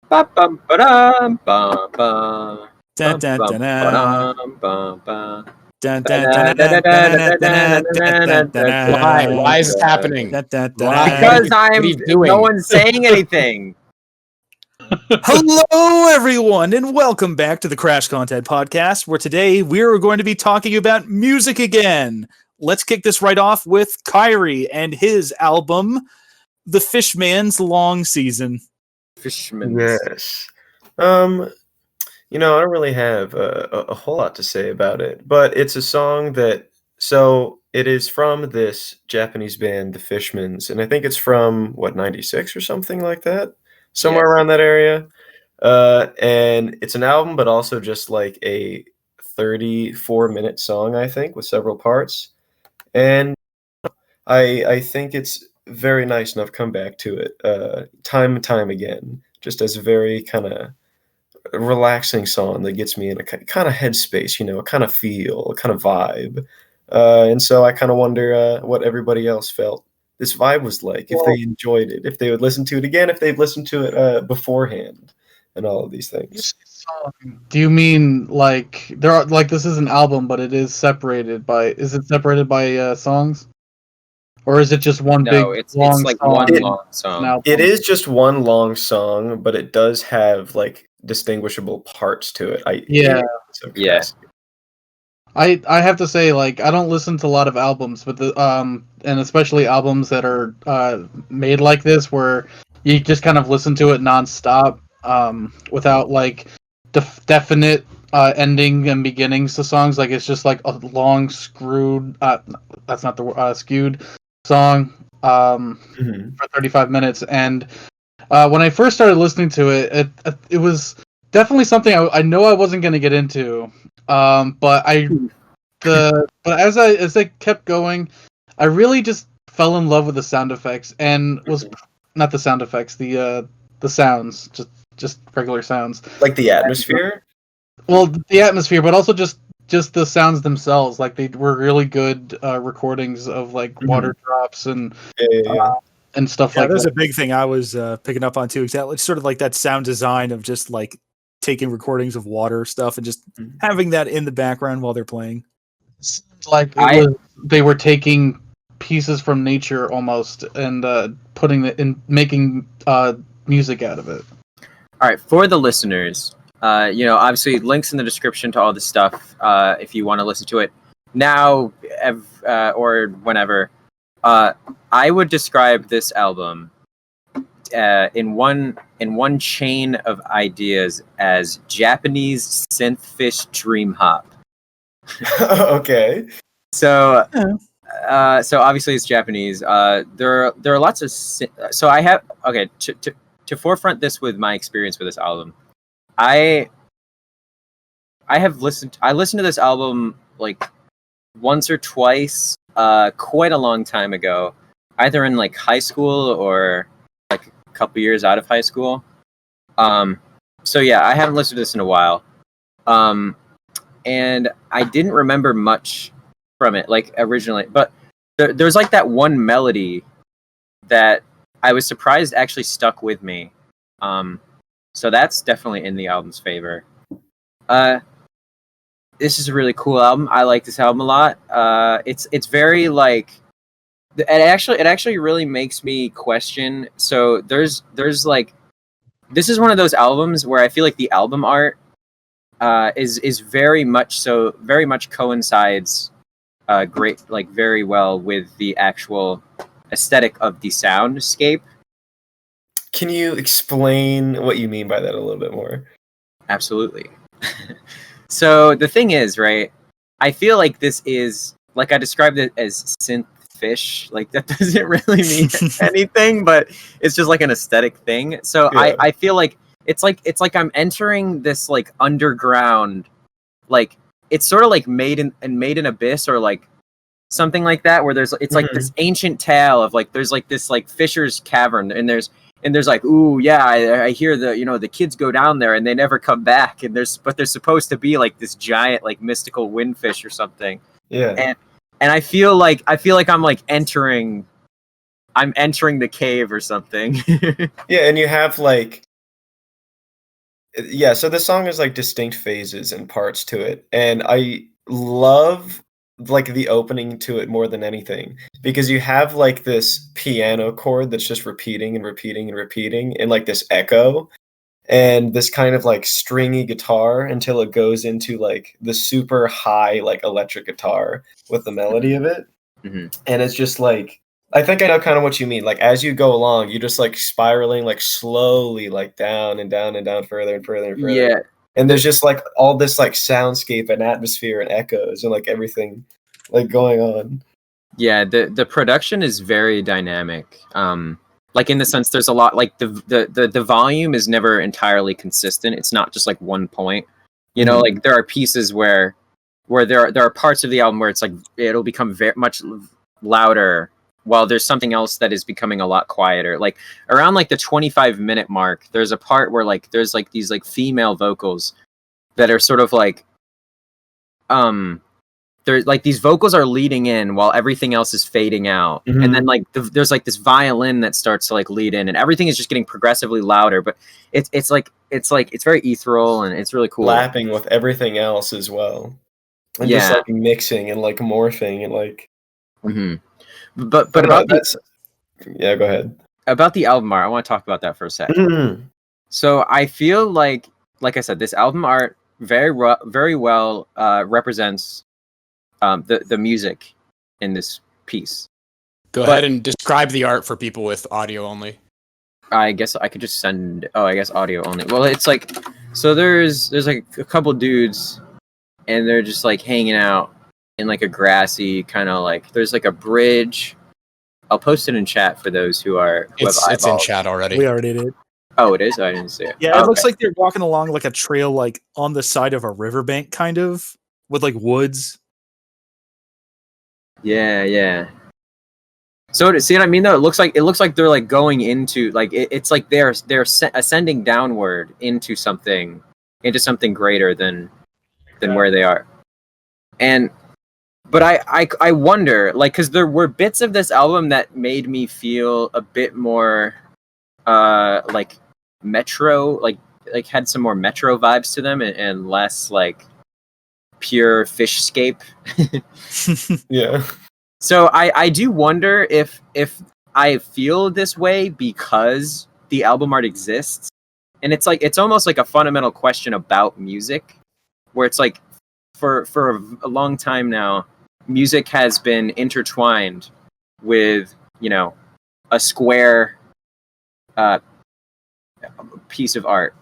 Ba-bum-ba-dum, ba-bum. Dun, dun, dun, dun. Ba-bum, ba-bum. Dun, dun, dun, dun, dun, dun, dun, dun, dun, dun. Why is this happening? Dun, dun, dun, Why? dun. Because What are you doing? no one's saying anything. Hello, everyone, and welcome back to the Crash Content Podcast, where today we're going to be talking about music again. Let's kick this right off with Kyrie and his album, The Fishmans Long Season. Fishmans. Yes. I don't really have a whole lot to say about it, but it's a song that, so it is from this Japanese band, the Fishmans, and I think it's from, 96 or something like that? Somewhere Yes. around that area. And it's an album, but also just like a 34-minute song, I think, with several parts. And I think it's very nice, and I've come back to it time and time again, just as a very kind of relaxing song that gets me in a kind of headspace, a kind of feel, a kind of vibe. And so I kind of wonder what everybody else felt this vibe was like, if they enjoyed it, if they would listen to it again, if they've listened to it beforehand, and all of these things. Do you mean like there are like this is an album, but it is separated by? Is it separated by songs, or is it just one big it's long like song? one long song. It is just one long song, but it does have like distinguishable parts to it. Yeah. I have to say, like, I don't listen to a lot of albums, but and especially albums that are made like this, where you just kind of listen to it nonstop, without like definite ending and beginnings to songs. Like, it's just like a long skewed that's not the word, skewed song for 35 minutes. And when I first started listening to it, it was definitely something I know I wasn't going to get into. But as I kept going, I really just fell in love with the sound effects, and was not the sound effects, the sounds, just regular sounds, like the atmosphere. Well, the atmosphere, but also just the sounds themselves. Like, they were really good recordings of like water drops and and stuff like that. That's a big thing I was picking up on too. Exactly, it's sort of like that sound design of just like taking recordings of water stuff and just having that in the background while they're playing. Like they were taking pieces from nature almost and putting it in, making music out of it. All right, for the listeners, obviously links in the description to all this stuff if you want to listen to it now or whenever. I would describe this album in one chain of ideas as Japanese synth-fish dream hop. Okay. So obviously it's Japanese. There are lots of so I have to forefront this with my experience with this album. I listened to this album like once or twice, quite a long time ago, either in like high school or like a couple years out of high school. So yeah, I haven't listened to this in a while. And I didn't remember much from it, like originally, but there's like that one melody that I was surprised actually stuck with me. So that's definitely in the album's favor. This is a really cool album. I like this album a lot. It's very like it actually really makes me question. So there's like, this is one of those albums where I feel like the album art is very much coincides very well with the actual aesthetic of the soundscape. Can you explain what you mean by that a little bit more? Absolutely. So the thing is, right, I feel like this is, like, I described it as synth fish. Like, that doesn't really mean anything, but it's just like an aesthetic thing. So yeah. I feel like it's like I'm entering this like underground, like it's sort of like made in Abyss or like something like that, where it's like this ancient tale of like there's like this like Fisher's Cavern, and there's like, ooh yeah, I hear the kids go down there and they never come back, and there's supposed to be like this giant like mystical windfish or something. Yeah. And I feel like I'm like entering the cave or something. Yeah, and you have like yeah, so the song is like distinct phases and parts to it, and I love like the opening to it more than anything because you have like this piano chord that's just repeating and repeating and repeating and like this echo and this kind of like stringy guitar until it goes into like the super high like electric guitar with the melody of it. Mhm. And it's just like I think I know kind of what you mean. Like as you go along, you're just like spiraling like slowly like down and down and down further and further and further. Yeah, And there's just like all this like soundscape and atmosphere and echoes and like everything like going on. yeah. The production is very dynamic. Like in the sense, there's a lot. Like the volume is never entirely consistent. It's not just like one point. You know, like there are pieces where there are parts of the album where it's like it'll become very much louder, while there's something else that is becoming a lot quieter. Like around like the 25-minute mark, there's a part where like there's like these like female vocals that are sort of like there's like these vocals are leading in while everything else is fading out, and then like there's like this violin that starts to like lead in, and everything is just getting progressively louder. But it's very ethereal and it's really cool. Lapping with everything else as well, and just like mixing and like morphing and like. But about yeah, go ahead. About the album art, I want to talk about that for a second. So I feel like I said, this album art very well represents the music in this piece. Go ahead and describe the art for people with audio only. I guess I could just send. Oh, I guess audio only. Well, it's like, so there's like a couple dudes, and they're just like hanging out in like a grassy kind of like. There's like a bridge. I'll post it in chat for those who are. It's in chat already. We already did. Oh, it is. I didn't see it. Yeah, it looks like they're walking along like a trail, like on the side of a riverbank, kind of with like woods. Yeah. So see what I mean though? It looks like they're like going into like it's like they're ascending downward into something greater than where they are. But I wonder, like, because there were bits of this album that made me feel a bit more like metro, like had some more metro vibes to them and less like pure fishscape. Yeah. So I do wonder if I feel this way because the album art exists, and it's almost like a fundamental question about music, where it's like for a long time now, music has been intertwined with, you know, a square piece of art.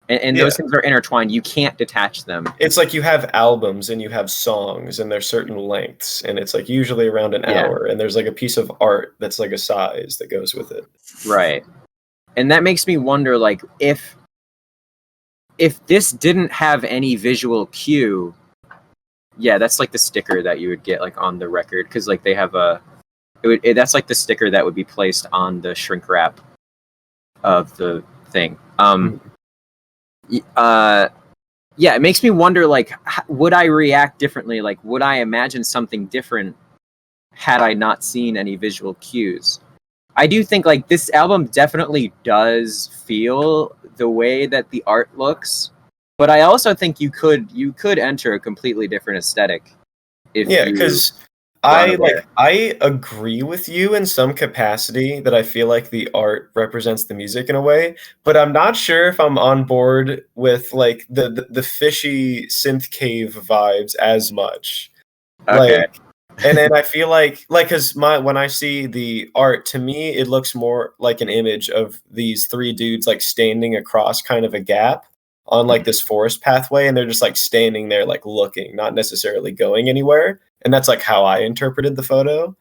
And those things are intertwined. You can't detach them. It's like you have albums and you have songs and there's certain lengths and it's like usually around an hour and there's like a piece of art that's like a size that goes with it. Right. And that makes me wonder, like, if this didn't have any visual cue, that's like the sticker that you would get like on the record, because like they have that's like the sticker that would be placed on the shrink wrap of the thing. It makes me wonder, like, would I react differently? Like, would I imagine something different had I not seen any visual cues? I do think like this album definitely does feel the way that the art looks, but I also think you could enter a completely different aesthetic. Because I agree with you in some capacity that I feel like the art represents the music in a way, but I'm not sure if I'm on board with like the fishy synth cave vibes as much. Okay. And then I feel like because when I see the art, to me it looks more like an image of these three dudes like standing across kind of a gap on like this forest pathway, and they're just like standing there like looking, not necessarily going anywhere. And that's like how I interpreted the photo.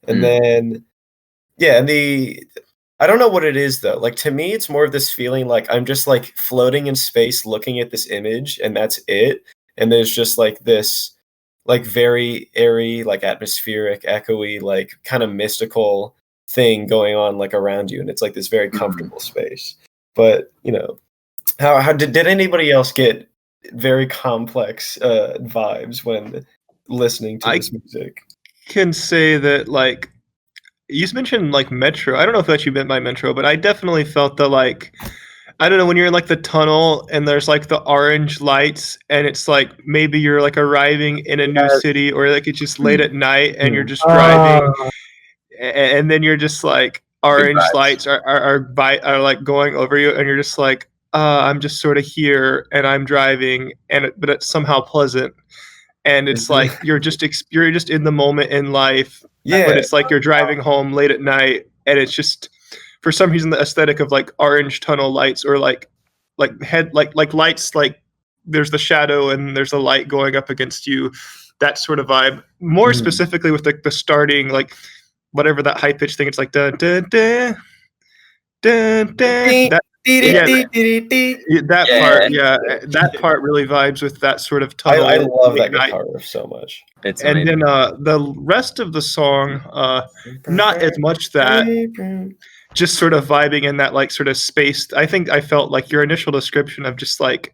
And then I don't know what it is though. Like to me it's more of this feeling like I'm just like floating in space looking at this image and that's it. And there's just like this like very airy, like atmospheric, echoey, like kind of mystical thing going on like around you, and it's like this very comfortable space. But you know, how did anybody else get very complex vibes when listening to this music? Can say that like you mentioned like metro. I don't know if that you meant by metro, but I definitely felt the like I don't know, when you're in like the tunnel and there's like the orange lights and it's like maybe you're like arriving in a new city, or like it's just late at night and you're just driving and then you're just like orange lights are like going over you and you're just like I'm just sort of here and I'm driving but it's somehow pleasant, and it's like you're just in the moment in life. But it's like you're driving home late at night and it's just for some reason the aesthetic of like orange tunnel lights, or like lights, like there's the shadow and there's a light going up against you, that sort of vibe. More specifically with the starting, like whatever that high pitch thing, it's like da da da da da. That part really vibes with that sort of tunnel. I love that guitar riff so much. It's and amazing. then the rest of the song, not as much that, just sort of vibing in that like sort of space. I think I felt like your initial description of just like,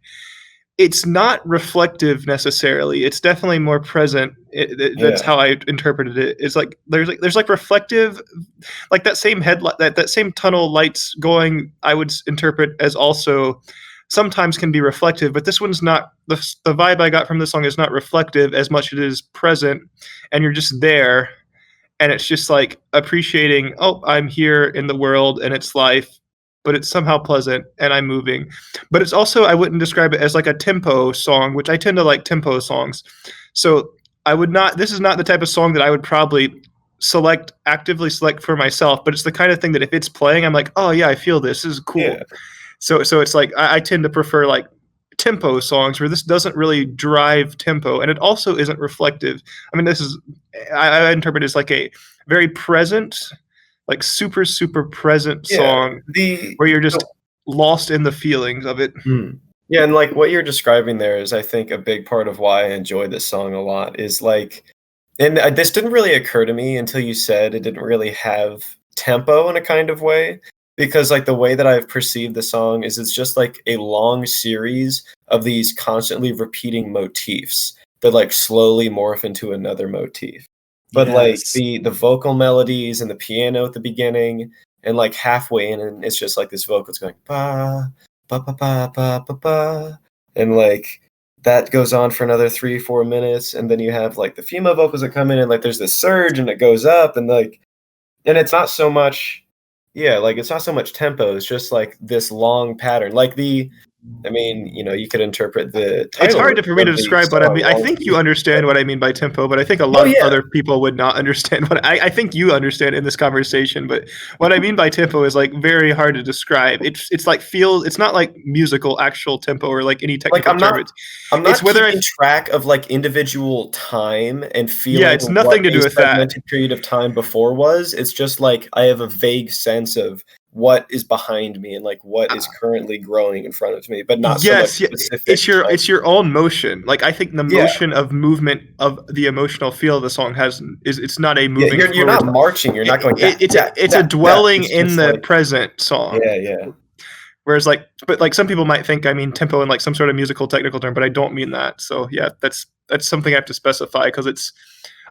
it's not reflective necessarily. It's definitely more present. That's how I interpreted it. It's like there's like reflective, like that same headlight, that same tunnel lights going. I would interpret as also sometimes can be reflective, but this one's not. The vibe I got from this song is not reflective as much as it is present, and you're just there, and it's just like appreciating. Oh, I'm here in the world and it's life. But it's somehow pleasant and I'm moving. But it's also, I wouldn't describe it as like a tempo song, which I tend to like tempo songs. So this is not the type of song that I would probably actively select for myself, but it's the kind of thing that if it's playing, I'm like, oh yeah, I feel this. This is cool. Yeah. So it's like, I tend to prefer like tempo songs where this doesn't really drive tempo. And it also isn't reflective. I mean, I interpret it as like a very present, like super present song where you're just lost in the feelings of it. Yeah, and like what you're describing there is, I think, a big part of why I enjoy this song a lot is like, and this didn't really occur to me until you said it didn't really have tempo in a kind of way, because like the way that I've perceived the song is it's just like a long series of these constantly repeating motifs that like slowly morph into another motif. But like the vocal melodies and the piano at the beginning and like halfway in, and it's just like this vocal's going ba ba ba ba ba ba ba, and like that goes on for another 3-4 minutes, and then you have like the female vocals that come in, and like there's this surge and it goes up, and like, and it's not so much it's not so much tempo, it's just like this long pattern. Like I mean, you could interpret the title. It's hard for me to describe what I mean. I think you understand what I mean by tempo, but I think a lot of other people would not understand what I think you understand in this conversation. But what I mean by tempo is like very hard to describe. It's like it's not like musical actual tempo or like any technical term. I'm not keeping track of like individual time and feeling. Yeah, it's nothing to do with that. Period of time before was. It's just like I have a vague sense of what is behind me and like what is currently growing in front of me, but not so much specific. It's your own motion. Like I think the motion of movement of the emotional feel of the song it's not a moving. You're not marching. You're not going. It's a dwelling in the present song. Yeah. Whereas but some people might think I mean tempo in like some sort of musical technical term, but I don't mean that. So yeah, that's something I have to specify, because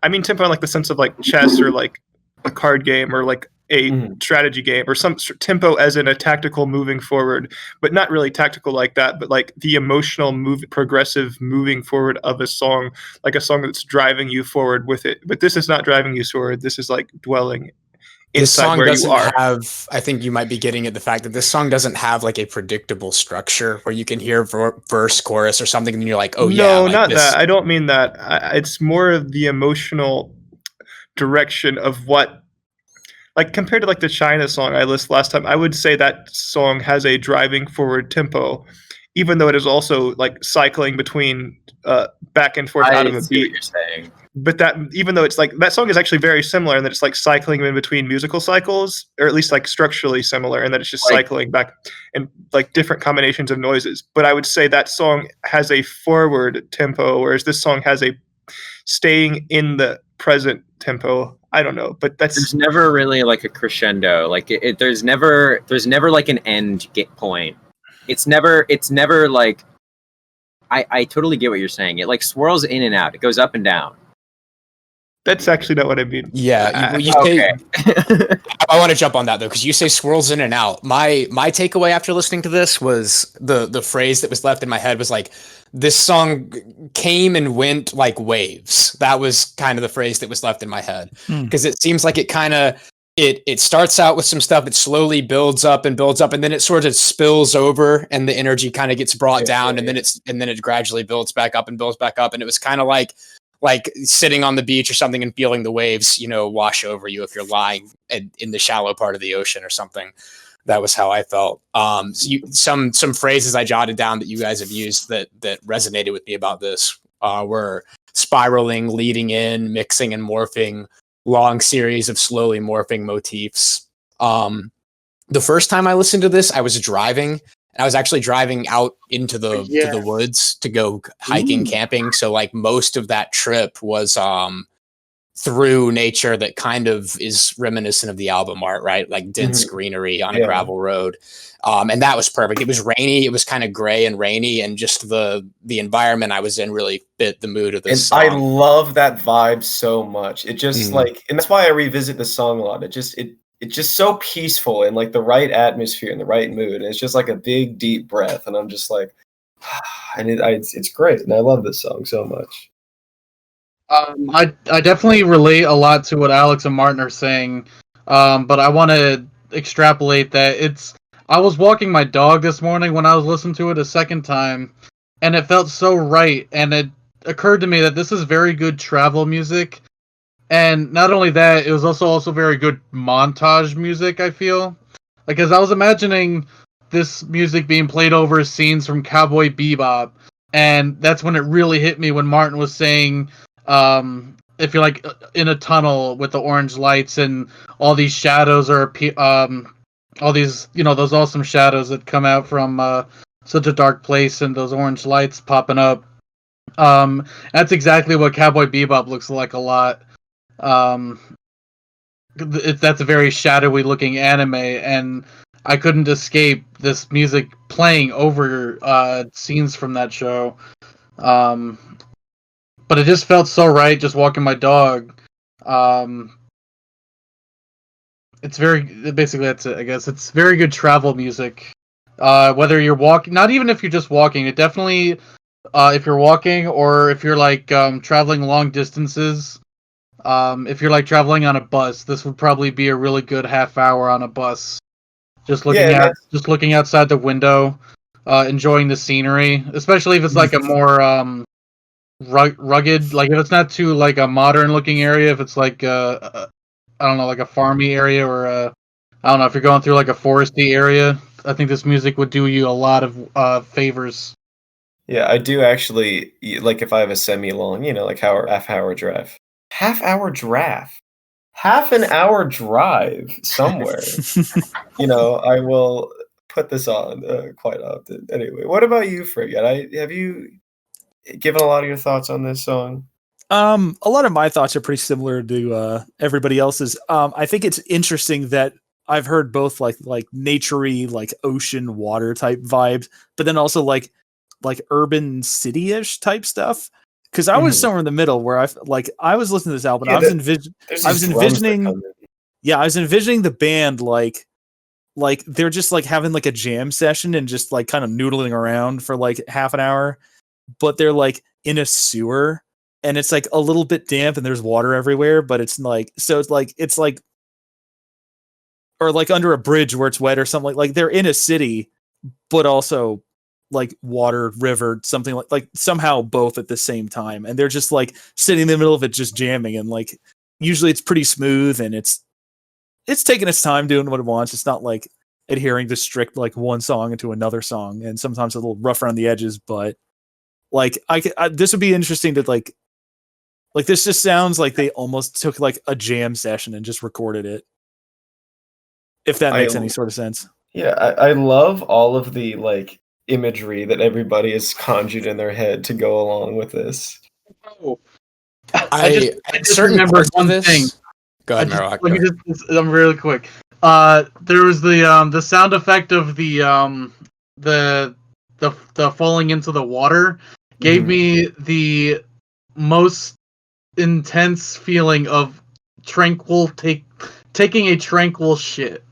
I mean tempo in like the sense of like chess or like a card game or like a strategy game, or some tempo as in a tactical moving forward, but not really tactical like that, but like the emotional progressive moving forward of a song, like a song that's driving you forward with it. But this is not driving you forward. This is like dwelling inside where you are. I think you might be getting at the fact that this song doesn't have like a predictable structure where you can hear verse, chorus, or something, and you're like, oh yeah. No, not that. I don't mean that. It's more of the emotional direction of what. Like compared to like the China song I listed last time, I would say that song has a driving forward tempo, even though it is also like cycling between back and forth out of a beat. What you're saying. But that, even though it's like that song is actually very similar in that it's like cycling in between musical cycles, or at least like structurally similar, and that it's just cycling back and like different combinations of noises. But I would say that song has a forward tempo, whereas this song has a staying in the present tempo. I don't know, but there's never really like a crescendo. Like there's never like an end point. It's never like, I totally get what you're saying. It like swirls in and out. It goes up and down. That's actually not what I mean. Yeah, you Okay. say. I want to jump on that though, because you say swirls in and out. My takeaway after listening to this was the phrase that was left in my head was like, this song came and went like waves. That was kind of the phrase that was left in my head, because it seems like it kind of it starts out with some stuff, it slowly builds up, and then it sort of spills over, and the energy kind of gets brought down, and then it gradually builds back up, and it was kind of like sitting on the beach or something and feeling the waves, wash over you if you're lying in the shallow part of the ocean or something. That was how I felt. Some phrases I jotted down that you guys have used that resonated with me about this were spiraling, leading in, mixing and morphing, long series of slowly morphing motifs. The first time I listened to this, I was driving. And I was actually driving out into to the woods to go hiking, camping. So like most of that trip was through nature that kind of is reminiscent of the album art, right? Like dense greenery on a gravel road. And that was perfect. It was rainy. It was kind of gray and rainy, and just the environment I was in really fit the mood of this song. I love that vibe so much. It just and that's why I revisit the song a lot. It's just so peaceful and like the right atmosphere and the right mood. And it's just like a big, deep breath. And I'm just like, and it's great. And I love this song so much. I definitely relate a lot to what Alex and Martin are saying. But I want to extrapolate that I was walking my dog this morning when I was listening to it a second time, and it felt so right. And it occurred to me that this is very good travel music. And not only that, it was also very good montage music, I feel. Like, as I was imagining this music being played over scenes from Cowboy Bebop, and that's when it really hit me when Martin was saying, if you're like in a tunnel with the orange lights and all these shadows are, all these, those awesome shadows that come out from such a dark place and those orange lights popping up. That's exactly what Cowboy Bebop looks like a lot. That's a very shadowy looking anime, and I couldn't escape this music playing over scenes from that show. But it just felt so right just walking my dog. It's basically that's it, I guess. It's very good travel music. Whether you're walking, not even if you're just walking, it definitely if you're walking or if you're like traveling long distances. If you're like traveling on a bus, this would probably be a really good half hour on a bus. Just looking outside the window, enjoying the scenery, especially if it's like a more rugged, like if it's not too like a modern looking area, if it's like I don't know, like a farmy area, or I don't know, if you're going through like a foresty area, I think this music would do you a lot of favors. Yeah, I do actually, like if I have a semi-long, like half-hour drive. Half-hour draft. Half an hour drive somewhere. I will put this on quite often. Anyway, what about you, Frigin? Have you given a lot of your thoughts on this song? A lot of my thoughts are pretty similar to everybody else's. I think it's interesting that I've heard both like naturey, like ocean water type vibes, but then also like urban city-ish type stuff. Because I was somewhere in the middle where I was listening to this album. I was envisioning the band like they're just like having like a jam session and just like kind of noodling around for like half an hour, but they're like in a sewer and it's like a little bit damp and there's water everywhere, but it's like, so it's like or like under a bridge where it's wet or something, like they're in a city, but also like water, river, something like somehow both at the same time, and they're just like sitting in the middle of it just jamming, and like usually it's pretty smooth and it's taking its time doing what it wants. It's not like adhering to strict like one song into another song, and sometimes a little rough around the edges, but like this would be interesting to like this just sounds like they almost took like a jam session and just recorded it, if that makes any sort of sense. Yeah, I love all of the like imagery that everybody has conjured in their head to go along with this. Oh, I just remembered one thing. Go ahead, Marowak. I'm really quick. There was the sound effect of the falling into the water gave me the most intense feeling of taking a tranquil shit.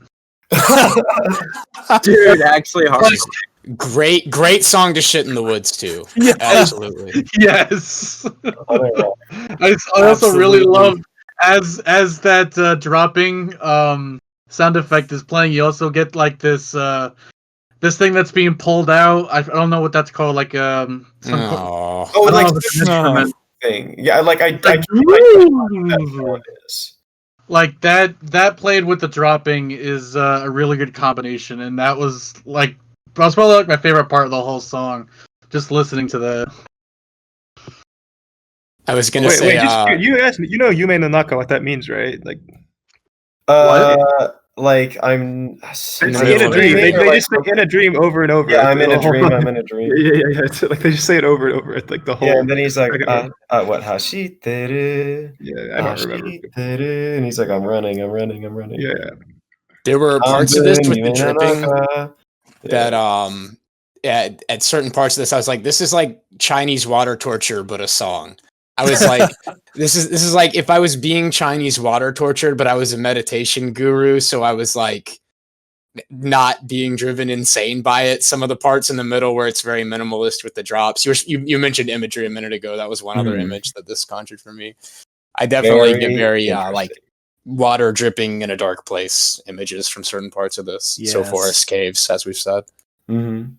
Dude, actually hard. Great song to shit in the woods too. Yeah. Absolutely. Yes. Oh, I also really Absolutely. love as that dropping sound effect is playing. You also get like this this thing that's being pulled out. I don't know what that's called. Like some. Oh. Oh, I don't like know if it's an instrument. thing. Yeah, like I Like, that one is. like that played with the dropping is a really good combination, and that was probably like my favorite part of the whole song. Just listening to that. I was gonna Wait, say you asked me. You know, Yume no Naka, what that means, right? Like, Like I'm it's In the in middle a of dream. dreaming. They just say in a dream over and over. Yeah, like, I'm in the a whole dream. time. I'm in a dream. Yeah. It's like they just say it over and over. It's like the whole. Yeah, and then he's like, I can- what hashiteru, yeah, I don't remember. hashiteru, and he's like, I'm running. Yeah. there were parts of this with the Yume no dripping Naka. that Yeah. at certain parts of this I was like, this is like Chinese water torture but a song. I was like, this is like if I was being Chinese water tortured, but I was a meditation guru, so I was like not being driven insane by it. Some of the parts in the middle where it's very minimalist with the drops. You mentioned imagery a minute ago. That was one other image that this conjured for me. I definitely get very like water dripping in a dark place images from certain parts of this. So Yes. forest caves, as we've said. Mm-hmm.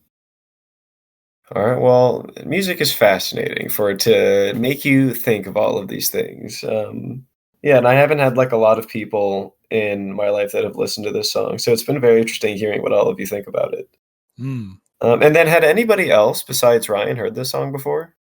All right. Well, music is fascinating for it to make you think of all of these things. Yeah, and I haven't had like a lot of people in my life that have listened to this song, so it's been very interesting hearing what all of you think about it. Hmm. And then, had anybody else besides Ryan heard this song before?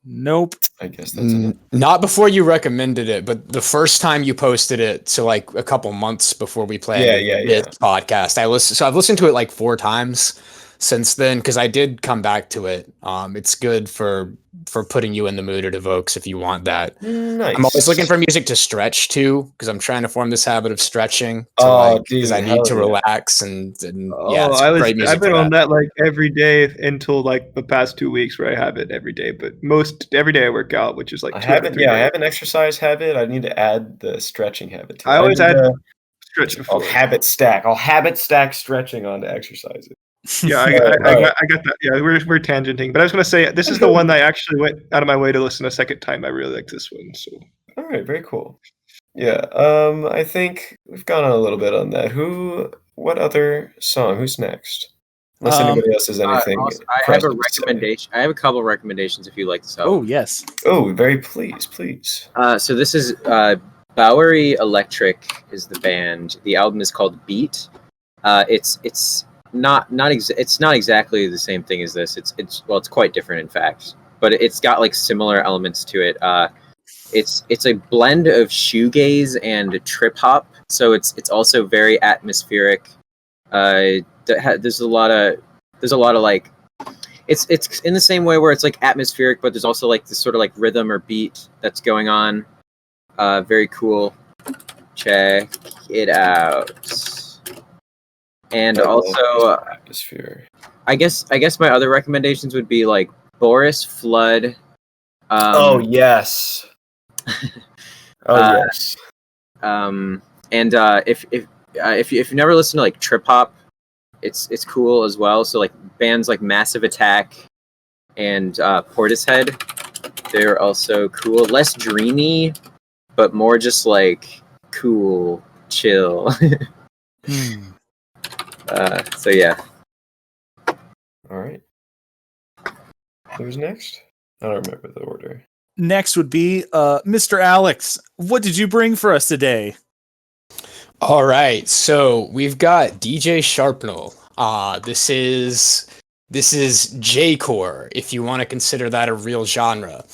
Nope. I guess that's it. Not before you recommended it, but the first time you posted it, so like a couple months before we played this podcast, I've listened to it like 4 times since then because I did come back to it. It's good for putting you in the mood, it evokes if you want that. Nice. I'm always looking for music to stretch to because I'm trying to form this habit of stretching because I need to relax and yeah, it's great music. I've been on that like every day until like the past 2 weeks where I have it every day, but every day I work out, which is like I have an exercise habit. I need to add the stretching habit to it. I always add stretch before. I'll habit stack stretching onto exercises. Yeah, I got that. Yeah, we're tangenting, but I was going to say this is the one that I actually went out of my way to listen a second time. I really like this one. So, all right, very cool. Yeah, I think we've gone on a little bit on that. What other song? Who's next? Unless anybody else has anything. I have a recommendation. I have a couple of recommendations if you like this album. Oh yes. Oh, very please. So this is Bowery Electric is the band. The album is called Beat. It's not exactly the same thing as this. It's quite different in fact, but it's got like similar elements to it. It's a blend of shoegaze and trip hop, so it's also very atmospheric. There's a lot of like it's in the same way where it's like atmospheric, but there's also like this sort of like rhythm or beat that's going on. Very cool. Check it out. And also atmosphere. I guess my other recommendations would be like Boris Flood. Oh yes. Yes. And if you've never listened to like trip hop, it's cool as well. So like bands like Massive Attack and Portishead, they're also cool. Less dreamy, but more just like cool, chill. So yeah. All right. Who's next? I don't remember the order. Next would be Mr. Alex. What did you bring for us today? All right, so we've got DJ Sharpnel. This is J-core, if you want to consider that a real genre.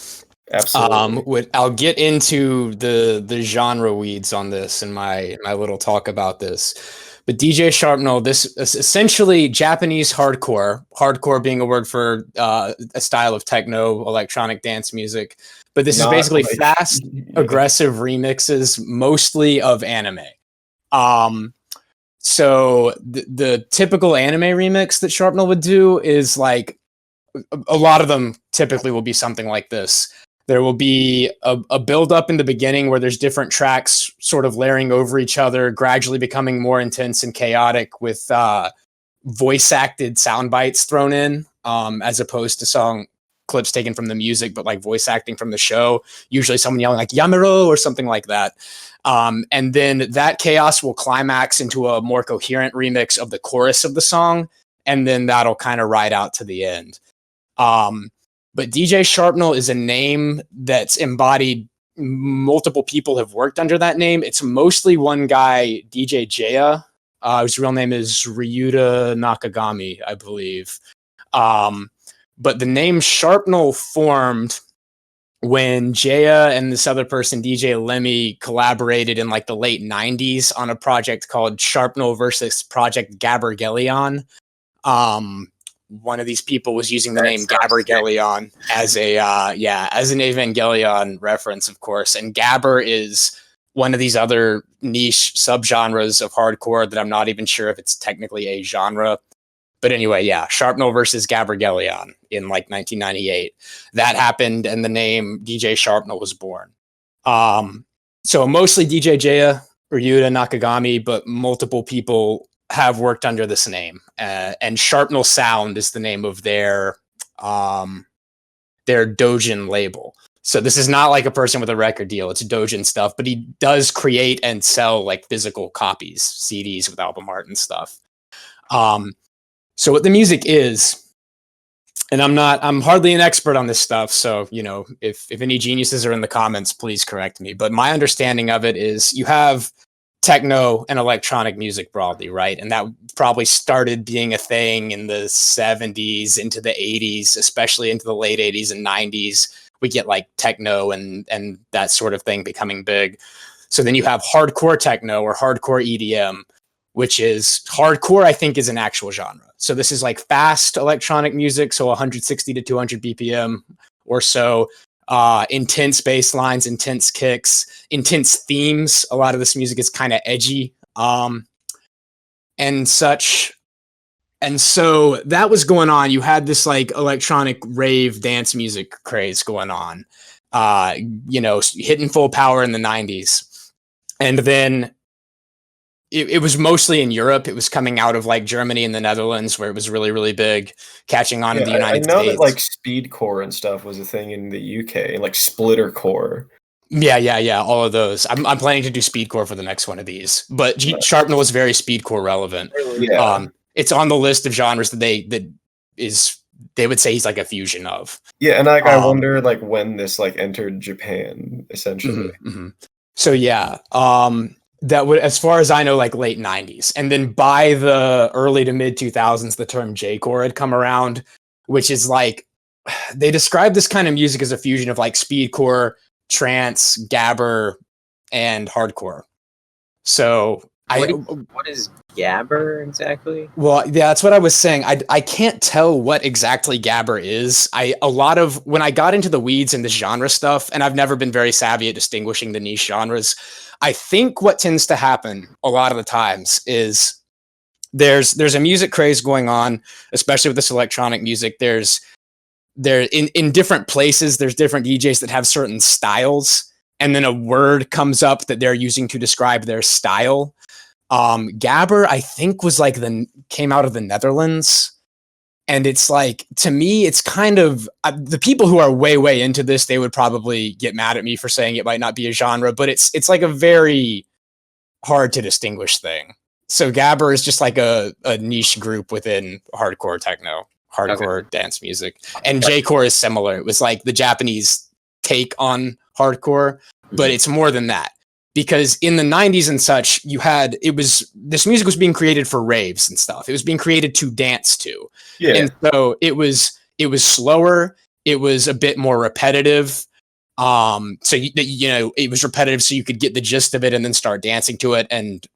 Absolutely. I'll get into the genre weeds on this in my little talk about this. But DJ Sharpnel, this is essentially Japanese hardcore. Hardcore being a word for a style of techno, electronic dance music. But this is basically fast, aggressive remixes, mostly of anime. So the typical anime remix that Sharpnel would do is like a lot of them typically will be something like this. There will be a build up in the beginning where there's different tracks sort of layering over each other, gradually becoming more intense and chaotic with voice acted sound bites thrown in, as opposed to song clips taken from the music, but like voice acting from the show, usually someone yelling like Yamero or something like that. And then that chaos will climax into a more coherent remix of the chorus of the song. And then that'll kind of ride out to the end. But DJ Sharpnel is a name that's embodied. Multiple people have worked under that name. It's mostly one guy, DJ Jaya. His real name is Ryuta Nakagami, I believe. But the name Sharpnel formed when Jaya and this other person, DJ Lemmy, collaborated in like the late 90s on a project called Sharpnel versus Project Gabergelion. One of these people was using the name Gabergelion as as an Evangelion reference, of course. And Gabber is one of these other niche subgenres of hardcore that I'm not even sure if it's technically a genre. But anyway, Sharpnel versus Gabergelion in like 1998. That happened, and the name DJ Sharpnel was born. So mostly DJ Jaya, Ryuta Nakagami, but multiple people have worked under this name. And Sharpnel Sound is the name of their Dojin label. So this is not like a person with a record deal. It's Dojin stuff, but he does create and sell like physical copies, CDs with album art and stuff. So what the music is, and I'm hardly an expert on this stuff. So, if any geniuses are in the comments, please correct me. But my understanding of it is you have techno and electronic music broadly, right? And that probably started being a thing in the 70s into the 80s, especially into the late 80s and 90s. We get like techno and that sort of thing becoming big. So then you have hardcore techno or hardcore EDM, which is hardcore, I think, is an actual genre. So this is like fast electronic music, so 160 to 200 BPM or so, intense bass lines, intense kicks, intense themes. A lot of this music is kind of edgy and such. And so that was going on. You had this like electronic rave dance music craze going on, hitting full power in the 90s. And then it was mostly in Europe. It was coming out of like Germany and the Netherlands, where it was really, really big, catching on in the United States. I know that like speedcore and stuff was a thing in the UK, like splittercore. Yeah. All of those. I'm planning to do speedcore for the next one of these. But Sharpnel was very speedcore relevant. Yeah. It's on the list of genres that they would say he's like a fusion of. Yeah, and I wonder like when this like entered Japan, essentially. Mm-hmm. So that would, as far as I know, like late 90s. And then by the early to mid 2000s, the term J-core had come around, which is like, they describe this kind of music as a fusion of like speedcore, trance, gabber, and hardcore. So what is gabber exactly? Well, yeah, that's what I was saying. I can't tell what exactly gabber is. When I got into the weeds and the genre stuff, and I've never been very savvy at distinguishing the niche genres, I think what tends to happen a lot of the times is there's a music craze going on, especially with this electronic music. In different places, there's different DJs that have certain styles, and then a word comes up that they're using to describe their style. Gabber, I think, came out of the Netherlands. And it's like, to me, it's kind of the people who are way, way into this, they would probably get mad at me for saying it might not be a genre, but it's like a very hard to distinguish thing. So gabber is just like a niche group within hardcore techno, hardcore dance music. And J-core is similar. It was like the Japanese take on hardcore, but it's more than that. Because in the 90s and such, this music was being created for raves and stuff. It was being created to dance to. Yeah. And so it was slower. It was a bit more repetitive. So it was repetitive so you could get the gist of it and then start dancing to it. And,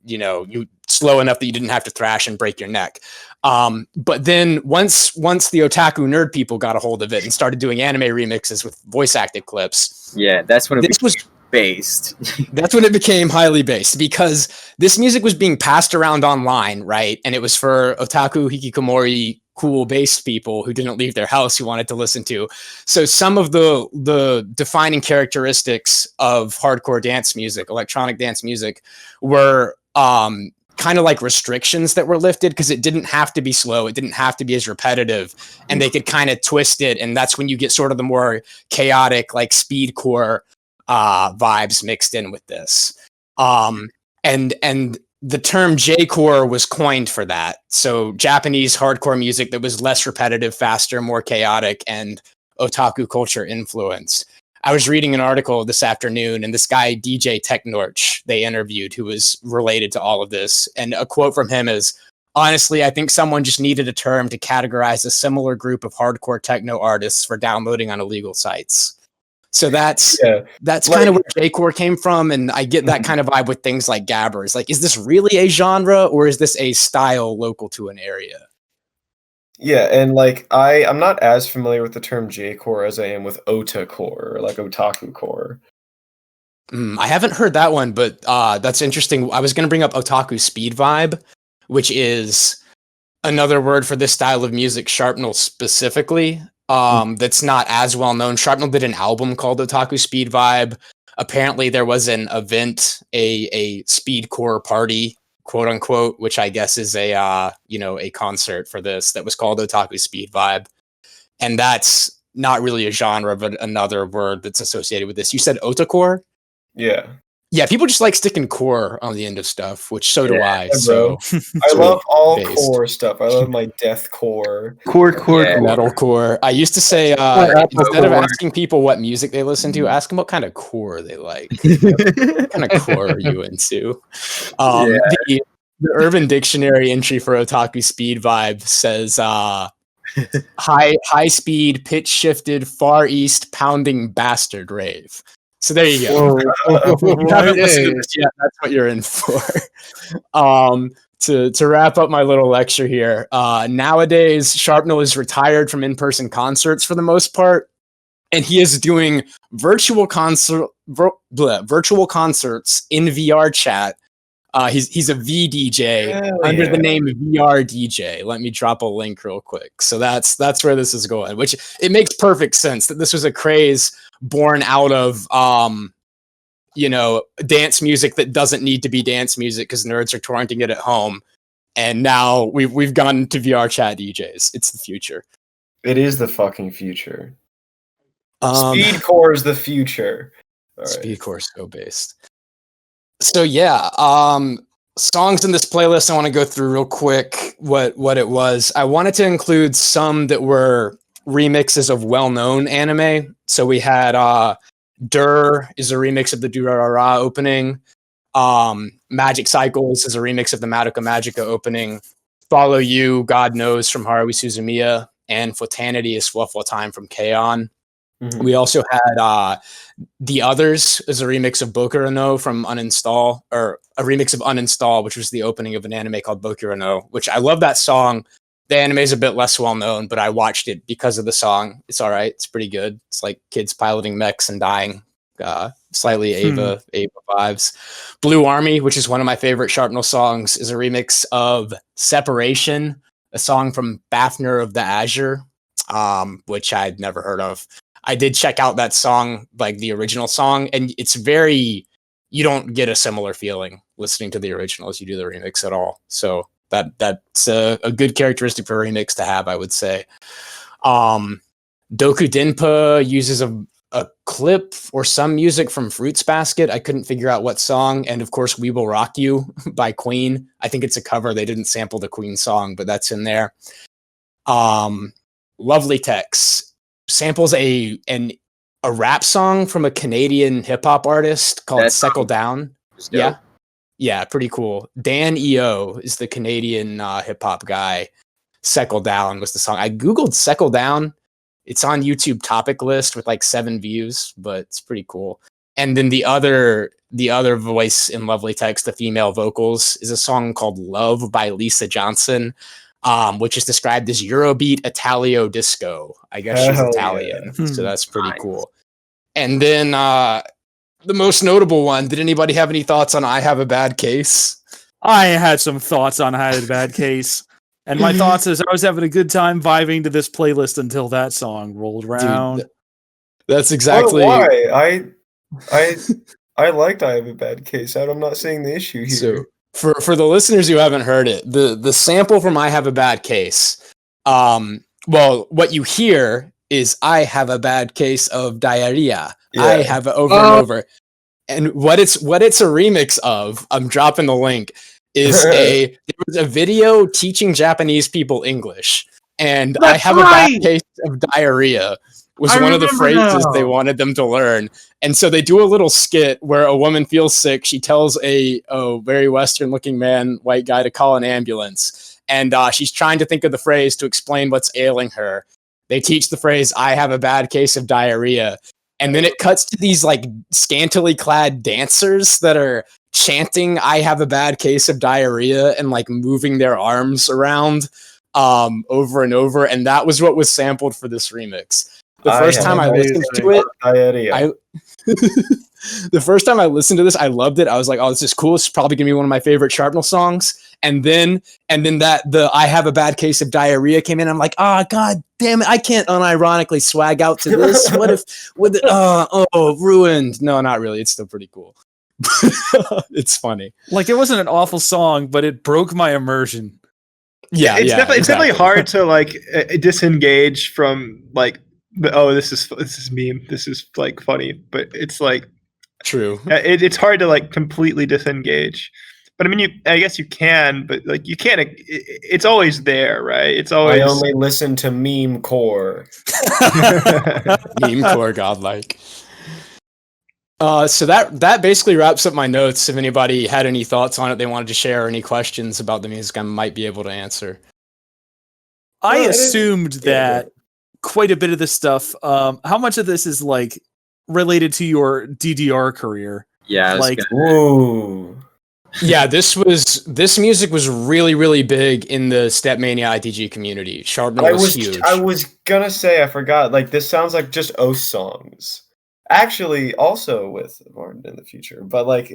you slow enough that you didn't have to thrash and break your neck. But then once the otaku nerd people got a hold of it and started doing anime remixes with voice acted clips. Yeah, that's when it was based. That's when it became highly based, because this music was being passed around online, right? And it was for otaku, hikikomori, cool based people who didn't leave their house, who wanted to listen to. So some of the defining characteristics of hardcore dance music, electronic dance music, were kind of like restrictions that were lifted, because it didn't have to be slow, it didn't have to be as repetitive, and they could kind of twist it. And that's when you get sort of the more chaotic, like speedcore vibes mixed in with this. And the term J-core was coined for that. So Japanese hardcore music that was less repetitive, faster, more chaotic, and otaku culture influenced. I was reading an article this afternoon, and this guy, DJ Technorch, they interviewed, who was related to all of this. And a quote from him is, "Honestly, I think someone just needed a term to categorize a similar group of hardcore techno artists for downloading on illegal sites." So that's kind of where J-core came from, and I get that kind of vibe with things like gabbers. Like, is this really a genre, or is this a style local to an area? Yeah, and like I'm not as familiar with the term J-core as I am with ota-core, or like otaku core. I haven't heard that one, but that's interesting. I was going to bring up otaku speed vibe, which is another word for this style of music, Sharpnel specifically. That's not as well known. Sharpnel did an album called Otaku Speed Vibe. Apparently there was an event, a speedcore party, quote unquote, which I guess is a concert for this, that was called Otaku Speed Vibe. And that's not really a genre, but another word that's associated with this. You said otacore? Yeah. Yeah, people just like sticking core on the end of stuff, which so do I. Bro. So I love all core stuff. I love my death core. Core. Metalcore. I used to say, instead of asking people what music they listen to, ask them what kind of core they like. What kind of core are you into? The Urban Dictionary entry for Otaku Speed Vibe says high speed, pitch shifted, far east, pounding bastard rave. So there you go. You haven't listened to this yet, that's what you're in for. To wrap up my little lecture here, nowadays Sharpnel is retired from in-person concerts for the most part, and he is doing virtual concerts in VR chat. He's a VDJ under the name VR DJ. Let me drop a link real quick. So that's where this is going, which it makes perfect sense that this was a craze born out of dance music that doesn't need to be dance music because nerds are torrenting it at home. And now we've gone to VR chat DJs. It's the future. It is the fucking future. Speedcore is the future. Right. Speedcore is so based. So yeah, songs in this playlist I want to go through real quick what it was. I wanted to include some that were remixes of well-known anime. So we had Dur is a remix of the Durarara opening. Magic Cycles is a remix of the Madoka Magica opening. Follow You, God Knows from Haruhi Suzumiya, and Fotanity is Fluffle Time from K-On! Mm-hmm. We also had The Others is a remix of Boku no from Uninstall, or a remix of Uninstall, which was the opening of an anime called Boku no, which I love that song. The anime is a bit less well known, but I watched it because of the song. It's all right. It's pretty good. It's like kids piloting mechs and dying. Slightly Ava vibes. Blue Army, which is one of my favorite Sharpnel songs, is a remix of Separation, a song from Fafnir of the Azure, which I'd never heard of. I did check out that song, like the original song, and you don't get a similar feeling listening to the original as you do the remix at all. So that's a good characteristic for a remix to have, I would say. Doku Denpa uses a clip or some music from Fruits Basket. I couldn't figure out what song. And of course, We Will Rock You by Queen. I think it's a cover. They didn't sample the Queen song, but that's in there. Lovely Text samples a rap song from a Canadian hip hop artist called Settle Down. Yeah, pretty cool. Dan EO is the Canadian hip hop guy. Settle Down was the song. I googled Settle Down. It's on YouTube topic list with like 7 views, but it's pretty cool. And then the other voice in Lovely Text, the female vocals, is a song called Love by Lisa Johnson, which is described as Eurobeat Italio Disco. I guess she's Italian, so that's pretty cool. And then the most notable one. Did anybody have any thoughts on I Have a Bad Case? I had some thoughts on I Had a Bad Case. And my thoughts is I was having a good time vibing to this playlist until that song rolled around. Dude, that's exactly why? I liked I Have a Bad Case. I'm not seeing the issue here. So for the listeners who haven't heard it, the sample from I Have a Bad Case, well, what you hear is I have a bad case of diarrhea. Yeah. I have it over and over. And what it's a remix of, I'm dropping the link, is there was a video teaching Japanese people English. And I have a bad case of diarrhea was one of the phrases they wanted them to learn. And so they do a little skit where a woman feels sick. She tells a very Western looking man, white guy, to call an ambulance. And she's trying to think of the phrase to explain what's ailing her. They teach the phrase, I have a bad case of diarrhea. And then it cuts to these like scantily clad dancers that are chanting, I have a bad case of diarrhea, and like moving their arms around over and over. And that was what was sampled for this remix. The first time I listened to it, the first time I listened to this, I loved it. I was like, "Oh, this is cool. It's probably gonna be one of my favorite Sharpnel songs." And then the I have a bad case of diarrhea came in. I'm like, "Oh, god damn it! I can't unironically swag out to this. What if ruined?" No, not really. It's still pretty cool. It's funny. Like, it wasn't an awful song, but it broke my immersion. Yeah, it's definitely hard to like disengage from like. This is meme. This is like funny, but it's like true. It's hard to like completely disengage. But I mean, I guess you can, but like you can't. It's always there, right? It's always. I only listen to meme core. Meme core, godlike. So that basically wraps up my notes. If anybody had any thoughts on it, they wanted to share, or any questions about the music, I might be able to answer. I assumed that quite a bit of this stuff. How much of this is like related to your DDR career? Yeah, like whoa. Yeah, this music was really, really big in the Stepmania ITG community. Sharpnel was huge. I was gonna say, I forgot. Like, this sounds like just Oath songs. Actually, also with Martin in the future, but like,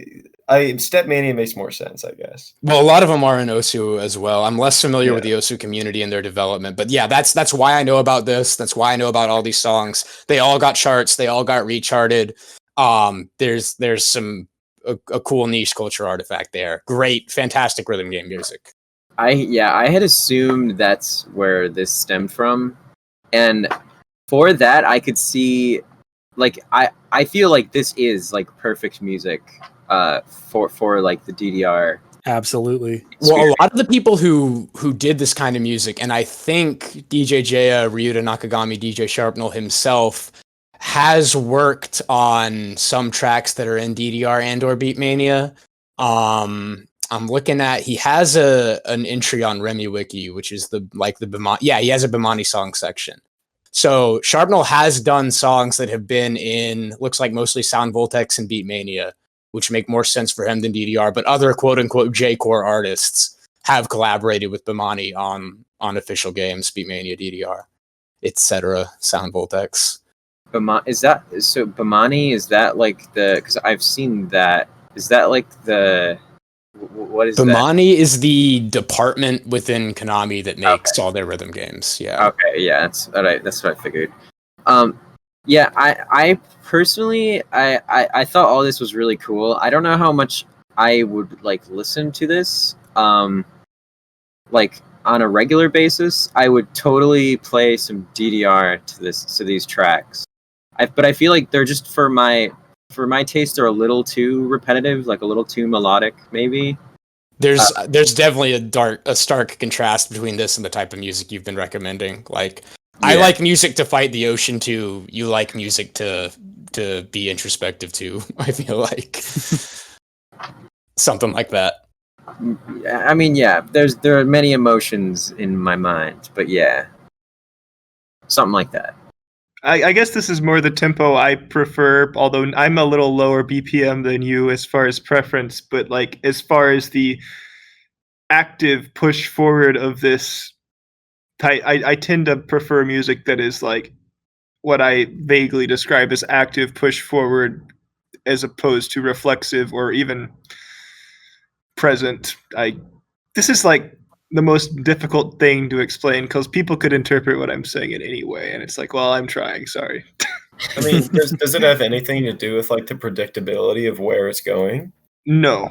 Stepmania makes more sense, I guess. Well, a lot of them are in Osu as well. I'm less familiar with the Osu community and their development, but yeah, that's why I know about this. That's why I know about all these songs. They all got charts. They all got recharted. There's some a cool niche culture artifact there. Great, fantastic rhythm game music. I had assumed that's where this stemmed from, and for that I could see. Like I feel like this is like perfect music for like the DDR. Absolutely. Well, a lot of the people who did this kind of music, and I think DJ Jaya, Ryuta Nakagami, DJ Sharpnel himself has worked on some tracks that are in DDR and or Beatmania. I'm looking at, he has an entry on Remy Wiki, which is the Bimani. Yeah, he has a Bimani song section. So Sharpnel has done songs that have been in, looks like mostly Sound Voltex and Beatmania, which make more sense for him than DDR, but other quote-unquote J-core artists have collaborated with Bimani on official games, Beatmania, DDR, etc. Sound Voltex. Bimani, is that like the, because I've seen that, is that like the, what is Bimani is the department within Konami that makes all their rhythm games. Yeah. Okay. Yeah. That's all right. That's what I figured. Yeah. I personally, I thought all this was really cool. I don't know how much I would like listen to this. Like on a regular basis, I would totally play some DDR to these tracks. But I feel like they're just for my taste, they're a little too repetitive, like a little too melodic, maybe. There's definitely a stark contrast between this and the type of music you've been recommending. Like, I like music to fight the ocean to. You like music to be introspective to. I feel like something like that. I mean, yeah. There are many emotions in my mind, but yeah, something like that. I guess this is more the tempo I prefer, although I'm a little lower BPM than you as far as preference, but like as far as the active push forward of this, I tend to prefer music that is like what I vaguely describe as active push forward as opposed to reflexive or even present. This is like the most difficult thing to explain because people could interpret what I'm saying in any way, and it's like, well, I'm trying. Sorry. I mean, does it have anything to do with like the predictability of where it's going? No,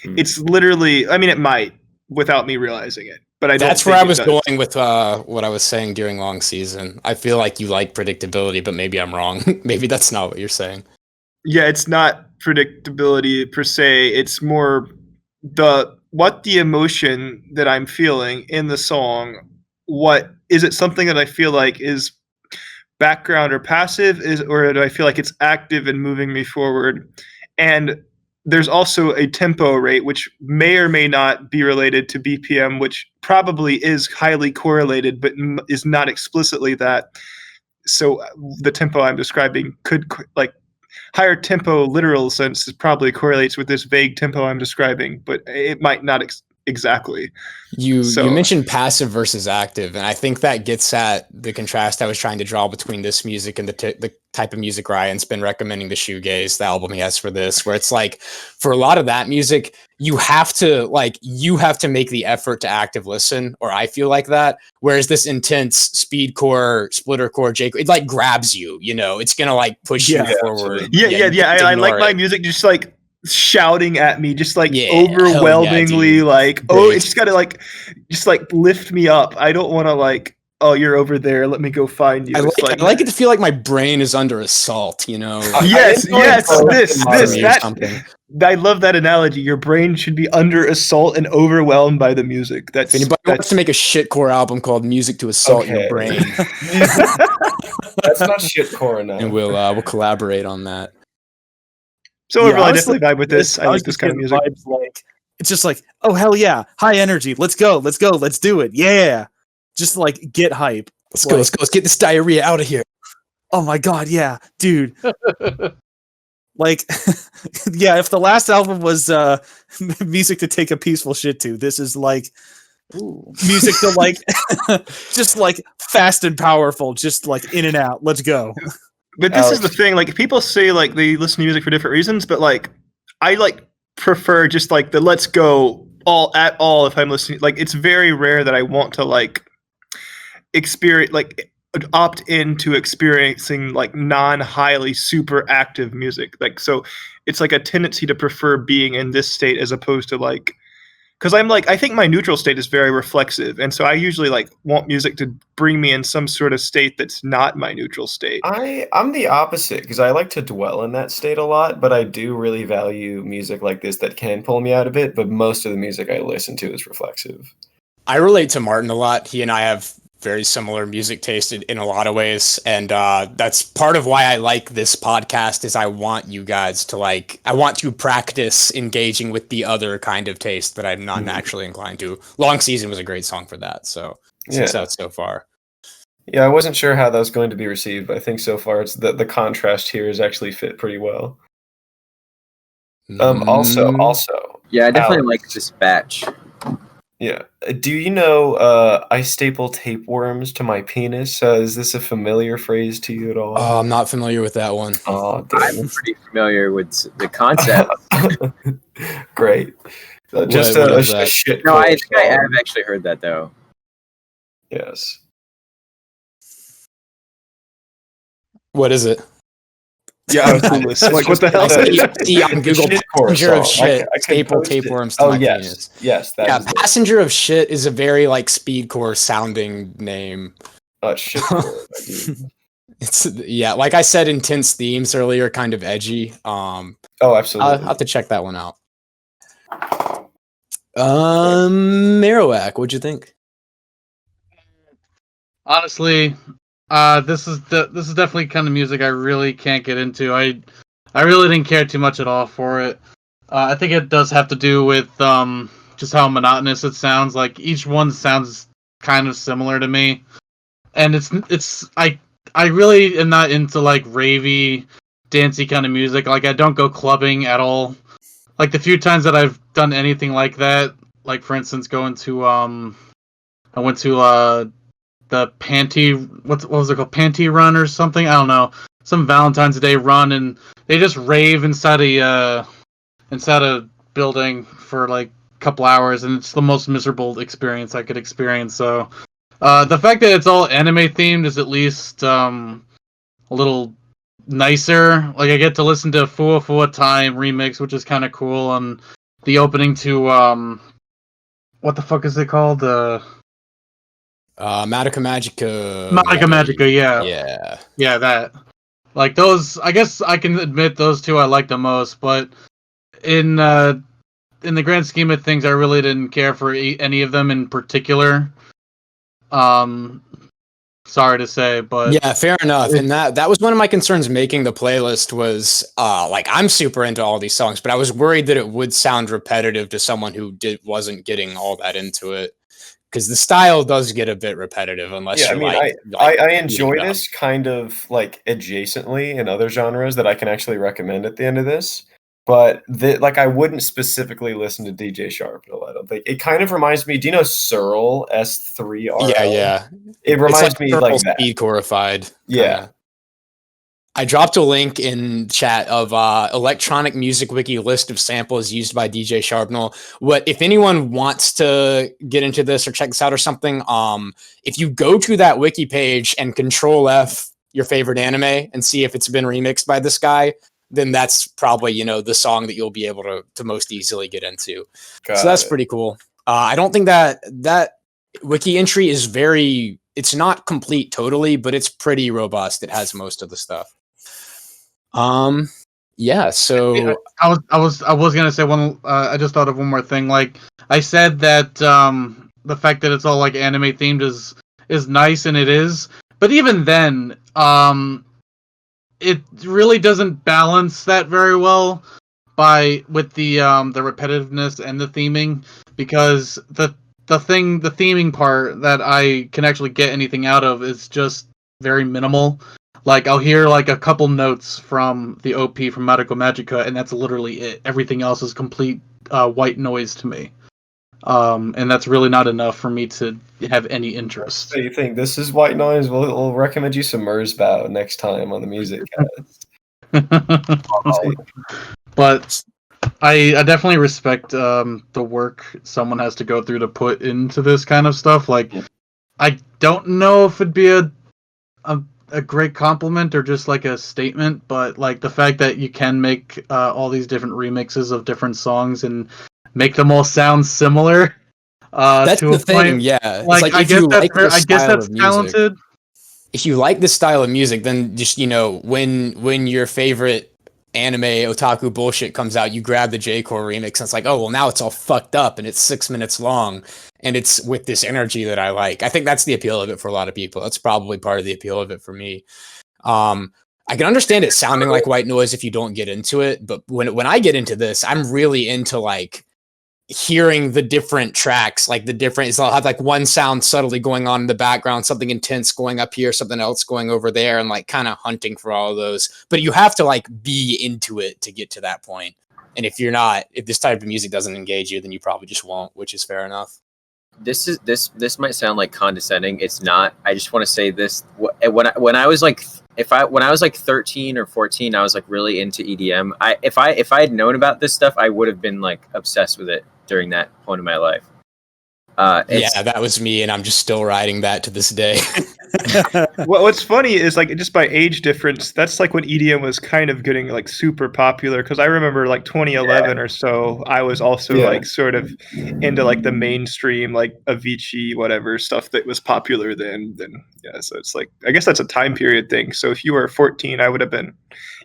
it's literally. I mean, it might without me realizing it, but I don't. That's where I was going with what I was saying during long season. I feel like you like predictability, but maybe I'm wrong. Maybe that's not what you're saying. Yeah, it's not predictability per se. It's more what the emotion that I'm feeling in the song. What is it? Something that I feel like is background or passive, or do I feel like it's active and moving me forward? And there's also a tempo rate, which may or may not be related to BPM, which probably is highly correlated, but is not explicitly that. So the tempo I'm describing could, like, higher tempo literal sense probably correlates with this vague tempo I'm describing, but it might not exactly. You mentioned passive versus active, and I think that gets at the contrast I was trying to draw between this music and the type of music Ryan's been recommending, the shoegaze, the album he has for this, where it's like, for a lot of that music, you have to make the effort to active listen, or I feel like that. Whereas this intense speedcore, splittercore, J, it like grabs you, it's gonna like push you forward. Yeah. I like my music just like shouting at me, just like overwhelmingly, it's just gotta just lift me up. I don't want to like, oh, you're over there, let me go find you. I like it to feel like my brain is under assault, Yes, I love that analogy. Your brain should be under assault and overwhelmed by the music. If anybody wants to make a shitcore album called Music to Assault Your Brain, that's not shitcore enough. And we'll collaborate on that. So overall, I definitely vibe with this. I like this kind of music. It's just like, oh hell yeah, high energy. Let's go, let's do it. Yeah, just like get hype. Let's go. Let's get this diarrhea out of here. Oh my god, yeah, dude. Like, yeah, if the last album was music to take a peaceful shit to, this is like music to like, just like fast and powerful, just like in and out. Let's go. But this is the thing, like, people say like they listen to music for different reasons, but like I like prefer just like the let's go all if I'm listening. Like, it's very rare that I want to like experience, like opt into experiencing like non-highly super active music. Like, so it's like a tendency to prefer being in this state as opposed to like, because I'm like, I think my neutral state is very reflexive, and so I usually like want music to bring me in some sort of state that's not my neutral state. I'm the opposite, because I like to dwell in that state a lot, but I do really value music like this that can pull me out of it, but most of the music I listen to is reflexive. I relate to Martin a lot. He and I have very similar music taste in a lot of ways, and that's part of why I like this podcast. Is I want you guys to I want to practice engaging with the other kind of taste that I'm not naturally inclined to. Long Season was a great song for that, so success so far. Yeah, I wasn't sure how that was going to be received, but I think so far it's the contrast here is actually fit pretty well. Also, yeah, I definitely like this batch. Yeah. Do you know I staple tapeworms to my penis? Is this a familiar phrase to you at all? Oh, I'm not familiar with that one. Oh, damn. I'm pretty familiar with the concept. Great. Just a shit. No, I think I have actually heard that though. Yes. What is it? Yeah, I was clueless. Like, what the hell? See on Google, Passenger of Shit, staple tapeworms to my penis. Yes. Passenger of Shit is a very like speedcore sounding name. Shitcore. It's like I said, intense themes earlier, kind of edgy. Absolutely. I'll have to check that one out. Marowak, what'd you think? Honestly, this is definitely kind of music I really can't get into. I really didn't care too much at all for it. I think it does have to do with just how monotonous it sounds. Like, each one sounds kind of similar to me, and I really am not into like ravey, dancey kind of music. Like, I don't go clubbing at all. Like, the few times that I've done anything like that, like for instance going to I went to the Panty, what was it called, Panty Run or something? I don't know. Some Valentine's Day run, and they just rave inside a building for like a couple hours, and it's the most miserable experience I could experience. So the fact that it's all anime themed is at least a little nicer. Like I get to listen to Fua Fua Time remix, which is kind of cool, and the opening to what the fuck is it called? Magica Magica. Magica Magica, yeah. Yeah. Yeah, that. Like those, I guess I can admit those two I like the most, but in the grand scheme of things, I really didn't care for any of them in particular. Sorry to say, but Yeah, fair enough. And that was one of my concerns making the playlist was like I'm super into all these songs, but I was worried that it would sound repetitive to someone who wasn't getting all that into it. Because the style does get a bit repetitive unless Yeah, I you're mean, like I enjoy this kind of like adjacently in other genres that I can actually recommend at the end of this. But like I wouldn't specifically listen to DJ Sharpnel. I don't think it kind of reminds me. Do you know Searle S3RL? Yeah. It reminds me like that. Speed chorified. Yeah. Kinda. I dropped a link in chat of electronic music wiki list of samples used by DJ Sharpnel. What if anyone wants to get into this or check this out or something? If you go to that wiki page and Control F your favorite anime and see if it's been remixed by this guy, then that's probably the song that you'll be able to most easily get into. So that's pretty cool. I don't think that wiki entry is it's not complete totally, but it's pretty robust. It has most of the stuff. Yeah, so I was gonna say one. I just thought of one more thing. Like I said that the fact that it's all like anime themed is nice, and it is. But even then, it really doesn't balance that very well with the repetitiveness and the theming, because the theming part that I can actually get anything out of is just very minimal. Like I'll hear like a couple notes from the OP from Magico Magica, and that's literally it. Everything else is complete white noise to me, and that's really not enough for me to have any interest. So you think this is white noise? We'll recommend you some Merzbow next time on the music cast. But I definitely respect the work someone has to go through to put into this kind of stuff. Like I don't know if it'd be a great compliment or just like a statement, but like the fact that you can make all these different remixes of different songs and make them all sound similar. That's to the a thing, point. yeah. Like I guess that's music, talented. if you like this style of music, then just when your favorite anime otaku bullshit comes out, you grab the J-Core remix and it's like, oh well, now it's all fucked up and it's 6 minutes long and it's with this energy that I like. I think that's the appeal of it for a lot of people. That's probably part of the appeal of it for me. I can understand it sounding like white noise if you don't get into it, but when I get into this, I'm really into like hearing the different tracks, like I'll have like one sound subtly going on in the background, something intense going up here, something else going over there, and like kind of hunting for all of those. But you have to like be into it to get to that point. And if this type of music doesn't engage you, then you probably just won't, which is fair enough. This might sound like condescending. It's not. I just want to say this. When I was like 13 or 14, I was like really into EDM. If I had known about this stuff, I would have been like obsessed with it during that point of my life. Yeah, that was me, and I'm just still riding that to this day. Well, what's funny is like just by age difference, that's like when EDM was kind of getting like super popular. Because I remember like 2011 or so, I was also like sort of into like the mainstream like Avicii whatever stuff that was popular then. Yeah, so it's like I guess that's a time period thing. So if you were 14, I would have been,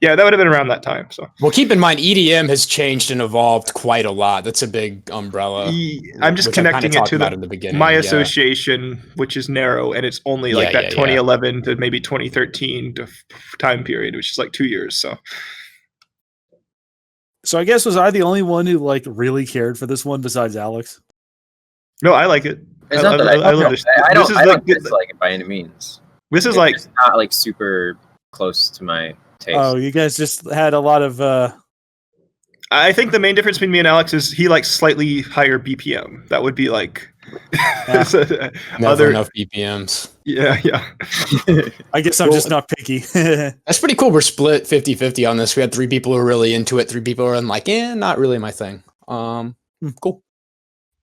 that would have been around that time. So well, keep in mind EDM has changed and evolved quite a lot. That's a big umbrella. I'm just connecting it to my association, which is narrow, and it's only like that 2011 to maybe 2013 time period, which is like 2 years. So I guess was I the only one who like really cared for this one besides Alex? No, I like it. I love this. I don't dislike it by any means. This is like not like super close to my taste. Oh, you guys just had a lot of. I think the main difference between me and Alex is he likes slightly higher BPM. That would be like Never enough BPMs. Yeah. I guess I'm just not picky. That's pretty cool. We're split 50-50 on this. We had 3 people who are really into it. 3 people who are like, not really my thing. Cool.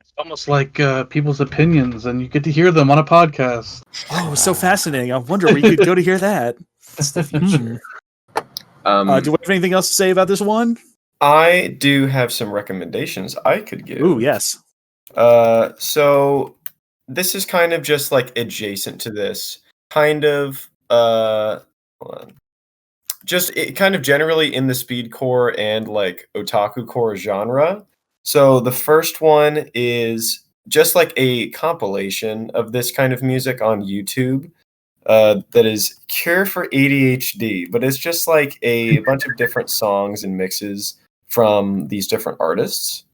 It's almost like people's opinions, and you get to hear them on a podcast. Oh, so fascinating. I wonder where you could go to hear that. That's the future. Do we have anything else to say about this one? I do have some recommendations I could give. Ooh, yes. So this is kind of just like adjacent to this, kind of hold on. Just kind of generally in the speedcore and like otaku core genre. So the first one is just like a compilation of this kind of music on YouTube. That is Cure for ADHD, but it's just like a bunch of different songs and mixes from these different artists.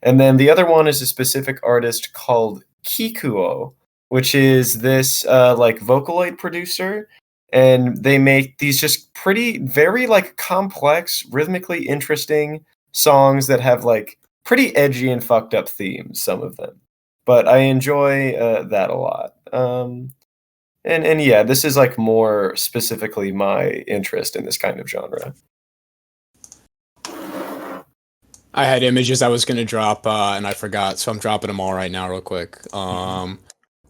And then the other one is a specific artist called Kikuo, which is this like Vocaloid producer. And they make these just very like complex, rhythmically interesting songs that have like pretty edgy and fucked up themes, some of them. But I enjoy that a lot. And yeah, this is like more specifically my interest in this kind of genre. I had images I was going to drop and I forgot, so I'm dropping them all right now real quick.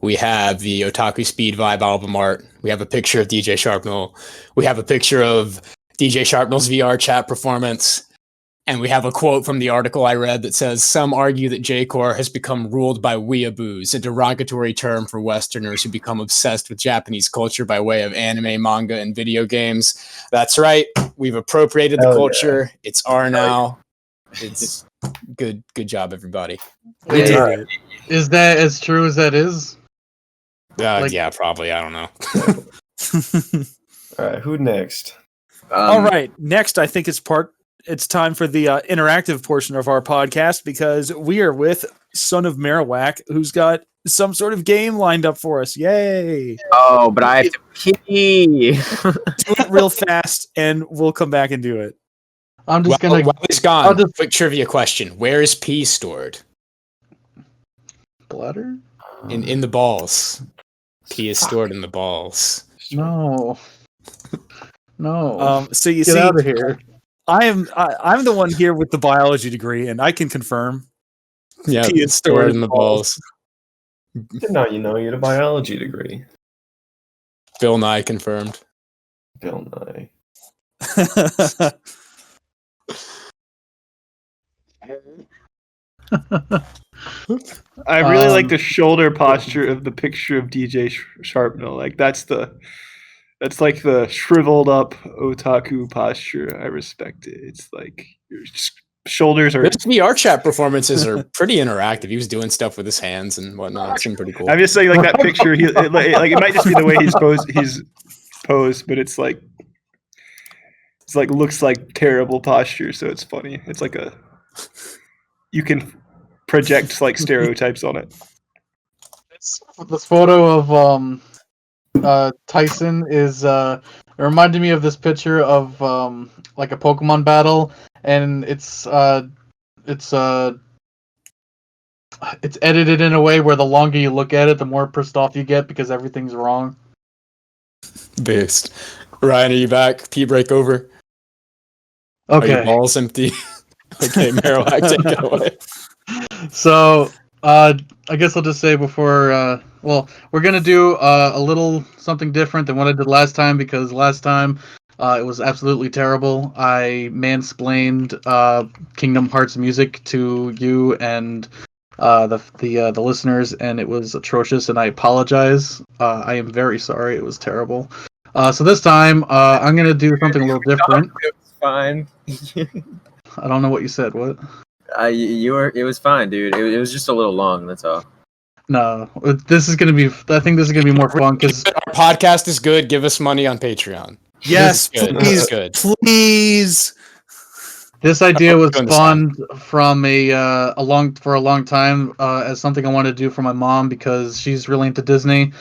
We have the Otaku Speed Vibe album art. We have a picture of DJ Sharpnel. We have a picture of DJ Sharpnel's VR chat performance. And we have a quote from the article I read that says, "Some argue that J-Core has become ruled by weeaboos, a derogatory term for Westerners who become obsessed with Japanese culture by way of anime, manga, and video games." That's right. We've appropriated the culture. Yeah. It's our now. It's good. Good job, everybody. We did it. Is that as true as that is? Yeah, probably. I don't know. All right, who next? All right, next I think it's time for the interactive portion of our podcast because we are with Son of Marowak, who's got some sort of game lined up for us. Yay! Oh, but I have to pee. Do it real fast, and we'll come back and do it. I'm just gonna. While he's gone, quick trivia question: where is pee stored? Bladder? In the balls. Pee is stored in the balls. No. So you Get out of here. I'm the one here with the biology degree, and I can confirm. Yeah, pee is stored in the balls. Now you know you had a biology degree. Bill Nye confirmed. Bill Nye. I really like the shoulder posture of the picture of DJ Sharpnel. Like that's like the shriveled up otaku posture. I respect it. It's like your shoulders are. His VR chat performances are pretty interactive. He was doing stuff with his hands and whatnot. It seemed pretty cool. I'm just saying, like that picture. It might just be the way he's posed, but it's like looks like terrible posture. So it's funny. It's like you can project like stereotypes on it. This photo of Tyson is it reminded me of this picture of like a Pokemon battle, and it's edited in a way where the longer you look at it, the more pissed off you get because everything's wrong. Based. Ryan, are you back? Pee break over. Okay. Are your balls empty? Okay, Marowak, take it away. So, I guess I'll just say before, we're going to do a little something different than what I did last time, because last time it was absolutely terrible. I mansplained Kingdom Hearts music to you and the listeners, and it was atrocious, and I apologize. I am very sorry. It was terrible. So this time, I'm going to do something a little different. It was fine. I don't know what you said. What? It was fine, dude. It was just a little long. That's all. No, this is gonna be. I think this is gonna be more fun because our podcast is good. Give us money on Patreon. Yes, please, good. Please. This idea was spawned from a long time as something I wanted to do for my mom because she's really into Disney,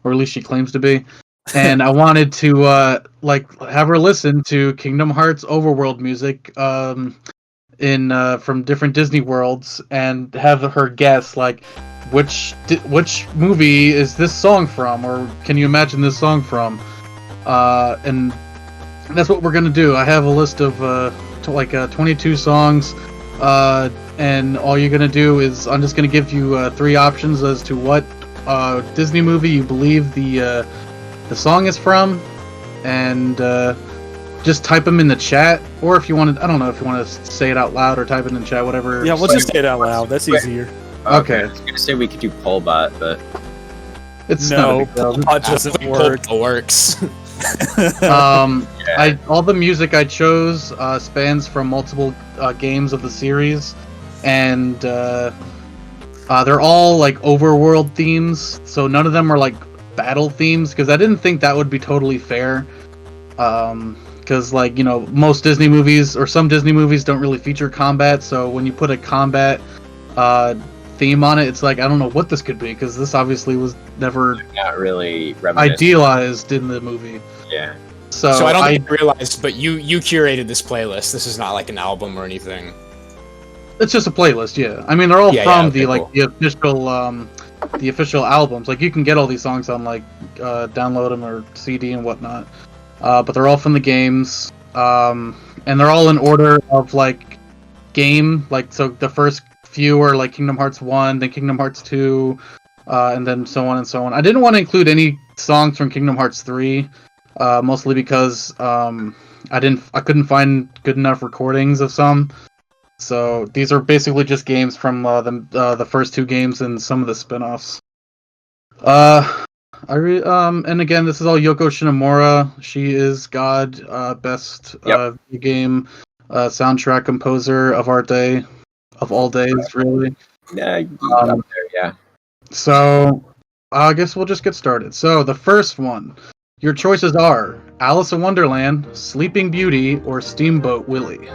or at least she claims to be. And I wanted to have her listen to Kingdom Hearts overworld music from different Disney worlds and have her guess like which movie is this song from, or can you imagine this song from? And that's what we're gonna do. I have a list of 22 songs, and all you're gonna do is I'm just gonna give you 3 options as to what Disney movie you believe the song is from, and just type them in the chat, or if you want to, I don't know if you want to say it out loud or type it in the chat, whatever. Yeah, we'll just say it out loud. That's easier. Okay. I was gonna say we could do Polbot, but It's No, not a big deal. Polbot doesn't work. It works. All the music I chose spans from multiple games of the series, and they're all like overworld themes. So none of them are like battle themes, because I didn't think that would be totally fair. Because like, you know, most Disney movies or some Disney movies don't really feature combat. So when you put a combat theme on it, it's like, I don't know what this could be, because this obviously was never not really reminiscent. idealized in the movie. Yeah. So I don't think I realized, but you curated this playlist. This is not like an album or anything. It's just a playlist, yeah. I mean, they're all from okay, the official albums. Like, you can get all these songs on like download them or CD and whatnot. But they're all from the games, and they're all in order of like game. Like, so the first few are like Kingdom Hearts 1, then Kingdom Hearts 2, and then so on and so on. I didn't want to include any songs from Kingdom Hearts 3, mostly because I couldn't find good enough recordings of some. So these are basically just games from the first 2 games and some of the spin-offs. And again, this is all Yoko Shinomura. She is God, best video game soundtrack composer of our day, of all days, really. Yeah. Yeah. So I guess we'll just get started. So the first one, your choices are Alice in Wonderland, Sleeping Beauty, or Steamboat Willie.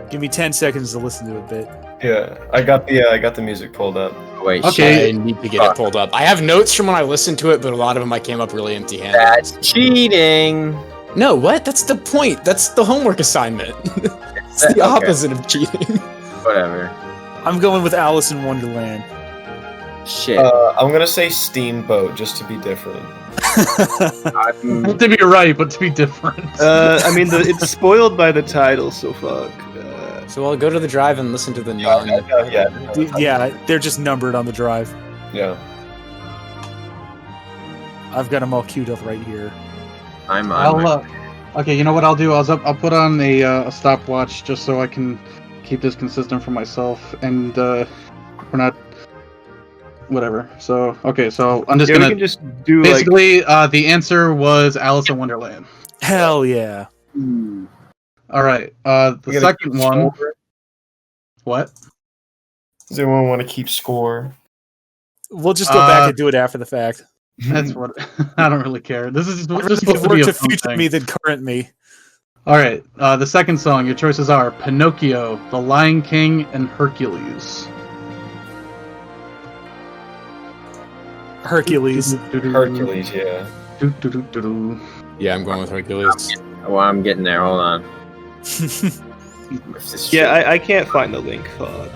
Give me 10 seconds to listen to it a bit. Yeah, I got the music pulled up. Wait. Okay. I need to get it pulled up. I have notes from when I listened to it, but a lot of them I came up really empty-handed. That's cheating. No, what? That's the point. That's the homework assignment. It's the opposite of cheating. Whatever. I'm going with Alice in Wonderland. Shit. I'm gonna say Steamboat just to be different. To be right, but to be different. I mean, it's spoiled by the title, so fuck. So I'll go to the drive and listen to the non. Yeah, they're just numbered on the drive. Yeah. I've got them all queued up right here. I'm on. Okay, you know what I'll do? I'll put on a stopwatch just so I can keep this consistent for myself, and we're not. Whatever. So okay, so I'm just gonna. We can just do basically, the answer was Alice in Wonderland. Hell yeah. All right. The second one. Score? What? Does anyone want to keep score? We'll just go back and do it after the fact. That's what I don't really care. This is just If supposed to be we're a to fun future thing. me than current me. All right. The second song. Your choices are Pinocchio, The Lion King, and Hercules. Hercules. Hercules, yeah. Yeah, I'm going with Hercules. Well, I'm getting there. Hold on. Yeah, I can't find the link. Fuck.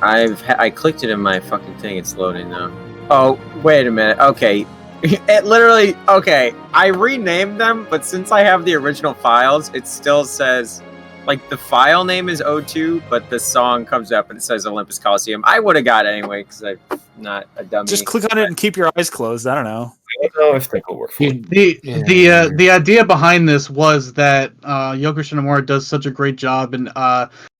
I clicked it in my fucking thing. It's loading now. Oh, wait a minute. Okay. It literally... Okay. I renamed them, but since I have the original files, it still says... Like, the file name is O2, but the song comes up and it says Olympus Coliseum. I would have got it anyway, because I'm not a dummy. Just click on it and keep your eyes closed. I don't know. I don't know if that will work for you. The idea behind this was that Yoko Shinomura does such a great job in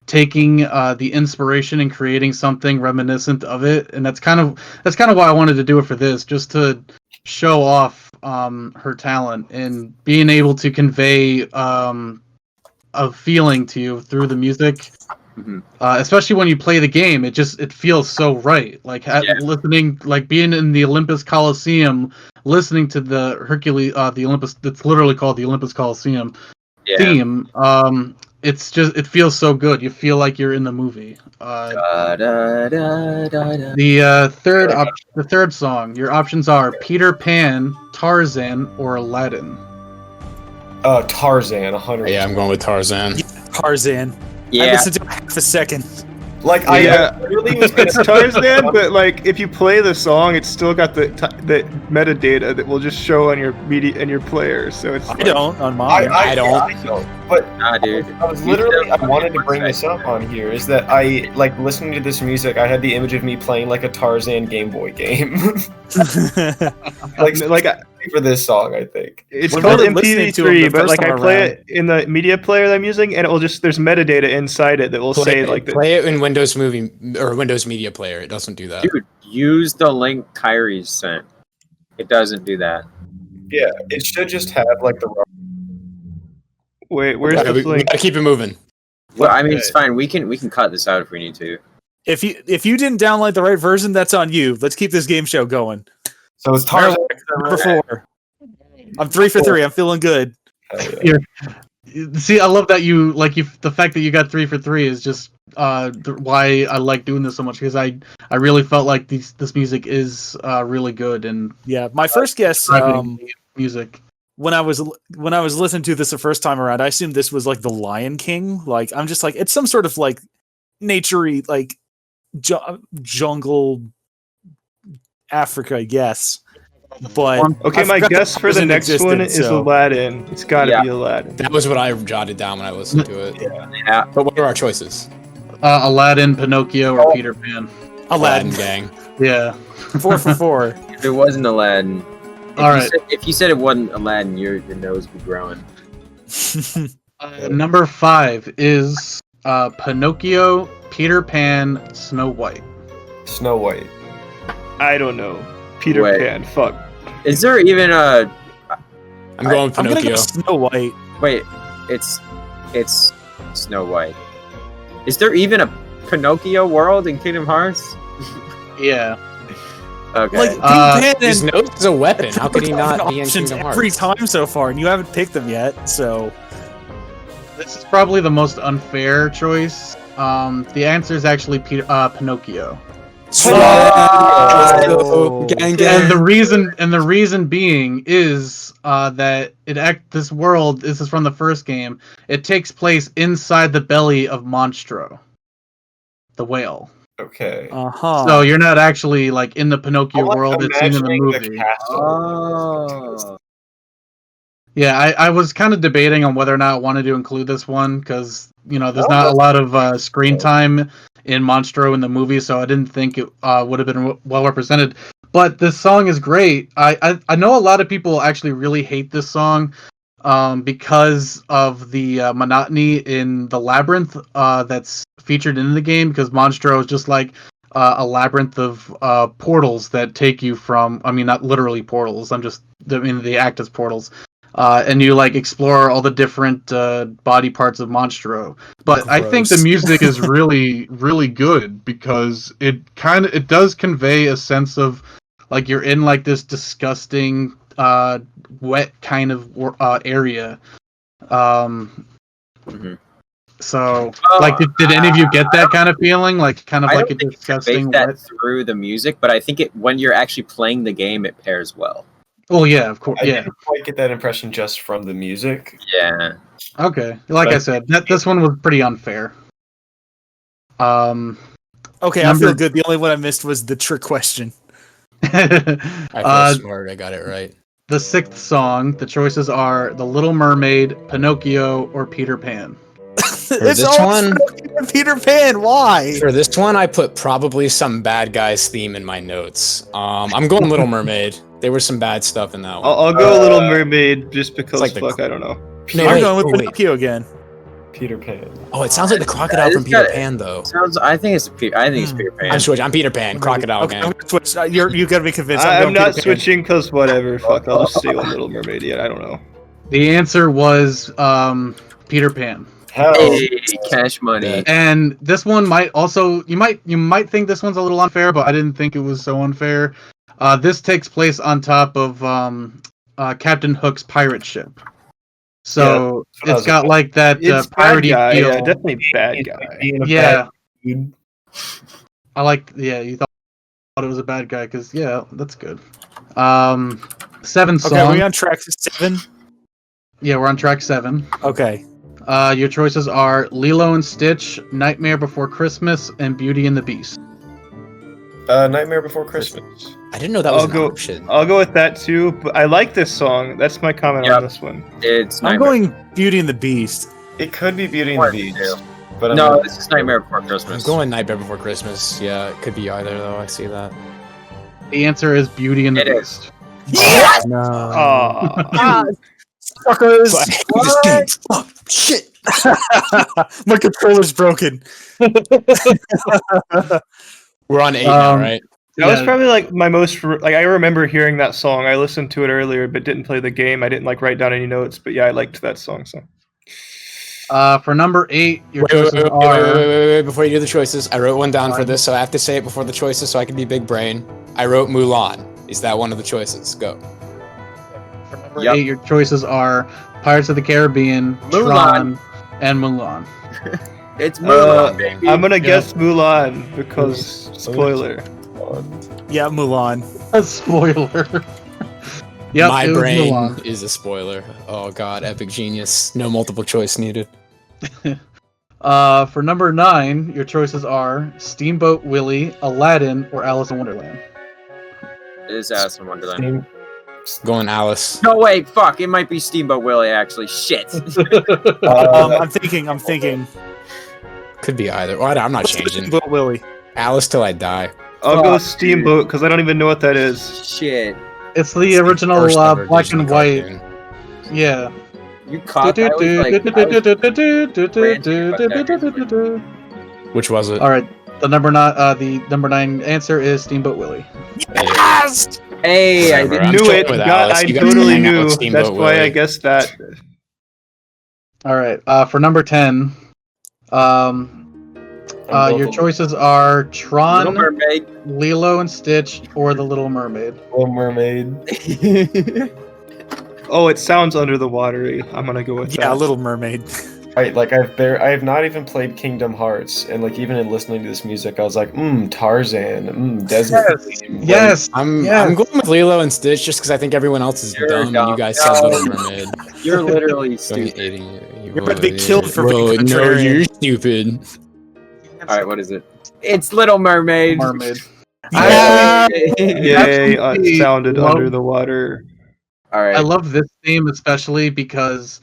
taking the inspiration and creating something reminiscent of it, and that's kind of why I wanted to do it for this, just to show off her talent and being able to convey a feeling to you through the music. Mm-hmm. Especially when you play the game, it feels so right. Like listening, like being in the Olympus Coliseum, listening to the Hercules, the Olympus. That's literally called the Olympus Coliseum theme. It feels so good. You feel like you're in the movie. The third song. Your options are Peter Pan, Tarzan, or Aladdin. Tarzan, 100%. Yeah, I'm going with Tarzan. Tarzan. Yeah. I listened to it half a second. Like Yeah. I literally was gonna It's Tarzan, but like if you play the song, it's still got the metadata that will just show on your media and your player. So it's I don't on mine. I don't. I don't. But Nah, dude. I was literally, I wanted to bring this up on here, is that I, like, listening to this music, I had the image of me playing, like, a Tarzan Game Boy game. like for this song, I think. It's When called we were listening to 'em MP3, the but first like I time play around- it in the media player that I'm using, and it will just there's metadata inside it that will say like the, Play it in Windows Movie or Windows Media Player. It doesn't do that. Dude, use the link Kyrie sent. It doesn't do that. Yeah, it should just have, like, the... wait, where's Okay, this we link? gotta keep it moving. Well, I mean, it's fine. We can cut this out if we need to. If you didn't download the right version, that's on you. Let's keep this game show going. So it's Tarzan. Number 4. I'm 3 for 3. I'm feeling good. Yeah. See, I love that the fact that you got 3 for 3 is just why I like doing this so much, because I really felt like this music is really good, and Yeah, my first guess music. when I was listening to this the first time around, I assumed this was like the Lion King. Like I'm just like it's some sort of like naturey like jungle Africa, yes. But Okay, I my forgot guess that for the was in next one existence, is so- Aladdin. It's got to Yeah. be Aladdin. That was what I jotted down when I listened to it. Yeah. But what are our choices? Aladdin, Pinocchio, or Peter Pan. Aladdin. gang. Yeah. 4 for 4. If it wasn't Aladdin, All right. if you said it wasn't Aladdin, your nose would be growing. Number 5 is Pinocchio, Peter Pan, Snow White. Snow White. I don't know. Peter Wait. Pan. Fuck. Is there even a I'm going I'm gonna Pinocchio. go Snow White. wait? It's Snow White. Is there even a Pinocchio world in Kingdom Hearts? Yeah. Okay. Like Peter Pan His and nose is a weapon. How could he Pinocchio not be in options Kingdom every Hearts? time so far, and you haven't picked them yet. So This is probably the most unfair choice. The answer is actually Pinocchio. Oh, gang, gang. And the reason being is that this world, this is from the first game, it takes place inside the belly of Monstro, the whale. Okay. So you're not actually like in the Pinocchio I'm, like, world that's seen in the imagining movie. castle. Oh. Yeah, I was kind of debating on whether or not I wanted to include this one because there's No, not a that's- lot of screen time in Monstro in the movie, so I didn't think it would have been well represented. But this song is great. I know a lot of people actually really hate this song because of the monotony in the labyrinth that's featured in the game, because Monstro is just like a labyrinth of portals that take you from, I mean, not literally portals, they act as portals. And you like explore all the different body parts of Monstro. But I think the Gross. music is really, really good because it does convey a sense of like you're in like this disgusting, wet kind of area. Mhm. So, like, did any of you get that kind of feeling? Like, kind of I like don't a think disgusting you that wet. through the music, but I think when you're actually playing the game, it pairs well. Oh yeah, of course. I Yeah. didn't quite get that impression just from the music. Yeah. Okay. Like I said, this one was pretty unfair. okay, I Number- feel good. The only one I missed was the trick question. I feel smart. I got it right. The 6th song, the choices are The Little Mermaid, Pinocchio, or Peter Pan. It's this all one- Peter Pan. Why? For this one, I put probably some bad guys theme in my notes. I'm going Little Mermaid. There was some bad stuff in that one. I'll go Little Mermaid just because It's like the- fuck, I don't know. No, I'm wait, going with oh, wait. Pinocchio again. Peter Pan. Oh, it sounds like the crocodile It's from Peter got- Pan, though. I think it's Peter Pan. I'm switching. I'm Peter Pan. Crocodile Okay, I'm gang. gonna switch. You gotta be convinced. I'm going not Peter Pan. switching because whatever. Fuck, I'll just stay on Little Mermaid. Yeah, I don't know. The answer was Peter Pan. Hell. Hey, cash money. And this one might also you might think this one's a little unfair, but I didn't think it was so unfair. This takes place on top of Captain Hook's pirate ship. So Yeah, it's got like that It's bad piratey guy. feel. Yeah, definitely bad guy. Being a Yeah. bad dude. I like. Yeah, you thought it was a bad guy because that's good. 7th Okay, are song. we on track 7? Yeah, we're on track 7. Okay. Your choices are Lilo and Stitch, Nightmare Before Christmas, and Beauty and the Beast. Nightmare Before Christmas. I didn't know that was an option. I'll go with that too, but I like this song. That's my comment on this one. It's I'm going Beauty and the Beast. It could be Beauty and the Beast. But no, this is Nightmare Before Christmas. I'm going Nightmare Before Christmas. Yeah, it could be either though. I see that. The answer is Beauty and the It Beast. Yes! No. Suckers! Oh, shit! My controller's broken. We're on 8 now, right? That was probably like my most like I remember hearing that song. I listened to it earlier, but didn't play the game. I didn't like write down any notes, but yeah, I liked that song. So. For number 8, your choices are. Wait, before you do the choices, I wrote one down for this, so I have to say it before the choices, so I can be big brain. I wrote Mulan. Is that one of the choices? Go. For number 8, your choices are Pirates of the Caribbean, Tron, and Mulan. It's Mulan, baby. I'm gonna guess Mulan because spoiler. Yeah, Mulan. A spoiler. Yep, My it was brain Mulan. is a spoiler. Oh god, epic genius. No multiple choice needed. For number 9, your choices are Steamboat Willie, Aladdin, or Alice in Wonderland. It is Alice in Wonderland. Going Alice. No, wait, fuck. It might be Steamboat Willie, actually. Shit. I'm thinking. Could be either. Well, I'm not changing. Steamboat Willie. Alice till I die. I'll go Steamboat because I don't even know what that is. Shit. It's the original First ever black Disney and white. cartoon. Yeah. You caught that? Which was it? All right. The number 9 answer is Steamboat Willie. Yes! Hey, I Whatever, I'm Knew joking it. with God, Alice. I You guys can totally hang out knew. with Steamboat That's why I Willie. guessed that. All right. For number 10, your choices are Little Tron, Mermaid. Lilo and Stitch, or The Little Mermaid. Little Mermaid. Oh, it sounds under the water. I'm gonna go with Yeah, that. Little Mermaid. I have not even played Kingdom Hearts, and like even in listening to this music, I was like, Tarzan, Desert. Yes. I'm going with Lilo and Stitch just because I think everyone else is You're dumb. And dumb. you guys said Little Mermaid. You're literally Don't stupid. idiot. You're about to be killed for being Whoa, no, contrarian. you're stupid. Alright, what is it? It's Little Mermaid. Mermaid. Yay! It sounded love- under the water. Alright. I love this theme especially because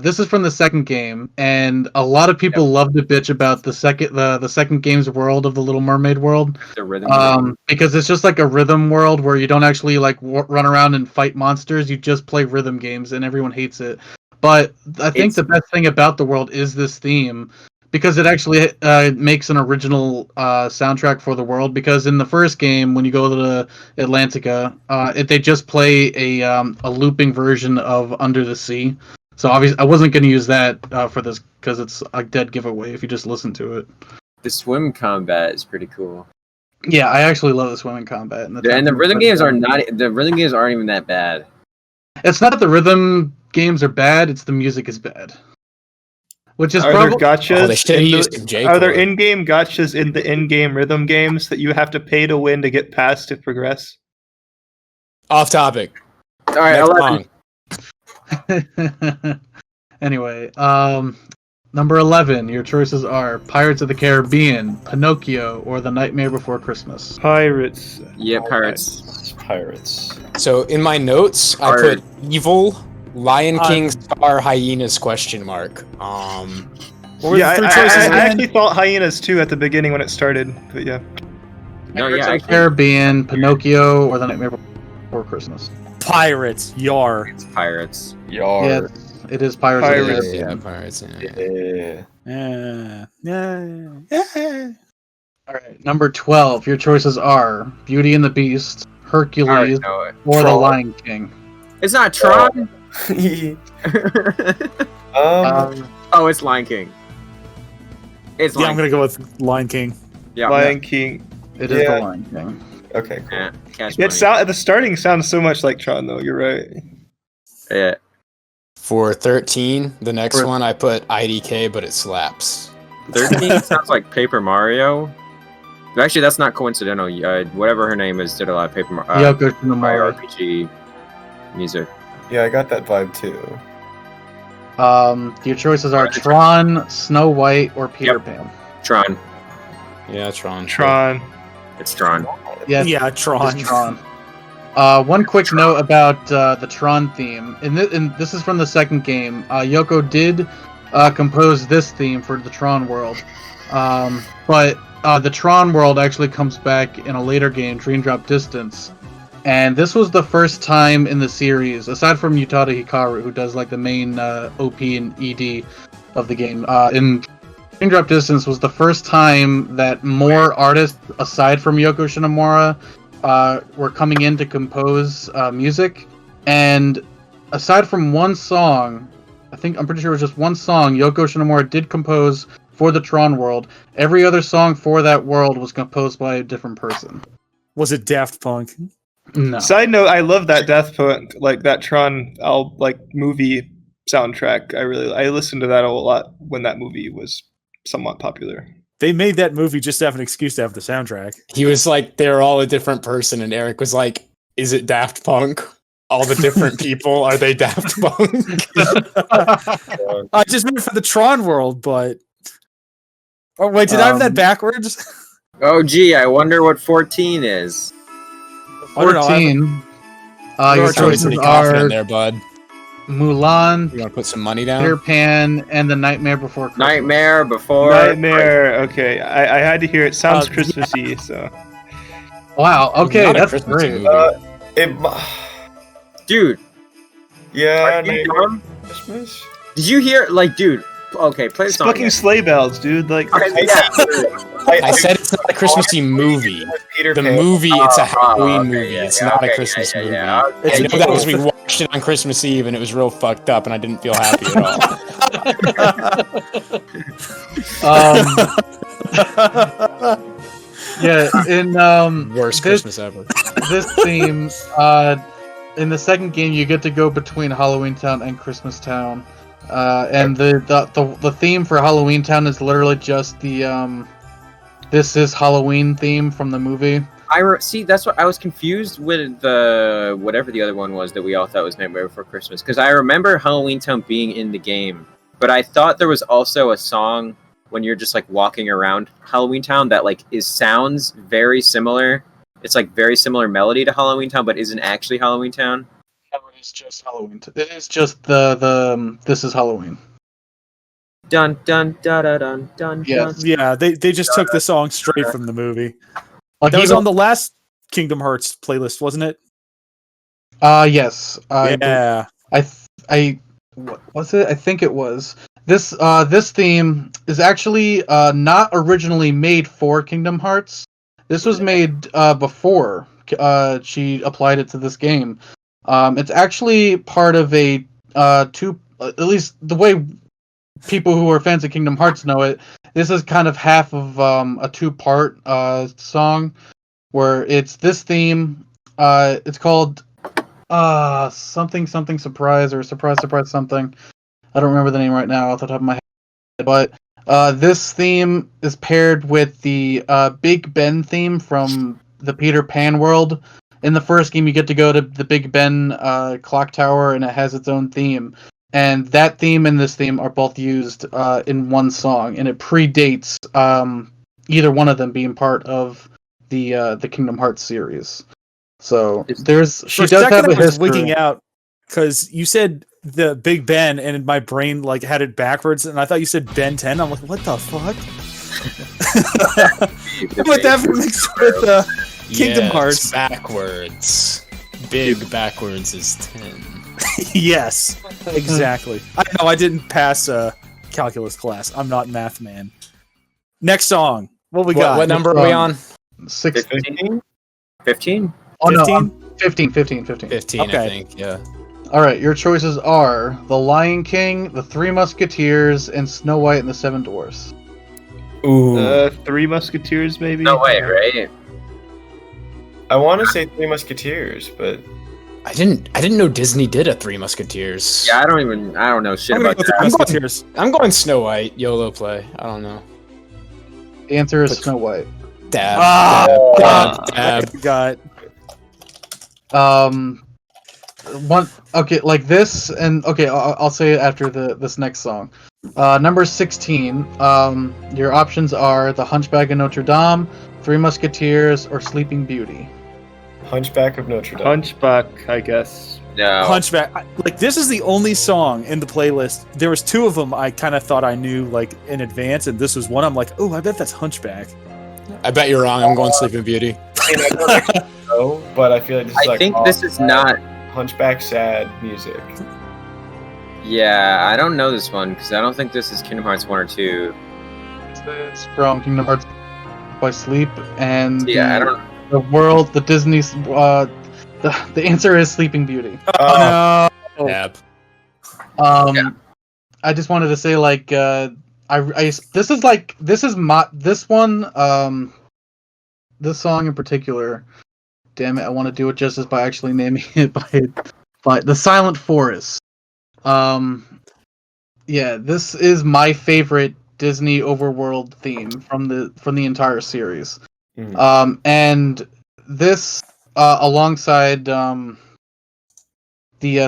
this is from the second game, and a lot of people love to bitch about the second game's world of the Little Mermaid world. The rhythm. Because it's just like a rhythm world where you don't actually like run around and fight monsters. You just play rhythm games, and everyone hates it. But I think the best thing about the world is this theme, because it actually makes an original soundtrack for the world. Because in the first game, when you go to the Atlantica, they just play a looping version of Under the Sea. So obviously, I wasn't going to use that for this because it's a dead giveaway if you just listen to it. The swim combat is pretty cool. Yeah, I actually love the swimming combat. And the rhythm games are not. The rhythm games aren't even that bad. It's not that the rhythm games are bad; it's the music is bad. Which is Are there probably gotchas? Oh, they should have in the- used J Are there Core. in-game gotchas in the in-game rhythm games that you have to pay to win to get past to progress? Off topic. Alright, Next 11. song. Anyway, number 11. Your choices are Pirates of the Caribbean, Pinocchio, or The Nightmare Before Christmas. Pirates. Yeah, pirates. Pirates. So in my notes, I Alright. put evil, Lion King, Star, Hyenas, question mark. What were Yeah, the three I choices again? actually thought hyenas too at the beginning when it started, but yeah. No, Pirates yeah, of the Caribbean, Pinocchio, or The Nightmare Before Christmas. Pirates. Yar. it's pirates. Yar. Yes, it is Pirates. Pirates. Of the Yeah, Caribbean. pirates. Yeah. Yeah. All right, number 12. Your choices are Beauty and the Beast, I Hercules, already know it. or The Tron. Lion King. It's not Tron. Oh, it's Lion King. It's Yeah, I'm Lion gonna go with Lion King. Yeah, Lion King. It is Yeah. The Lion King. Okay, cool. yeah. Cash The starting sounds so much like Tron though. You're right. Yeah. For 13, the next For- one I put IDK, but it slaps. 13 sounds like Paper Mario. Actually, that's not coincidental. Whatever her name is did a lot of Paper Mario Yoko Shimomura. RPG music. Yeah, I got that vibe too. Your choices are Tron, Snow White, or Peter Pan. Tron. Yeah, Tron. Tron. It's Tron. Yes, Yeah, Tron. it's Tron. One quick note about the Tron theme. And this is from the second game. Yoko did compose this theme for the Tron world. But the Tron world actually comes back in a later game, Dream Drop Distance. And this was the first time in the series, aside from Utada Hikaru, who does like the main OP and ED of the game, in Dream Drop Distance was the first time that more artists, aside from Yoko Shinomura, were coming in to compose music. And aside from one song, I'm pretty sure it was just one song, Yoko Shinomura did compose for the Tron world. Every other song for that world was composed by a different person. Was it Daft Punk? No. Side note: I love that Daft Punk, like that Tron, movie soundtrack. I listened to that a lot when that movie was somewhat popular. They made that movie just to have an excuse to have the soundtrack. He was like, they're all a different person, and Eric was like, is it Daft Punk? All the different people, are they Daft Punk? I just meant for the Tron world, but... Oh, wait, did I have that backwards? Oh, gee, I wonder what 14 is. 14. Your choices Pretty are confident there, bud. Mulan, You want to put some money down? Peter Pan, and The Nightmare Before Christmas. Nightmare Before... Nightmare. Okay, I had to hear it. Sounds Christmassy, so. Wow, okay, Not a that's Christmas great. movie. Dude, Yeah, are you Nightmare dumb? Before Christmas. Did you hear, dude, okay, play the It's song fucking again. sleigh bells, dude. Like, I said it's not a Christmassy movie. Peter The Pan. movie, it's a Oh, Halloween okay, movie. yeah, It's yeah, not a okay, Christmas yeah, movie. yeah. I It's know that because cool. we watched it on Christmas Eve and it was real fucked up, and I didn't feel happy at all. Yeah, in Worst this- Christmas ever. this theme, in the second game, you get to go between Halloween Town and Christmas Town, and the theme for Halloween Town is literally just the "This Is Halloween" theme from the movie. See, that's what I was confused with the whatever the other one was that we all thought was Nightmare Before Christmas, because I remember Halloween Town being in the game, but I thought there was also a song when you're just like walking around Halloween Town that like sounds very similar. It's like very similar melody to Halloween Town, but isn't actually Halloween Town. No, it is just Halloween. It is just the "This Is Halloween." Dun dun da da dun dun. Yes. Dun. Yeah, they just took the song straight from the movie. Like That was even- on the last Kingdom Hearts playlist, wasn't it? Yes. Yeah. What was it? I think it was. This theme is actually not originally made for Kingdom Hearts. This was made before she applied it to this game. It's actually part of a at least the way people who are fans of Kingdom Hearts know it. This is kind of half of a two-part song where it's this theme. It's called something surprise or surprise something. I don't remember the name right now off the top of my head, but this theme is paired with the Big Ben theme from the Peter Pan world. In the first game, you get to go to the Big Ben clock tower, and it has its own theme. And that theme and this theme are both used in one song, and it predates either one of them being part of the Kingdom Hearts series. So she For a does second, have a I was history. wigging out because you said the Big Ben, and my brain like had it backwards, and I thought you said Ben 10. I'm like, what the fuck? What that mixed with Kingdom Hearts? It's backwards. Big backwards is 10. Yes, exactly. I know I didn't pass calculus class. I'm not math man. Next song. What we got? What number are we on? 16? 15? Oh, no, 15? 15. 15, Okay. I think, yeah. All right, your choices are The Lion King, The Three Musketeers, and Snow White and the Seven Dwarfs. Ooh. Three Musketeers, maybe. No way, right? I want to say Three Musketeers, but I didn't know Disney did a Three Musketeers. Yeah, I don't know shit I'm gonna about go that. with Musketeers. I'm going Snow White, YOLO play. I don't know. The answer is Snow White. Dab. Ah, Dab. got one. Okay, like this, and okay, I'll say it after this next song. Number 16. Your options are The Hunchback of Notre Dame, Three Musketeers, or Sleeping Beauty. Hunchback of Notre Dame. Hunchback, I guess. No. Hunchback. Like this is the only song in the playlist. There was two of them I kind of thought I knew like in advance, and this was one. I'm like, oh, I bet that's Hunchback. I bet you're wrong. I'm going Sleeping Beauty. I mean, I don't actually know, but I feel like this is I think this is not. Hunchback sad music. Yeah, I don't know this one because I don't think this is Kingdom Hearts 1 or 2. It's from Kingdom Hearts by Sleep, and Yeah, I don't. the world, the Disney's. The answer is Sleeping Beauty. Oh, no. Yep. Yeah. I just wanted to say, like, this song in particular. Damn it! I want to do it justice by actually naming it by The Silent Forest. Yeah, this is my favorite Disney overworld theme from the entire series. And this alongside the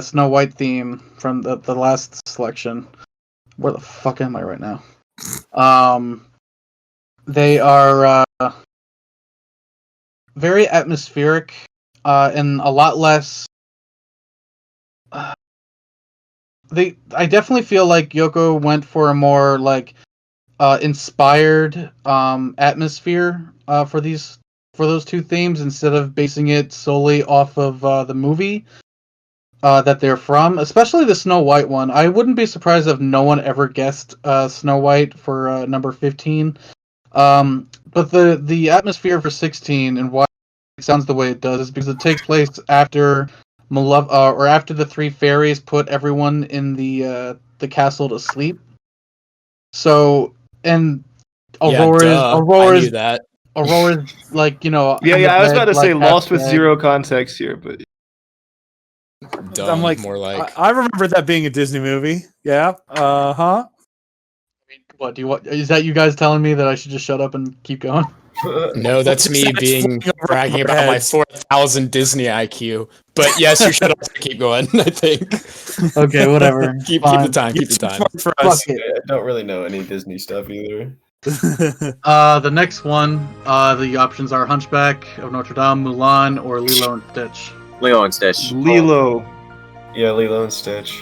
Snow White theme from the last selection. Where the fuck am I right now? They are very atmospheric and a lot less. I definitely feel like Yoko went for a more like inspired atmosphere for those two themes instead of basing it solely off of the movie that they're from, especially the Snow White one. I wouldn't be surprised if no one ever guessed Snow White for number 15. But the atmosphere for 16 and why it sounds the way it does is because it takes place after after the three fairies put everyone in the castle to sleep. So, and Aurora's I knew that. Aurora's like, you know. Yeah, I was about to say like, lost with zero context here, but Dumb, I'm like, more like. I remember that being a Disney movie. Yeah. Huh. What do you want? Is that you guys telling me that I should just shut up and keep going? No, that's me bragging about my 4,000 Disney IQ. But yes, you should also keep going, I think. Okay, whatever. keep the time. For us. Fuck it. I don't really know any Disney stuff either. The next one, the options are Hunchback of Notre Dame, Mulan, or Lilo and Stitch. Lilo and Stitch. Lilo. Yeah, Lilo and Stitch.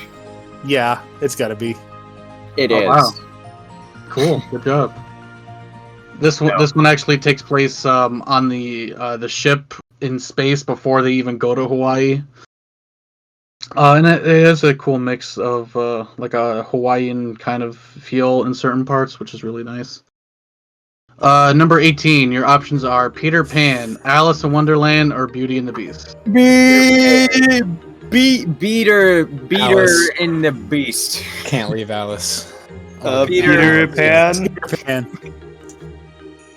Yeah, it's got to be. It is. Wow. Cool. Good job. This one actually takes place on the ship in space before they even go to Hawaii. And it has a cool mix of like a Hawaiian kind of feel in certain parts, which is really nice. Number 18, your options are Peter Pan, Alice in Wonderland, or Beauty and the Beast. Beater Alice. in the Beast. Can't leave Alice. Peter Pan. Peter Pan.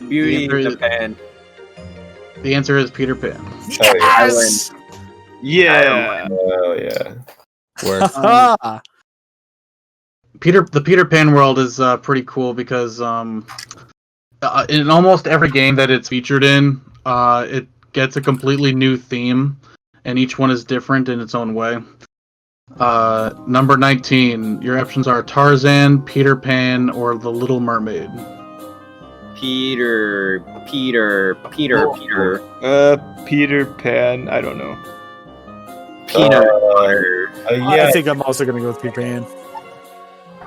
Beauty in the Pan. The answer is Peter Pan. Yes! Yeah. Oh yeah. Word. Ah. The Peter Pan world is pretty cool because in almost every game that it's featured in, it gets a completely new theme, and each one is different in its own way. Number 19, your options are Tarzan, Peter Pan, or The Little Mermaid. Peter. Peter Pan. I don't know. Peanut butter. Yeah. I think I'm also going to go with Peter Pan.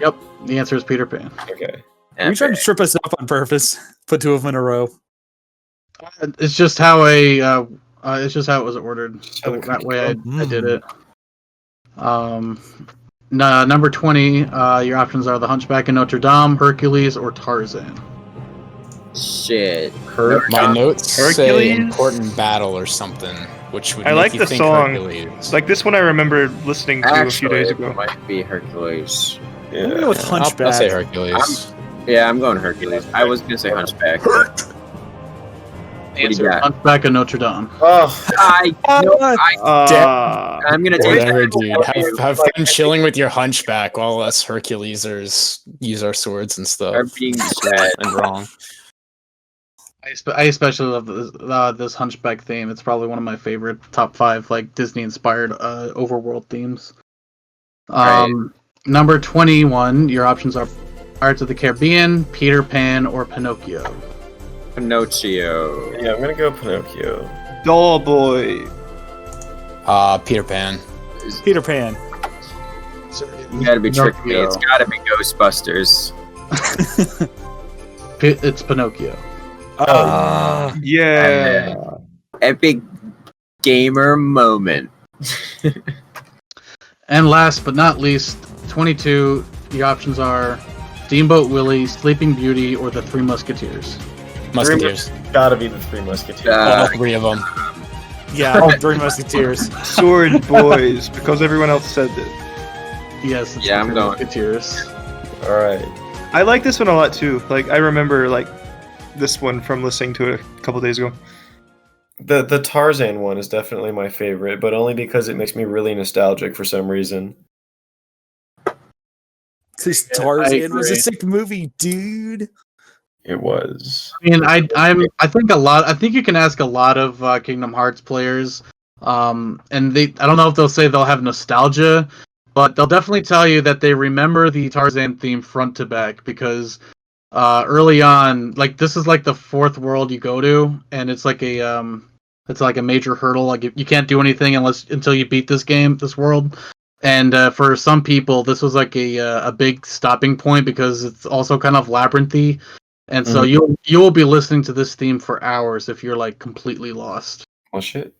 Yep, the answer is Peter Pan. Okay. Are you trying to trip us up on purpose? Put two of them in a row. It's just how it's just how it was ordered. So that way I did it. Number 20, your options are The Hunchback of Notre Dame, Hercules, or Tarzan. Shit. My notes say Hercules? important battle or something, which would I make like you the think song. Hercules. Like this one, I remember listening to Actually, a few days ago. it might be Hercules. I'm going to go with Hunchback. I'll say Hercules. Yeah, I'm going Hercules. I was gonna say Hunchback. The answer is Hunchback of Notre Dame. Oh, I'm gonna take Whatever, that. dude. Have fun chilling with your Hunchback while us Herculesers use our swords and Are stuff. being sad. And wrong. I especially love this Hunchback theme. It's probably one of my favorite top 5 like Disney inspired overworld themes. Number 21. Your options are Pirates of the Caribbean, Peter Pan, or Pinocchio. Pinocchio. Yeah, I'm gonna go Pinocchio. Doll Boy. Peter Pan. Peter Pan. You gotta be tricking me. Pinocchio. It's gotta be Ghostbusters. It's Pinocchio. Yeah. Epic gamer moment. And last but not least, 22. The options are Steamboat Willie, Sleeping Beauty, or The Three Musketeers. Musketeers. Gotta be the Three Musketeers. All 3 of them. Yeah, Three Musketeers. Sword Boys, because everyone else said it. Yes, it's Yeah, The I'm Three going. Musketeers. All right. I like this one a lot too. Like I remember like this one from listening to it a couple days ago. The Tarzan one is definitely my favorite, but only because it makes me really nostalgic for some reason. Because Tarzan was a agree. sick movie, dude. It was. I mean, I think you can ask a lot of Kingdom Hearts players, and I don't know if they'll say they'll have nostalgia, but they'll definitely tell you that they remember the Tarzan theme front to back because early on, like this is like the 4th world you go to, and it's like a major hurdle. Like you can't do anything until you beat this world. And for some people, this was like a big stopping point because it's also kind of labyrinthy. And so you will be listening to this theme for hours if you're like completely lost. Well, shit.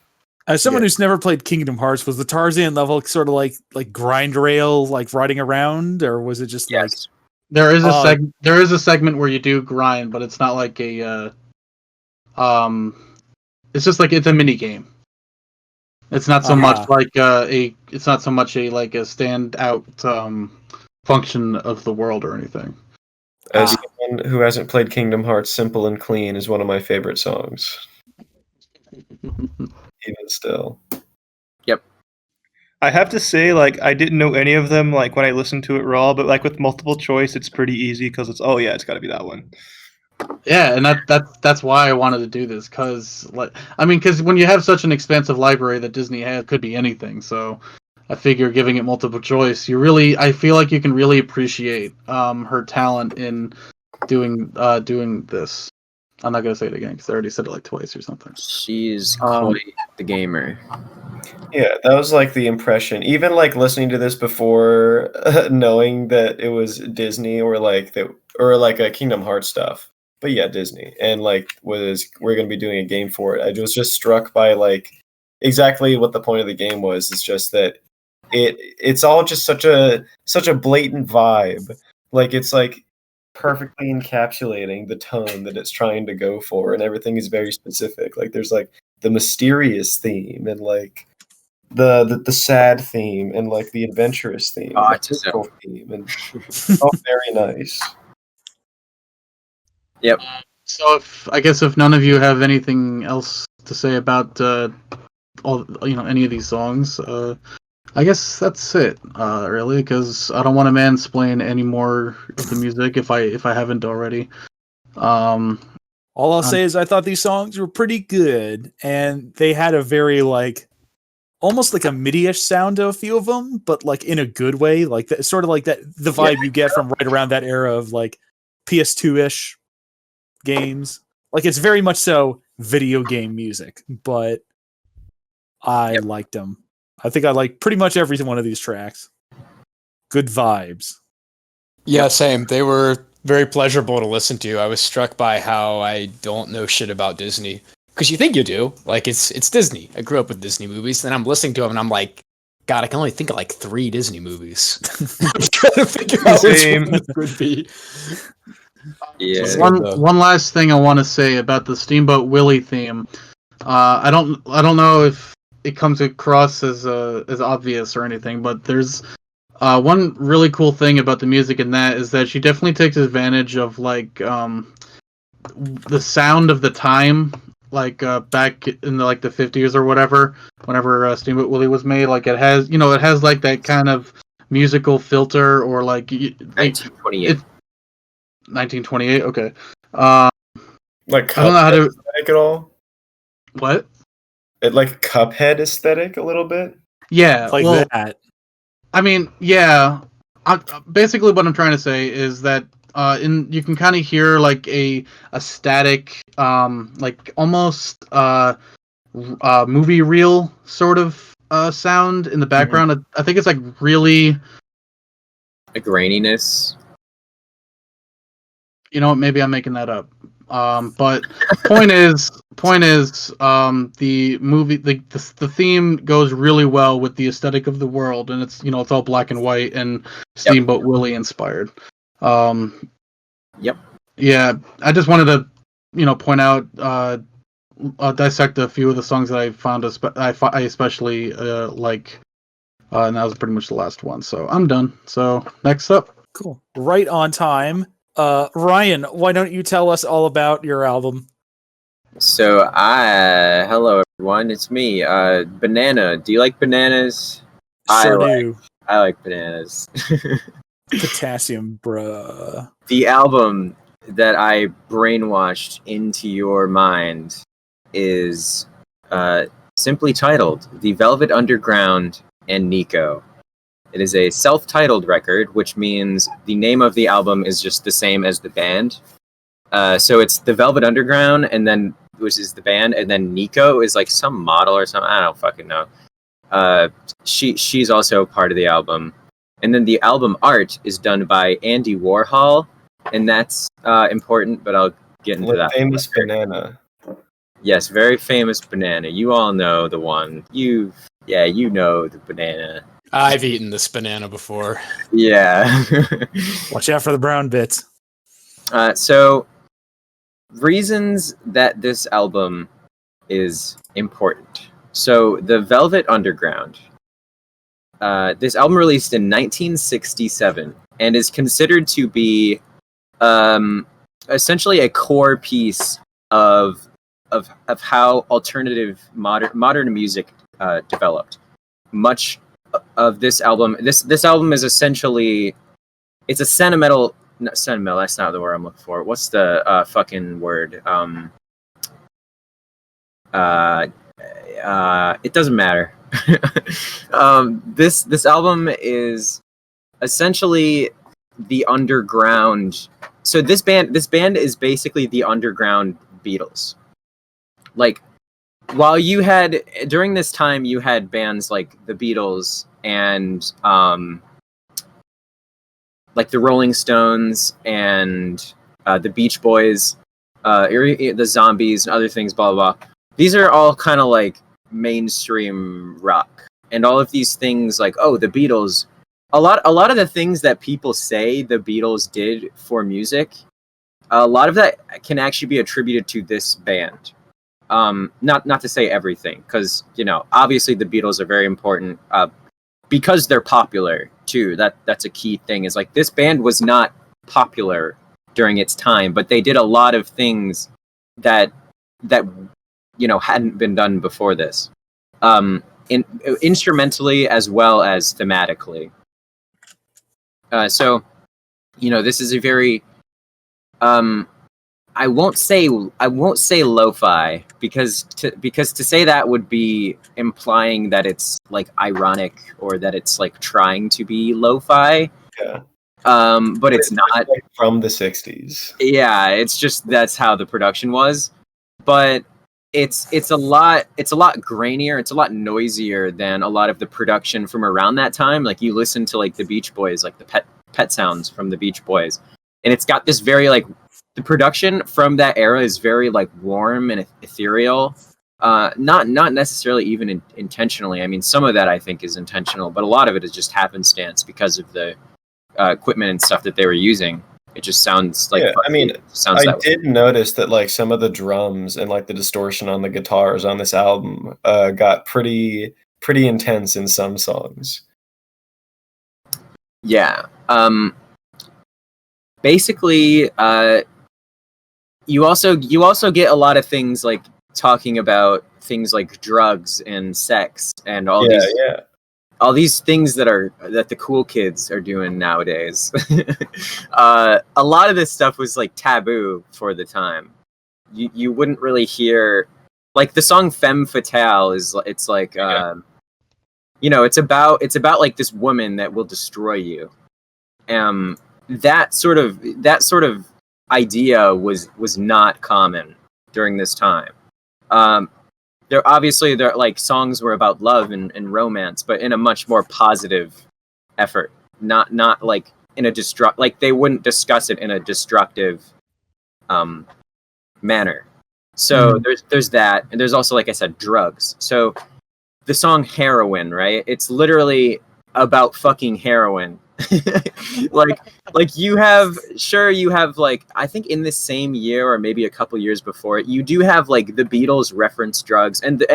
As someone who's never played Kingdom Hearts, was the Tarzan level sort of like grind rail, like riding around, or was it just Yes. There is a segment where you do grind, but it's not like a it's just like it's a mini game. It's not so much like it's not so much a standout function of the world or anything. As someone who hasn't played Kingdom Hearts, Simple and Clean is one of my favorite songs. Even still. I have to say, like, I didn't know any of them, like, when I listened to it raw, but, like, with multiple choice, it's pretty easy, because it's gotta be that one. Yeah, and that's why I wanted to do this, because when you have such an expansive library that Disney has, it could be anything, so I figure giving it multiple choice, I feel like you can really appreciate her talent in doing this. I'm not going to say it again, because I already said it like twice or something. She's quite the gamer. Yeah, that was like the impression. Even like listening to this before knowing that it was Disney or like a Kingdom Hearts stuff. But yeah, Disney. And like we're going to be doing a game for it. I was just struck by like exactly what the point of the game was. It's just that it's all just such a blatant vibe. Like it's like perfectly encapsulating the tone that it's trying to go for, and everything is very specific. Like there's like the mysterious theme and like the sad theme and like the adventurous theme, and the physical theme, and it's all very nice. Yep. So if none of you have anything else to say about any of these songs, I guess that's it, really, because I don't want to mansplain any more of the music if I haven't already. All I'll say is I thought these songs were pretty good, and they had a very like almost like a MIDI-ish sound to a few of them, but like in a good way, like sort of like that the vibe you get from right around that era of like PS2-ish games. Like it's very much so video game music, but I liked them. I think I like pretty much every one of these tracks. Good vibes. Yeah, same. They were very pleasurable to listen to. I was struck by how I don't know shit about Disney. Because you think you do. Like, it's Disney. I grew up with Disney movies. Then I'm listening to them and I'm like, God, I can only think of like 3 Disney movies. I'm trying to figure out which one this would be. Yeah. One last thing I want to say about the Steamboat Willie theme. I don't know if it comes across as obvious or anything, but there's one really cool thing about the music in that is that she definitely takes advantage of like the sound of the time, like back in the 50s or whatever, whenever Steamboat Willie was made. Like it has like that kind of musical filter or like 1928. 1928. Okay. Like I don't know how Cuphead to. aesthetic at all? What? It like Cuphead aesthetic a little bit? Yeah. Like well, that. I mean, yeah. Basically, what I'm trying to say is that you can kind of hear like a static, like almost movie reel sort of sound in the background. I think it's like really, A graininess. you know what? Maybe I'm making that up. But point is, the movie, the theme goes really well with the aesthetic of the world, and it's all black and white and Steamboat Willie inspired. Yep. Yeah, I just wanted to, point out, dissect a few of the songs that I found I especially like, and that was pretty much the last one. So I'm done. So next up. Cool. Right on time. Ryan, why don't you tell us all about your album? So hello everyone, it's me, Banana. Do you like bananas? Sure do. I like bananas. Potassium, bruh. The album that I brainwashed into your mind is simply titled The Velvet Underground and Nico. It is a self-titled record, which means the name of the album is just the same as the band. So it's The Velvet Underground, and then which is the band, and then Nico is like some model or something. I don't fucking know. She's also part of the album, and then the album art is done by Andy Warhol, and that's important. But I'll get into that. Famous banana. Yes, very famous banana. You all know the one. You know the banana. I've eaten this banana before. Yeah. Watch out for the brown bits. So, reasons that this album is important. So, The Velvet Underground. This album released in 1967 and is considered to be essentially a core piece of how alternative modern music developed. Much of this album, this album is essentially, it's a sentimental. Not sentimental. That's not the word I'm looking for. What's the fucking word? It doesn't matter. This album is essentially the underground. So this band is basically the underground Beatles. Like, while during this time you had bands like the Beatles and like the Rolling Stones and the Beach Boys, the Zombies and other things, blah blah blah. These are all kind of like mainstream rock, and all of these things like, oh, the Beatles. A lot of the things that people say the Beatles did for music, a lot of that can actually be attributed to this band. Not to say everything, because obviously the Beatles are very important because they're popular too. That's a key thing. Is like this band was not popular during its time, but they did a lot of things that hadn't been done before this, instrumentally as well as thematically. So this is a very I won't say lo-fi because to say that would be implying that it's like ironic or that it's like trying to be lo-fi. Yeah. But it's not like from the 60s. Yeah, it's just that's how the production was. But it's a lot grainier, it's a lot noisier than a lot of the production from around that time. Like you listen to like the Beach Boys, like the pet sounds from the Beach Boys. And it's got this very like the production from that era is very like warm and ethereal. Not necessarily even intentionally. I mean, some of that I think is intentional, but a lot of it is just happenstance because of the equipment and stuff that they were using. It just sounds like I did notice that like some of the drums and like the distortion on the guitars on this album got pretty intense in some songs. Yeah. Basically, you also get a lot of things like talking about things like drugs and sex and all these things that the cool kids are doing nowadays. A lot of this stuff was like taboo for the time. you wouldn't really hear like the song Femme Fatale it's like it's about like this woman that will destroy you. That sort of idea was not common during this time. There like songs were about love and romance, but in a much more positive effort, not like in a like they wouldn't discuss it in a destructive manner. So there's that, and there's also, like I said, drugs. So the song Heroin, right? It's literally about fucking heroin. like you have like, I think in this same year or maybe a couple years before it, you do have like the Beatles reference drugs, and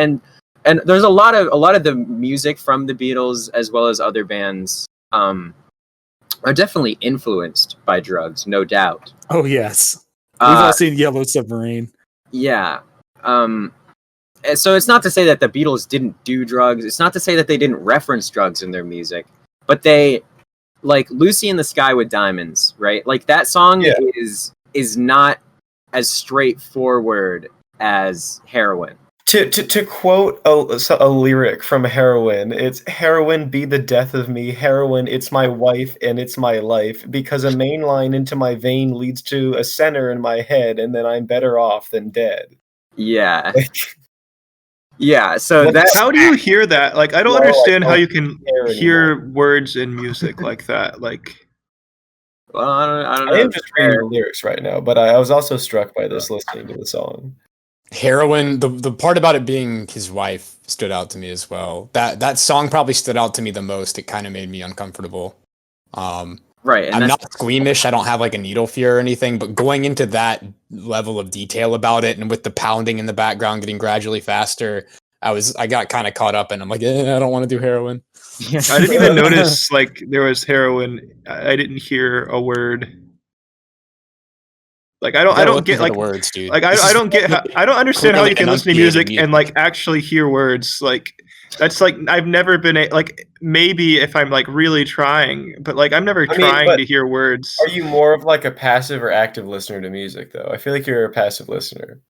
there's a lot of the music from the Beatles as well as other bands are definitely influenced by drugs, no doubt. Oh yes, we've all seen Yellow Submarine. Yeah. So it's not to say that the Beatles didn't do drugs. It's not to say that they didn't reference drugs in their music, but they, like Lucy in the Sky with Diamonds, right? Like that song is not as straightforward as Heroin. To quote a lyric from Heroin, it's heroin be the death of me, heroin it's my wife and it's my life, because a main line into my vein leads to a center in my head, and then I'm better off than dead. Yeah. Yeah, so how do you hear that? Like, I don't understand how you can hear words in music like that. Like, well, I don't know. I am just reading the lyrics right now, but I was also struck by this listening to the song. Heroin, the part about it being his wife stood out to me as well. That song probably stood out to me the most. It kind of made me uncomfortable. Right, and I'm not squeamish. I don't have like a needle fear or anything, but going into that level of detail about it, and with the pounding in the background getting gradually faster, I got kind of caught up, and I'm like, I don't want to do heroin. I didn't even notice like there was heroin. I didn't hear a word. Like I don't get like the words, dude. Like I don't get I don't understand how you can listen to music and like actually hear words. Like that's like I've never been like, maybe if I'm like really trying, but like I'm never trying to hear words. Are you more of like a passive or active listener to music though? I feel like you're a passive listener.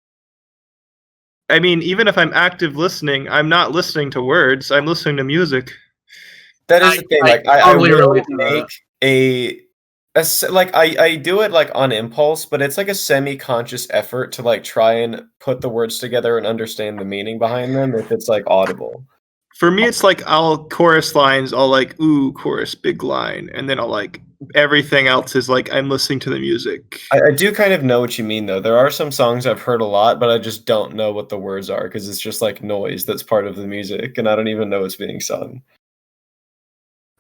I mean, even if I'm active listening, I'm not listening to words. I'm listening to music. That is the thing. Like I will make I do it like on impulse, but it's like a semi-conscious effort to like try and put the words together and understand the meaning behind them if it's like audible. For me, it's like I'll chorus lines, I'll like, ooh, chorus, big line, and then I'll like, everything else is like, I'm listening to the music. I do kind of know what you mean, though. There are some songs I've heard a lot, but I just don't know what the words are because it's just like noise that's part of the music, and I don't even know it's being sung.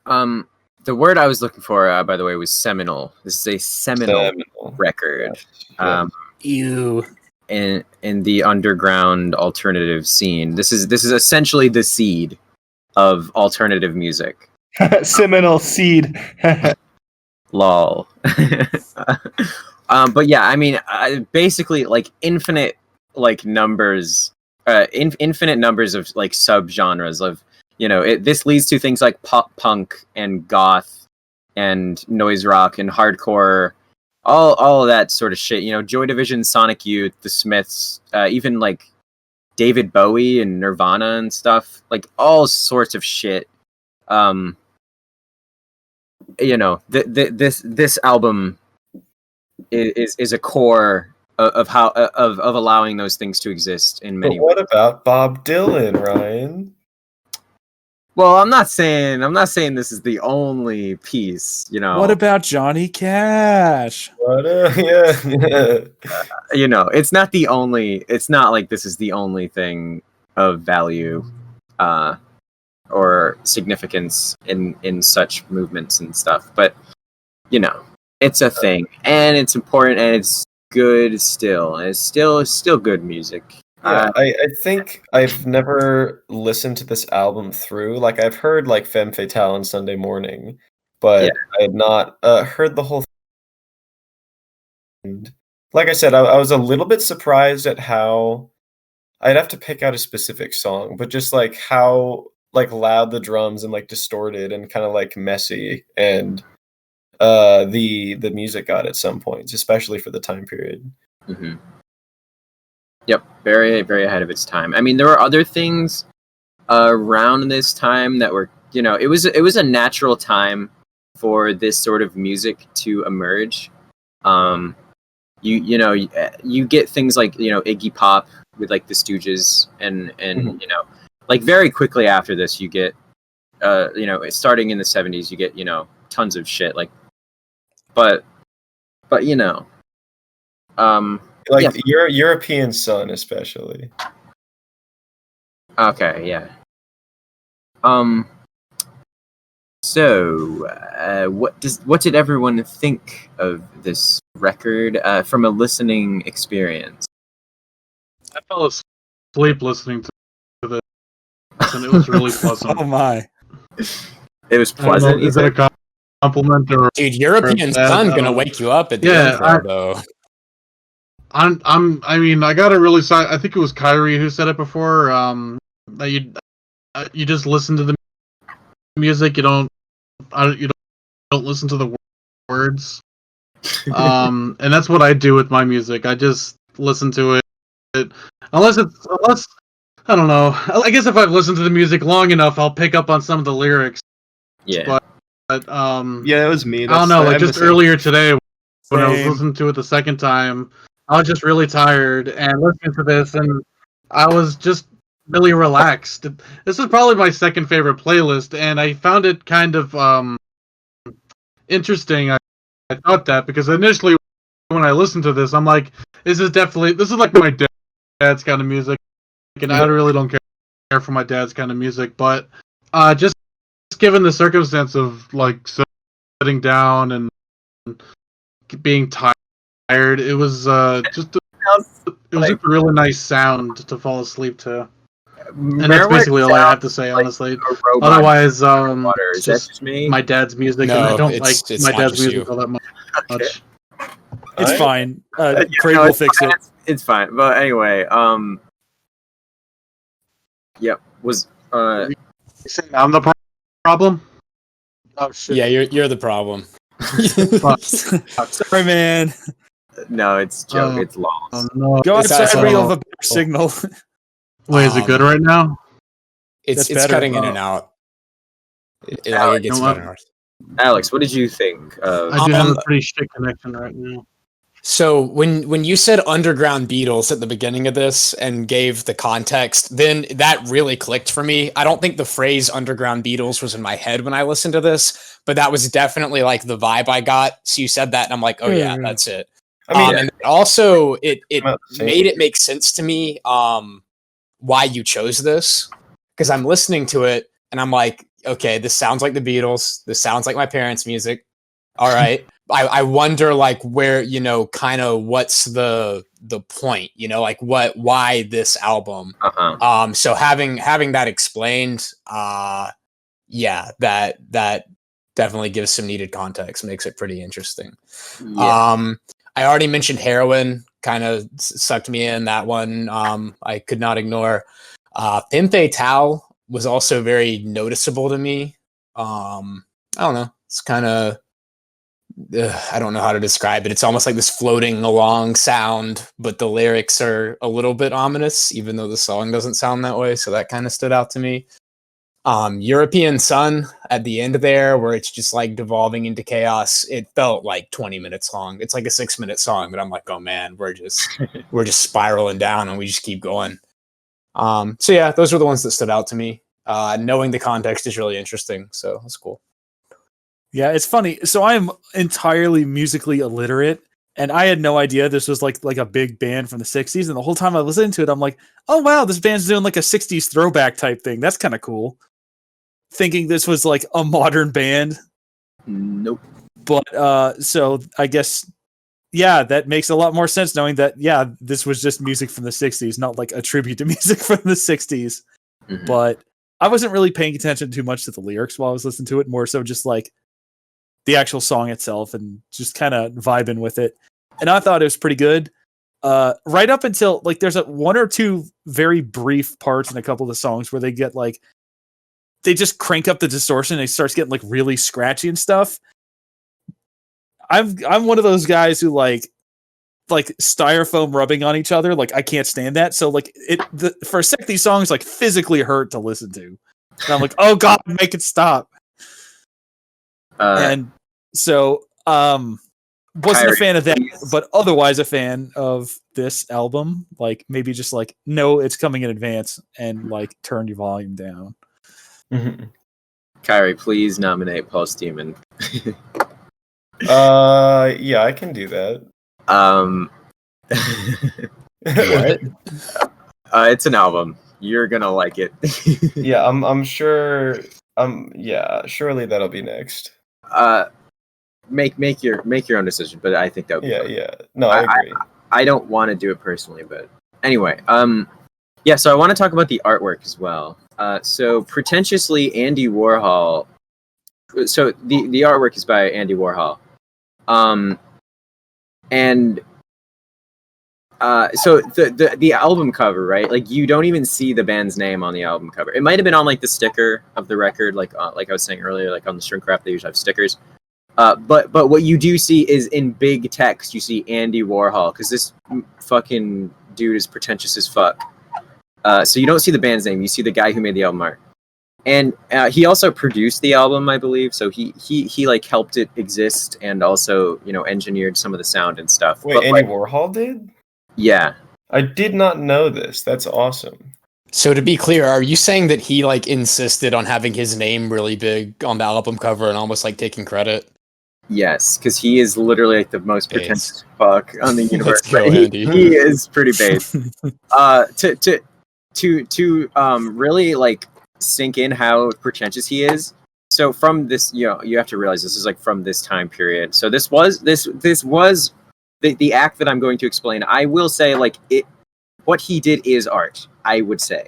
The word I was looking for, by the way, was seminal. This is a seminal record. Yes. Ew. In the underground alternative scene. This is essentially the seed of alternative music. Seminal seed. Lol. But yeah, I mean, basically, like infinite like numbers, infinite numbers of like subgenres of, this leads to things like pop punk and goth and noise rock and hardcore. All of that sort of shit, Joy Division, Sonic Youth, The Smiths, even like David Bowie and Nirvana and stuff, like all sorts of shit. This album is a core of how of allowing those things to exist in many ways. But what about Bob Dylan, Ryan? Well, I'm not saying this is the only piece, What about Johnny Cash? Yeah. It's not the only. It's not like this is the only thing of value, or significance in such movements and stuff. But it's a thing, and it's important, and it's good still. And it's still good music. Yeah, I think I've never listened to this album through. Like I've heard like Femme Fatale on Sunday Morning, but I had not heard the whole thing. Like I said, I was a little bit surprised at how I'd have to pick out a specific song, but just like how like loud the drums and like distorted and kind of like messy and the music got at some points, especially for the time period. Mm-hmm. Yep, very, very ahead of its time. I mean, there were other things around this time that were, it was a natural time for this sort of music to emerge. You get things like Iggy Pop with like the Stooges, and like very quickly after this you get starting in the 70s you get tons of shit like, but Like yeah. European Sun, especially. Okay, yeah. So, what did everyone think of this record from a listening experience? I fell asleep listening to this, and it was really pleasant. Oh my! It was I don't know, pleasant. is it a compliment or? Dude, European sad, Sun I gonna don't know. wake you up at the Yeah, intro, though. I mean, I got a really I think it was Kyrie who said it before. That you just listen to the music. You don't listen to the words. And that's what I do with my music. I just listen to it, unless I don't know. I guess if I've listened to the music long enough, I'll pick up on some of the lyrics. Yeah. But Yeah, it was me. I don't know. Like I'm the just same. earlier today, when I was Same. listening to it the second time, I was just really tired and listening to this, and I was just really relaxed. This is probably my second favorite playlist, and I found it kind of interesting. I thought that because initially when I listened to this, I'm like, this is like my dad's kind of music, and I really don't care for my dad's kind of music, but just given the circumstance of like sitting down and being tired, it was just a really nice sound to fall asleep to. And that's basically all I have to say, honestly. A robot Otherwise, water. it's Is that just just me? my dad's music, No, and I don't it's like my not dad's just music you. all that much. Okay. It's I- fine. Yeah, Craig no, will it's fix fine. it. It's fine. But anyway, yep. Was You saying I'm the problem? Oh shit! Yeah, you're the problem. Sorry, man. no, it's joke. Oh. It's lost. Oh no! Go It's outside where you'll have oh. a better signal. Wait, is it good right now? That's It's better. cutting in and out. It gets You know what? better. and worse. Alex, what did you think of? I do have a pretty shit connection right now. So when you said underground Beatles at the beginning of this and gave the context, then that really clicked for me. I don't think the phrase underground Beatles was in my head when I listened to this, but that was definitely like the vibe I got. So you said that and I'm like, oh yeah, that's it. I mean, And also it about the same. made it make sense to me why you chose this, because I'm listening to it and I'm like, okay, this sounds like the Beatles. This sounds like my parents' music. All right. I wonder like where, kind of what's the point, like why this album? Uh-huh. So having that explained, yeah, that definitely gives some needed context, makes it pretty interesting. Yeah. I already mentioned Heroin, kind of sucked me in that one. I could not ignore. Femme Fatale was also very noticeable to me. I don't know. It's kind of, I don't know how to describe it. It's almost like this floating along sound, but the lyrics are a little bit ominous, even though the song doesn't sound that way. So that kind of stood out to me. European Sun at the end there, where it's just like devolving into chaos. It felt like 20 minutes long. It's like a 6-minute song, but I'm like, oh man, we're just spiraling down and we just keep going. So yeah, those were the ones that stood out to me. Knowing the context is really interesting. So that's cool. Yeah, it's funny. So I'm entirely musically illiterate, and I had no idea this was like a big band from the 60s. And the whole time I listened to it, I'm like, oh wow, this band's doing like a 60s throwback type thing. That's kind of cool. Thinking this was like a modern band. Nope. But so I guess, yeah, that makes a lot more sense knowing that, yeah, this was just music from the 60s, not like a tribute to music from the 60s. Mhm. But I wasn't really paying attention too much to the lyrics while I was listening to it, more so just like the actual song itself and just kind of vibing with it. And I thought it was pretty good. Right up until like there's one or two very brief parts in a couple of the songs where they get like, they just crank up the distortion and it starts getting like really scratchy and stuff. I'm one of those guys who like, like styrofoam rubbing on each other. Like I can't stand that. So like for a sec, these songs like physically hurt to listen to. And I'm like, oh god, make it stop. And so wasn't Kyrie, a fan of that, please. but otherwise a fan of this album. Like maybe just like no, it's coming in advance and like turn your volume down. Kyrie, please nominate Paul Steeman. Yeah, I can do that. What? It's an album. You're gonna like it. Yeah, I'm sure. Yeah, surely that'll be next. Make your own decision, but I think that would be fun. Yeah. No, I agree. I don't want to do it personally, but anyway, yeah. So I want to talk about the artwork as well. So pretentiously, Andy Warhol. So the artwork is by Andy Warhol, and so the album cover, right? Like you don't even see the band's name on the album cover. It might have been on like the sticker of the record, like I was saying earlier, like on the shrink wrap they usually have stickers. But what you do see is in big text, you see Andy Warhol, because this fucking dude is pretentious as fuck. So you don't see the band's name, you see the guy who made the album art. And he also produced the album, I believe. So he like helped it exist and also, you know, engineered some of the sound and stuff. Wait, but, Andy like, Warhol did? Yeah. I did not know this. That's awesome. So to be clear, are you saying that he like insisted on having his name really big on the album cover and almost like taking credit? Yes, because he is literally like the most pretentious fuck on the universe. Let's go, But Andy. he is pretty base. To really like sink in how pretentious he is. So from this, you know, you have to realize this is like from this time period. So this was the act that I'm going to explain. I will say like what he did is art, I would say.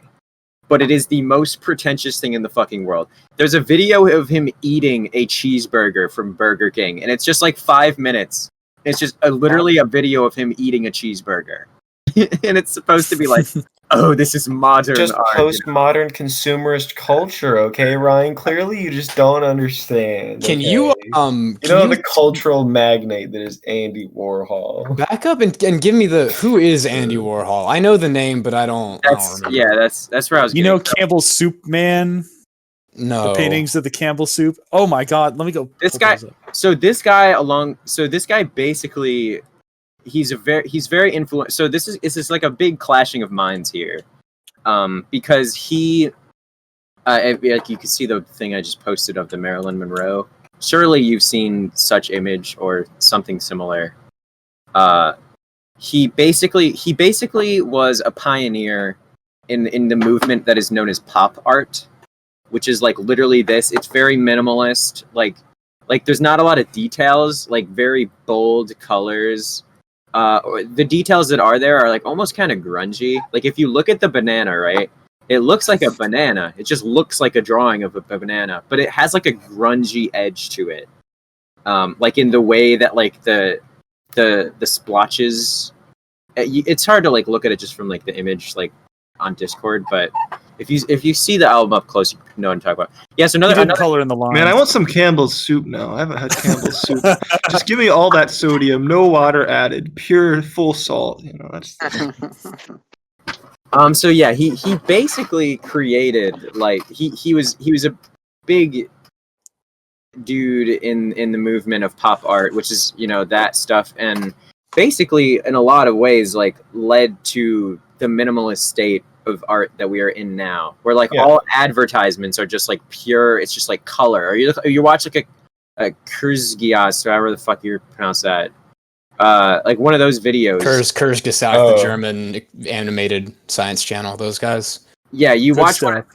But it is the most pretentious thing in the fucking world. There's a video of him eating a cheeseburger from Burger King, and it's just like 5 minutes. It's just literally a video of him eating a cheeseburger. And it's supposed to be like, oh, this is modern Just art. postmodern consumerist culture, okay, Ryan? Clearly you just don't understand. Can okay? you You know the cultural magnate that is Andy Warhol. back up and give me who is Andy Warhol? I know the name, but I don't remember. Yeah, that's where I was. You know Campbell's Soup Man? No. The paintings of the Campbell Soup. Oh my god, let me go. This guy. So this guy basically, he's very influential. So this is like a big clashing of minds here, because he, like you can see the thing I just posted of the Marilyn Monroe. Surely you've seen such image or something similar. He basically was a pioneer in the movement that is known as pop art, which is like literally this. It's very minimalist. Like there's not a lot of details. Like very bold colors. The details that are there are like almost kind of grungy. Like if you look at the banana, right? It looks like a banana. It just looks like a drawing of a banana, but it has like a grungy edge to it. Like in the way that like the splotches. It's hard to like look at it just from like the image like on Discord, but if you see the album up close, you know what I'm talking about. Yeah, so another color in the line. Man, I want some Campbell's soup now. I haven't had Campbell's soup. Just give me all that sodium, no water added, pure full salt. You know, that's. So yeah, he basically created like he was a big dude in the movement of pop art, which is, you know, that stuff, and basically in a lot of ways like led to the minimalist state of art that we are in now, where like all advertisements are just like pure. It's just like color. Or you watch like a Kurzgias, however the fuck you pronounce that. Like one of those videos. Kurzgesagt, the German animated science channel. Those guys. Yeah, you Good watch stuff.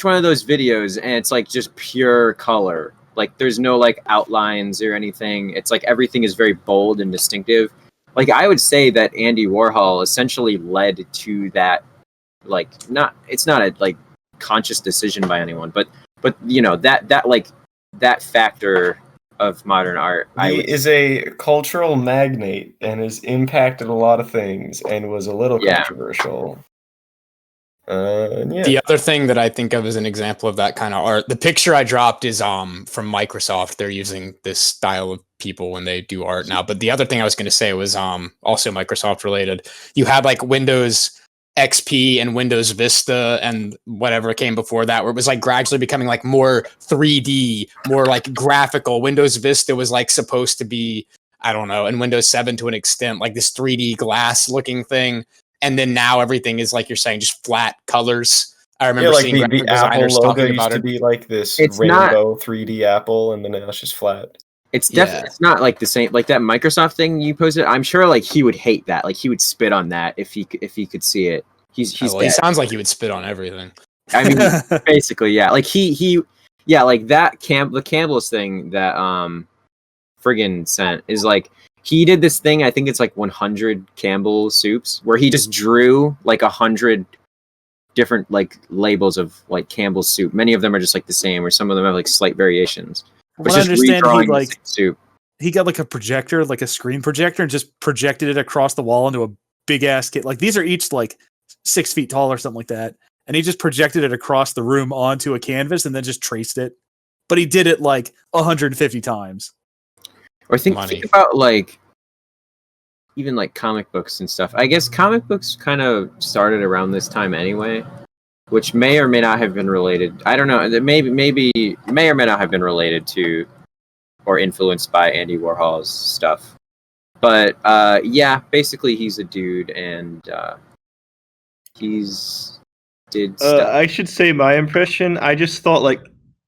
one of those videos, and it's like just pure color. Like there's no like outlines or anything. It's like everything is very bold and distinctive. Like I would say that Andy Warhol essentially led to that. Like it's not a like conscious decision by anyone, but you know that factor of modern art. He is a cultural magnate and has impacted a lot of things and was a little controversial. Yeah. The other thing that I think of as an example of that kind of art, the picture I dropped is from Microsoft. They're using this style of people when they do art now. But the other thing I was going to say was also Microsoft related. You had like Windows XP and Windows Vista and whatever came before that, where it was like gradually becoming like more 3D, more like graphical. Windows Vista was like supposed to be, I don't know, and Windows 7 to an extent, like this 3D glass looking thing. And then now everything is like you're saying, just flat colors. I remember like seeing the graphic Apple designers logo talking used about to it. be like this It's rainbow 3D apple, and then now it's just flat. It's definitely it's not like the same like that Microsoft thing you posted. I'm sure like he would hate that. Like he would spit on that if he could see it. He's Well, he sounds like he would spit on everything. I mean, basically, yeah. Like he yeah, like that the Campbell's thing that Frigin sent is like he did this thing. I think it's like 100 Campbell soups where he just drew like 100 different like labels of like Campbell's soup. Many of them are just like the same, or some of them have like slight variations. Well, I understand he like soup. He got like a projector, like a screen projector, and just projected it across the wall into a big ass kit. Like these are each like 6 feet tall or something like that. And he just projected it across the room onto a canvas and then just traced it. But he did it like 150 times. Or think about like even like comic books and stuff. I guess comic books kind of started around this time anyway, which may or may not have been related. I don't know. Maybe may or may not have been related to or influenced by Andy Warhol's stuff. But yeah, basically he's a dude and he's did stuff. I should say my impression. I just thought like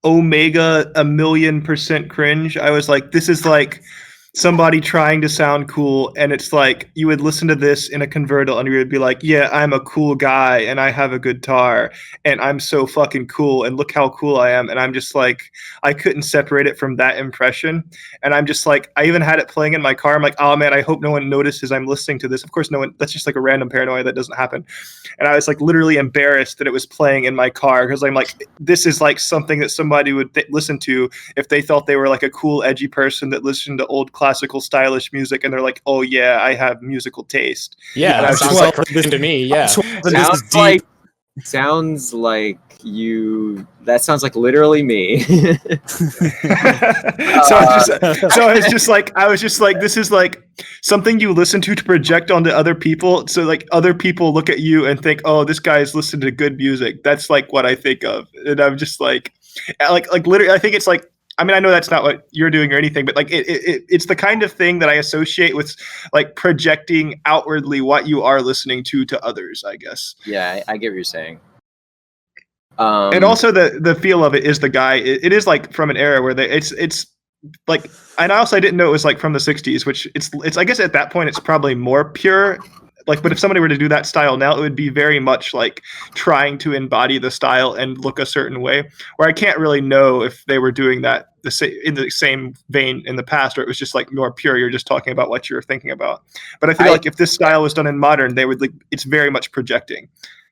Omega 1,000,000% cringe. I was like, this is like somebody trying to sound cool, and it's like you would listen to this in a convertible and you would be like, yeah, I'm a cool guy and I have a guitar and I'm so fucking cool and look how cool I am. And I'm just like, I couldn't separate it from that impression. And I'm just like, I even had it playing in my car. I'm like, oh man, I hope no one notices I'm listening to this. Of course no one, that's just like a random paranoia that doesn't happen. And I was like literally embarrassed that it was playing in my car because I'm like, this is like something that somebody would listen to if they thought they were like a cool edgy person that listened to old classical stylish music, and they're like, oh yeah, I have musical taste. Yeah, that sounds like to me. Yeah, sounds like you. That sounds like literally me. I was just like, this is like something you listen to project onto other people. So like other people look at you and think, oh, this guy's listening to good music. That's like what I think of, and I'm just like literally, I think it's like. I mean, I know that's not what you're doing or anything, but like it's the kind of thing that I associate with like projecting outwardly what you are listening to others, I guess. Yeah, I get what you're saying. And also the feel of it is the guy. It is like from an era where it's like, and also I didn't know it was like from the 60s, which it's I guess at that point it's probably more pure. Like, but if somebody were to do that style now, it would be very much like trying to embody the style and look a certain way. Where I can't really know if they were doing that in the same vein in the past, or it was just like more pure. You're just talking about what you're thinking about. But I feel like if this style was done in modern, they would like it's very much projecting.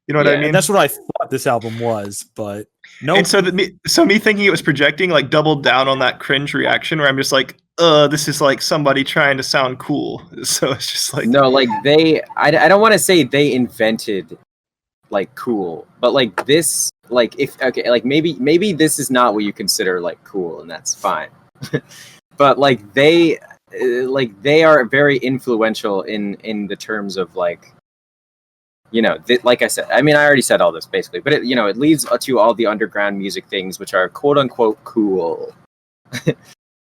You know what I mean? And that's what I thought this album was, but no. And so me thinking it was projecting like doubled down on that cringe reaction where I'm just like, this is like somebody trying to sound cool. So it's just like no, like I don't want to say they invented like cool, but like this, like if okay, like maybe this is not what you consider like cool, and that's fine. But like they are very influential in the terms of like. You know, like I said, I mean, I already said all this basically, but it leads to all the underground music things, which are quote unquote cool.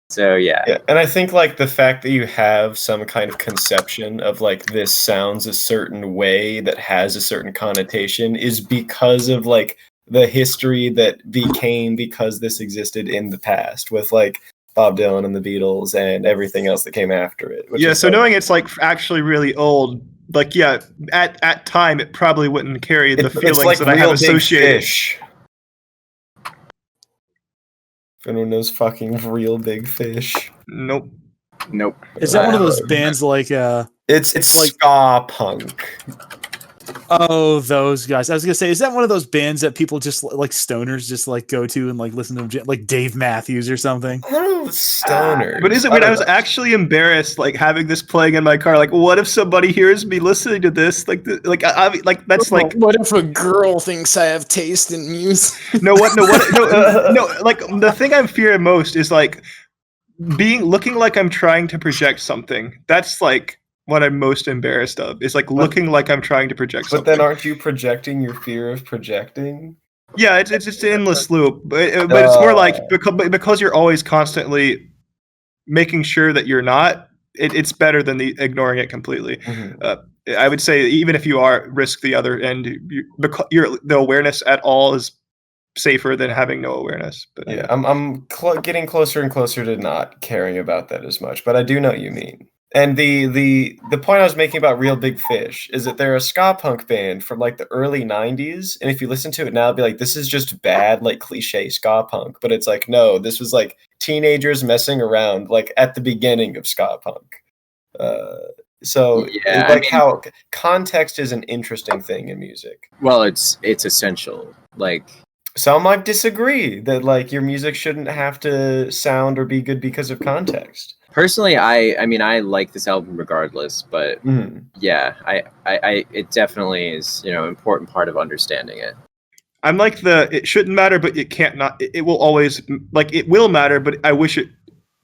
So yeah, and I think like the fact that you have some kind of conception of like this sounds a certain way that has a certain connotation is because of like the history that became because this existed in the past with like Bob Dylan and the Beatles and everything else that came after it. Yeah, so knowing it's like actually really old. Like yeah, at time it probably wouldn't carry the feelings like that I have associated. Fish. If anyone knows fucking Real Big Fish. Nope. Is that one of those bands like it's like ska punk. Oh, those guys. I was gonna say, is that one of those bands that people just like stoners just like go to and like listen to them, like Dave Matthews or something? I don't know, stoner. But is it weird? I was actually embarrassed, like having this playing in my car. Like, what if somebody hears me listening to this? Like, like that's like. What if a girl thinks I have taste in music? No, what? No. Like the thing I'm fearing most is like looking like I'm trying to project something. That's like what I'm most embarrassed of. Is like looking like I'm trying to project something. But then, aren't you projecting your fear of projecting? Yeah, it's just an endless loop. But it's more like because you're always constantly making sure that you're not. It's better than ignoring it completely. Mm-hmm. I would say even if you are risk the other end, the awareness at all is safer than having no awareness. But yeah, I'm getting closer and closer to not caring about that as much. But I do know what you mean. And the point I was making about Real Big Fish is that they're a ska punk band from like the early 90s. And if you listen to it now, it'd be like, this is just bad, like cliche ska punk. But it's like, no, this was like teenagers messing around like at the beginning of ska punk. So Yeah, like how context is an interesting thing in music. Well, it's essential. Like some might disagree that like your music shouldn't have to sound or be good because of context. Personally, I mean, I like this album regardless, but yeah, I it definitely is, you know, important part of understanding it. I'm like it shouldn't matter, but it can't not. It will always like it will matter, but I wish it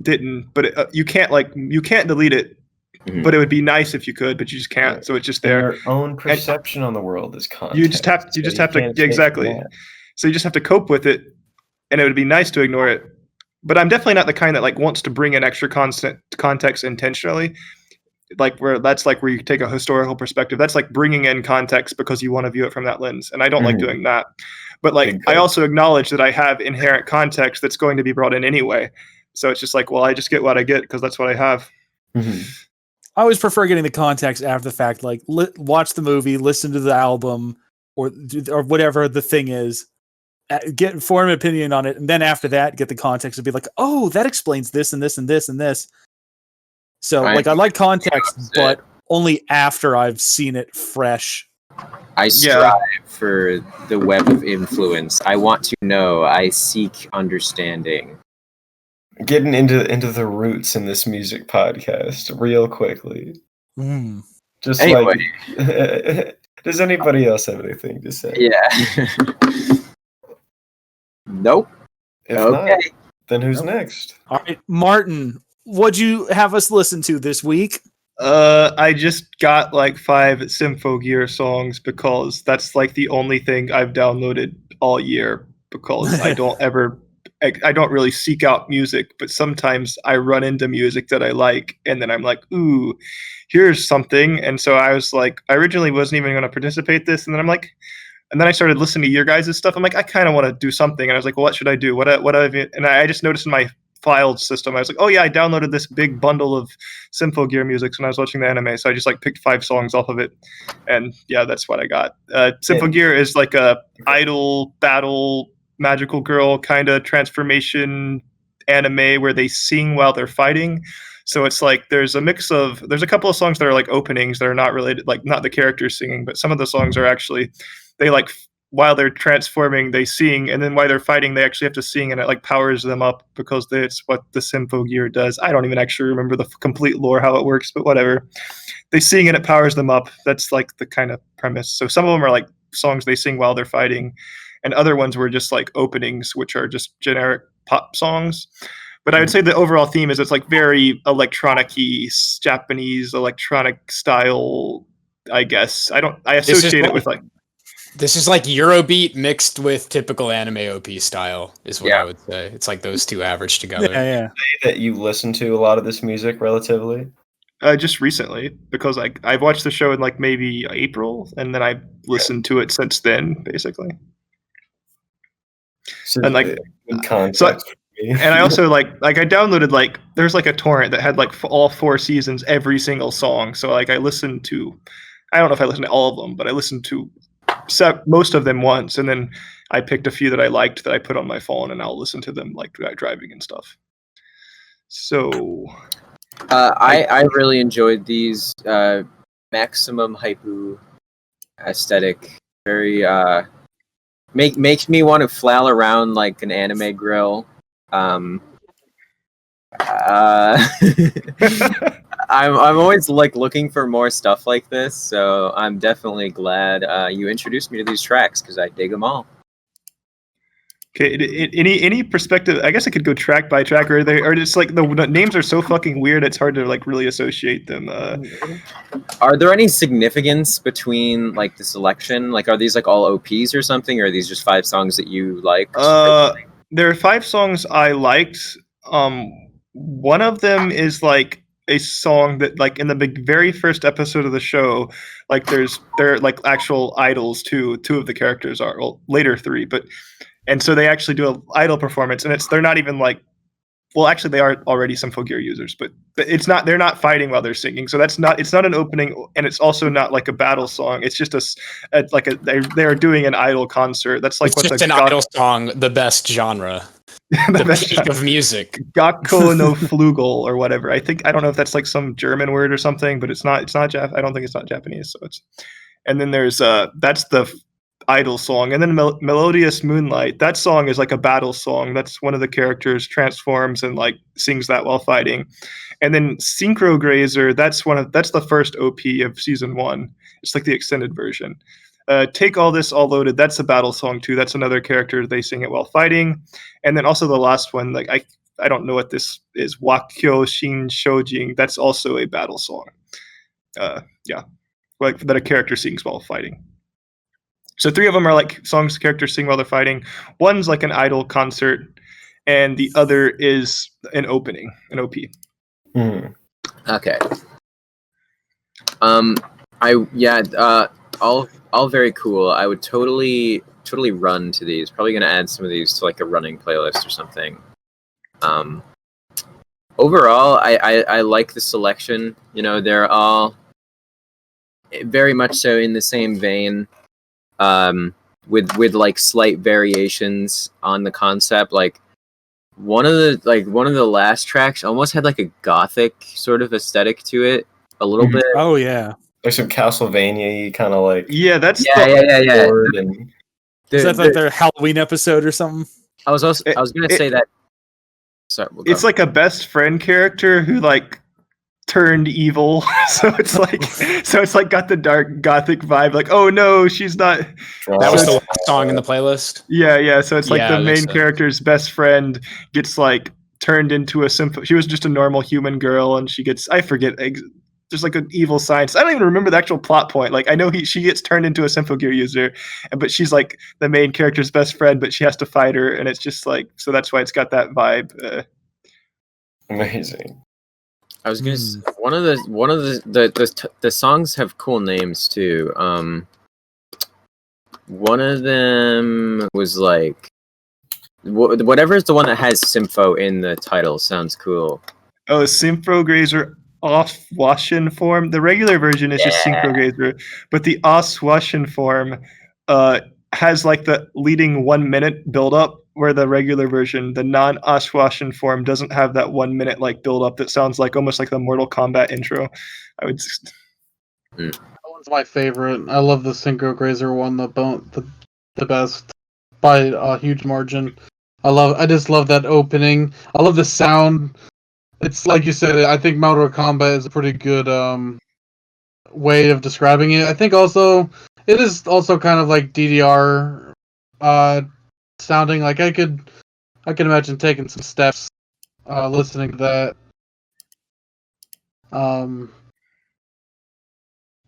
didn't. But you can't delete it. Mm-hmm. But it would be nice if you could, but you just can't. Right. So it's just there. Your own perception on the world is context. You just have to exactly. So you just have to cope with it, and it would be nice to ignore it. But I'm definitely not the kind that like wants to bring in extra context intentionally. Like where you take a historical perspective. That's like bringing in context because you want to view it from that lens, and I don't like doing that. But like I also acknowledge that I have inherent context that's going to be brought in anyway. So it's just like, well, I just get what I get because that's what I have. Mm-hmm. I always prefer getting the context after the fact. Like watch the movie, listen to the album, or whatever the thing is. Form an opinion on it, and then after that, get the context and be like, "Oh, that explains this and this and this and this." So, like, I like context, but only after I've seen it fresh. I strive for the web of influence. I want to know. I seek understanding. Getting into the roots in this music podcast real quickly. Just anyway. Like, does anybody else have anything to say? Yeah. Nope. If not, then who's next? All right, Martin, what'd you have us listen to this week? I just got like 5 Symphogear songs because that's like the only thing I've downloaded all year because I don't really seek out music, but sometimes I run into music that I like and then I'm like, ooh, here's something. And so I was like, I originally wasn't even going to participate this. And then I'm like, and then I started listening to your guys' stuff. I'm like, I kind of want to do something. And I was like, well, what should I do? And I just noticed in my filed system, I was like, oh yeah, I downloaded this big bundle of Symphogear music when I was watching the anime. So I just like picked 5 songs off of it. And yeah, that's what I got. Symphogear is like a idol battle magical girl kind of transformation anime where they sing while they're fighting. So it's like there's a couple of songs that are like openings that are not related, like not the characters singing, but some of the songs are actually, they like while they're transforming they sing, and then while they're fighting they actually have to sing, and it like powers them up because it's what the Symphogear does. I don't even actually remember the complete lore how it works, but whatever. They sing and it powers them up. That's like the kind of premise. So some of them are like songs they sing while they're fighting, and other ones were just like openings, which are just generic pop songs. But I would say the overall theme is it's like very electronic-y, Japanese electronic style, I guess. I associate it with like... This is like Eurobeat mixed with typical anime OP style, is what I would say. It's like those two averaged together. Yeah. That you listen to a lot of this music relatively? Just recently, because I've watched the show in like maybe April, and then I've listened to it since then, basically. So and like context. And I also like I downloaded like there's like a torrent that had like all 4 seasons, every single song. So like I listened to, I don't know if I listened to all of them, but I listened to most of them once, and then I picked a few that I liked that I put on my phone, and I'll listen to them like driving and stuff. So I really enjoyed these Maximum Hypu aesthetic. Very makes me want to flail around like an anime grill. Uh, I'm always like looking for more stuff like this, so I'm definitely glad you introduced me to these tracks because I dig them all. Okay, any perspective? I guess I could go track by track, or just like the names are so fucking weird. It's hard to like really associate them. Are there any significance between like the selection? Like, are these like all OPs or something, or are these just 5 songs that you liked? There are 5 songs I liked. One of them is like a song that like in the very first episode of the show, like they're like actual idols too. 2 of the characters are, well, later 3, but. And so they actually do an idol performance, and they're not even like, well, actually they are already Sympho Gear users, but it's not, they're not fighting while they're singing. So it's not an opening, and it's also not like a battle song. It's just they're doing an idol concert. That's like it's just an idol song, the best genre, the peak of music. Gakko no Flugel or whatever. I don't know if that's like some German word or something, but it's not I don't think it's not Japanese. So and then there's that's the idol song, and then Melodious Moonlight. That song is like a battle song. That's one of the characters transforms and like sings that while fighting. And then Synchro Grazer, that's the first OP of season 1. It's like the extended version. Take All This All Loaded, that's a battle song too. That's another character, they sing it while fighting. And then also the last one, like I don't know what this is, Wakyo Shin Shojin, that's also a battle song. Yeah, like that a character sings while fighting. So 3 of them are like songs characters sing while they're fighting. One's like an idol concert, and the other is an opening, an OP. Okay. All very cool. I would totally run to these. Probably gonna add some of these to like a running playlist or something. Overall, I like the selection. You know, they're all very much so in the same vein. With like slight variations on the concept. Like one of the last tracks almost had like a gothic sort of aesthetic to it a little bit. Oh yeah, Like some Castlevania kind of like. Yeah, that's yeah. Is that like their Halloween episode or something? I was gonna say that. Sorry, it's like a best friend character who like turned evil. so it's like got the dark gothic vibe, like, oh no, she's not. That was the last song in the playlist. Yeah, so it's like the main character's best friend gets like turned into a she was just a normal human girl, and she gets, I forget, there's like an evil science. I don't even remember the actual plot point. Like I know she gets turned into a Sympho Gear user, but she's like the main character's best friend, but she has to fight her, and it's just like, so that's why it's got that vibe. Amazing. I was gonna say, one of the songs have cool names too. One of them was like whatever is the one that has Sympho in the title sounds cool. Oh, Sympho Grazer Off-Waschen form. The regular version is just Synchro Grazer, but the Off-Waschen form has like the leading 1 minute build up, where the regular version, the non-Off-Waschen form, doesn't have that 1 minute like build up that sounds like almost like the Mortal Kombat intro. I would. That one's my favorite. I love the Synchro Grazer one the best by a huge margin. I just love that opening. I love the sound. It's like you said, I think Mortal Kombat is a pretty good way of describing it. I think also it is also kind of like DDR sounding. Like I could imagine taking some steps listening to that.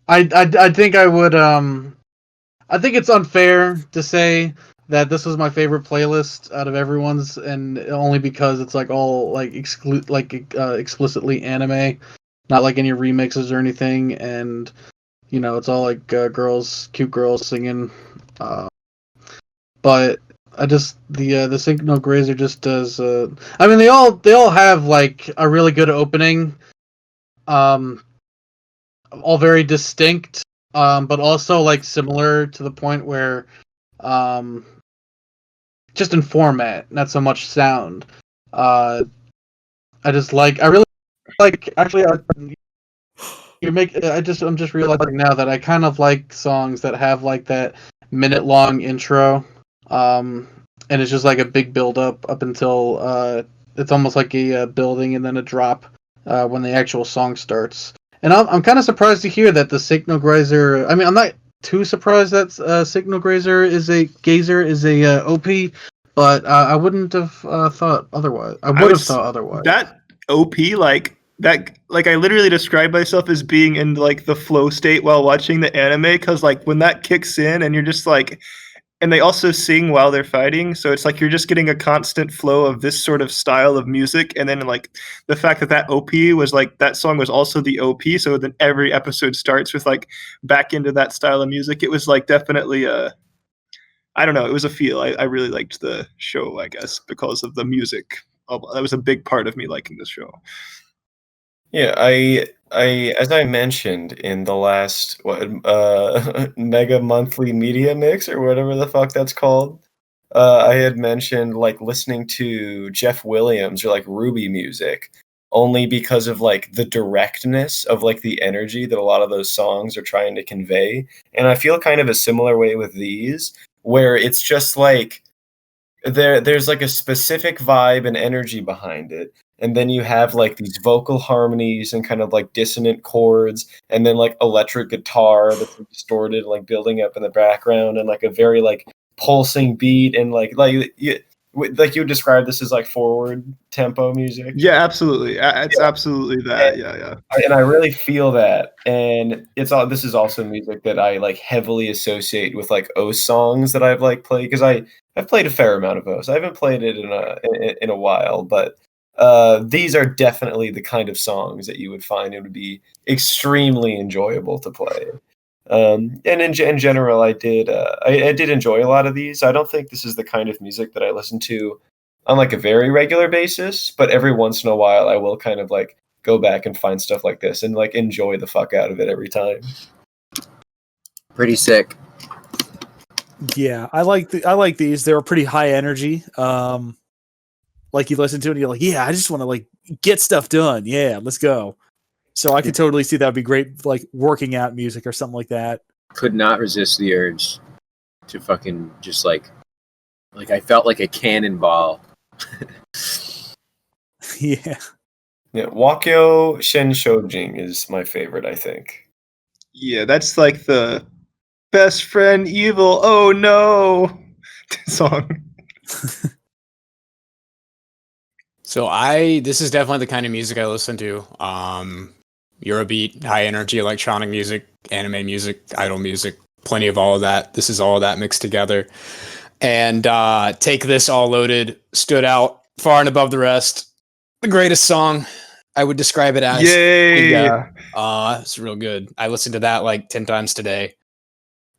I think I would I think it's unfair to say that this was my favorite playlist out of everyone's, and only because it's like all like explicitly anime, not like any remixes or anything, and you know it's all like cute girls singing. But I just the Synchro Grazer just does. I mean they all have like a really good opening, all very distinct, but also like similar to the point where just in format, not so much sound. I really like, actually, I'm just realizing now that I kind of like songs that have like that minute-long intro, and it's just like a big build-up up until it's almost like a building and then a drop when the actual song starts. And I'm kind of surprised to hear that the Signal Grazer. I mean, I'm not too surprised that Signal Grazer is a OP, but I wouldn't have thought otherwise. I would have thought otherwise. That OP, like that, like I literally describe myself as being in like the flow state while watching the anime, because like when that kicks in and you're just like, and they also sing while they're fighting, so it's like you're just getting a constant flow of this sort of style of music. And then like the fact that OP was like, that song was also the OP, so then every episode starts with like back into that style of music. It was like definitely I don't know, it was a feel. I really liked the show, I guess, because of the music. That was a big part of me liking this show. Yeah, I as I mentioned in the last mega monthly media mix or whatever the fuck that's called, I had mentioned like listening to Jeff Williams or like Ruby music only because of like the directness of like the energy that a lot of those songs are trying to convey. And I feel kind of a similar way with these, where it's just like there's like a specific vibe and energy behind it. And then you have like these vocal harmonies and kind of like dissonant chords, and then like electric guitar that's distorted, like building up in the background, and like a very like pulsing beat, and like you would describe this as like forward tempo music. Yeah, absolutely. It's absolutely that. Yeah. And I really feel that. And this is also music that I like heavily associate with like OS songs that I've like played, because I've played a fair amount of OS. I haven't played it in a while, but these are definitely the kind of songs that you would find it would be extremely enjoyable to play. And in general, I did enjoy a lot of these. I don't think this is the kind of music that I listen to on like a very regular basis, but every once in a while I will kind of like go back and find stuff like this and like enjoy the fuck out of it every time. Pretty sick. Yeah, I like these. They're pretty high energy. Like you listen to it and you're like, yeah, I just want to like get stuff done. Yeah, let's go. So I could totally see that would be great, like working out music or something like that. Could not resist the urge to fucking just like I felt like a cannonball. Yeah. Yeah, Wakyo Shenshojing is my favorite, I think. Yeah, that's like the best friend evil, oh no song. So this is definitely the kind of music I listen to. Eurobeat, high energy electronic music, anime music, idol music, plenty of all of that. This is all of that mixed together. And Take This All Loaded stood out far and above the rest. The greatest song, I would describe it as. Yay! Yeah. It's real good. I listened to that like 10 times today.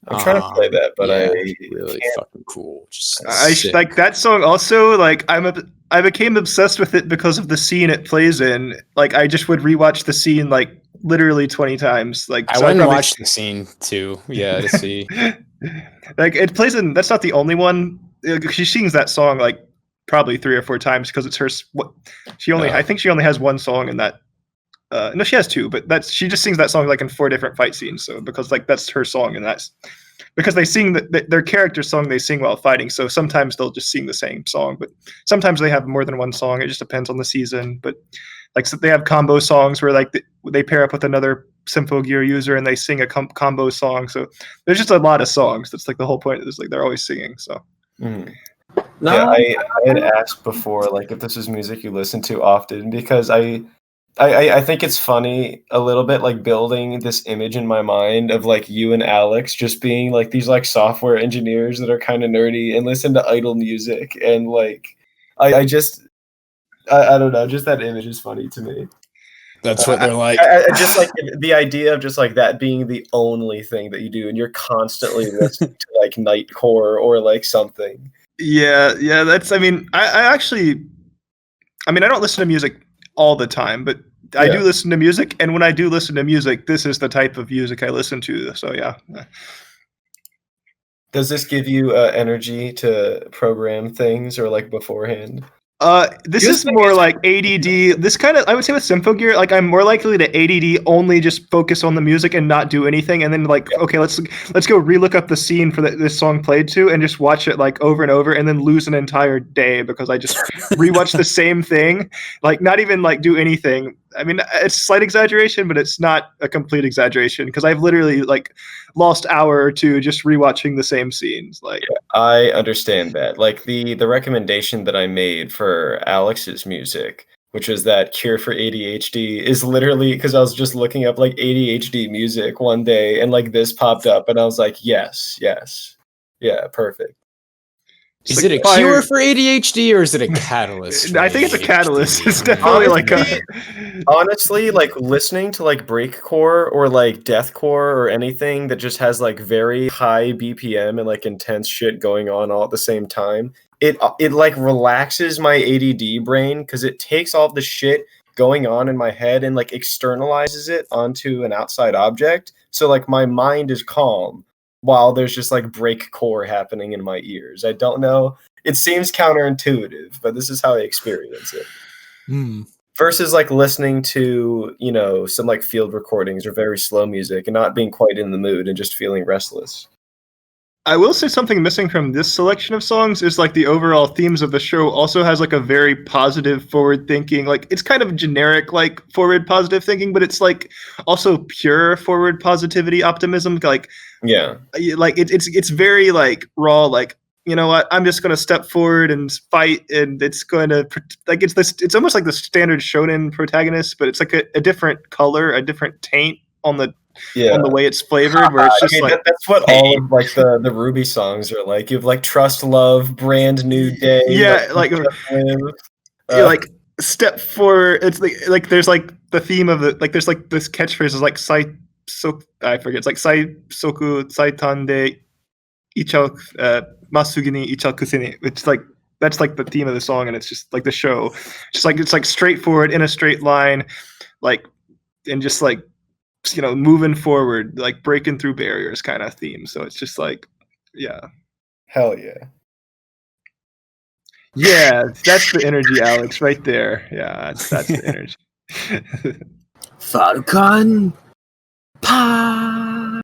I'm trying to play that, but yeah, I really can't. fucking cool. Just I sick. like that song also. Like I became obsessed with it because of the scene it plays in. Like I just would rewatch the scene like literally 20 times. Like I went and watched the scene too. Yeah, to see. Like it plays in. That's not the only one. She sings that song like probably 3 or 4 times because it's her. I think she only has one song in that. No, she has 2, but she just sings that song like in 4 different fight scenes. So because like that's her song, and that's because they sing their character song they sing while fighting. So sometimes they'll just sing the same song, but sometimes they have more than one song. It just depends on the season. But like so they have combo songs where like they pair up with another Symphogear user and they sing a combo song. So there's just a lot of songs. That's like the whole point. Is like they're always singing. So. Mm. Yeah, I had asked before like if this is music you listen to often, because I think it's funny a little bit, like building this image in my mind of like you and Alex just being like these like software engineers that are kind of nerdy and listen to idol music, and like I don't know, just that image is funny to me. That's what they're like. I just like the idea of just like that being the only thing that you do, and you're constantly listening to like Nightcore or like something. Yeah. That's. I mean, I don't listen to music all the time, but I do listen to music, and when I do listen to music, this is the type of music I listen to. So yeah. Does this give you energy to program things or like beforehand? This This is thing more is- like ADD. This kind of, I would say with Symphogear, like I'm more likely to ADD only just focus on the music and not do anything, and then like, okay, let's go relook up the scene for this song played to, and just watch it like over and over, and then lose an entire day because I just rewatch the same thing, like not even like do anything. I mean, it's a slight exaggeration, but it's not a complete exaggeration because I've literally like lost hour or two just rewatching the same scenes. Like, I understand that. Like the recommendation that I made for Alex's music, which was that Cure for ADHD, is literally because I was just looking up like ADHD music one day, and like this popped up, and I was like, yes, yeah, perfect. Is it a cure for ADHD or is it a catalyst? for I think it's a ADHD? catalyst. It's definitely like a. Honestly, like listening to like breakcore or like deathcore or anything that just has like very high BPM and like intense shit going on all at the same time, it like relaxes my ADD brain because it takes all the shit going on in my head and like externalizes it onto an outside object. So like my mind is calm while there's just like breakcore happening in my ears. I don't know. It seems counterintuitive, but this is how I experience it. Versus like listening to, you know, some like field recordings or very slow music and not being quite in the mood and just feeling restless. I will say something missing from this selection of songs is like the overall themes of the show also has like a very positive forward thinking, like it's kind of generic like forward positive thinking, but it's like also pure forward positivity optimism. Like it's very like raw, like, you know what, I'm just going to step forward and fight, and it's going to like it's almost like the standard shonen protagonist, but it's like a different color, a different taint on the way it's flavored, where it's just that's what all of like the Ruby songs are like. You have like Trust, Love, Brand New Day. Yeah, like step forward. It's like there's like the theme of the, like there's like this catchphrase is like I forget, it's like Sai Soku Saitande Icha Masugini Icha Kusini, which like that's like the theme of the song, and it's just like the show. Just like it's like straightforward in a straight line, like, and just like, you know, moving forward, like breaking through barriers kind of theme. So it's just like, yeah. Hell yeah. Yeah, that's the energy, Alex, right there. Yeah, that's the energy. Falcon Punch.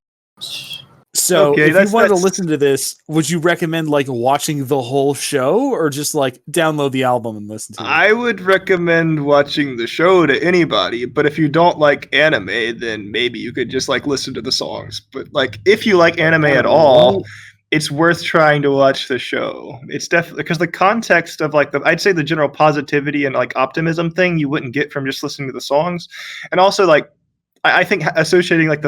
So Okay, if you wanted to listen to this, would you recommend like watching the whole show or just like download the album and listen to it? I would recommend watching the show to anybody, but if you don't like anime, then maybe you could just like listen to the songs. But like if you like anime at all, it's worth trying to watch the show. It's definitely because the context of like I'd say the general positivity and like optimism thing you wouldn't get from just listening to the songs. And also like I think associating like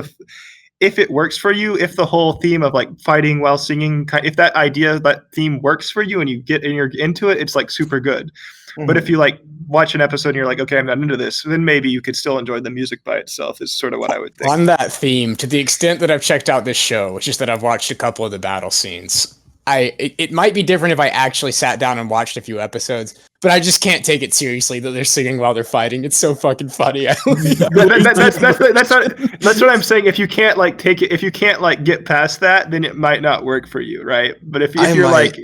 if it works for you, if the whole theme of like fighting while singing, if that idea, that theme works for you and you're into it, it's like super good. Mm-hmm. But if you like watch an episode and you're like, okay, I'm not into this, then maybe you could still enjoy the music by itself is sort of what I would think. On that theme, to the extent that I've checked out this show, which is that I've watched a couple of the battle scenes, it might be different if I actually sat down and watched a few episodes, but I just can't take it seriously that they're singing while they're fighting. It's so fucking funny. That's what I'm saying. If you can't like take it, if you can't like get past that, then it might not work for you, right? But if you're like,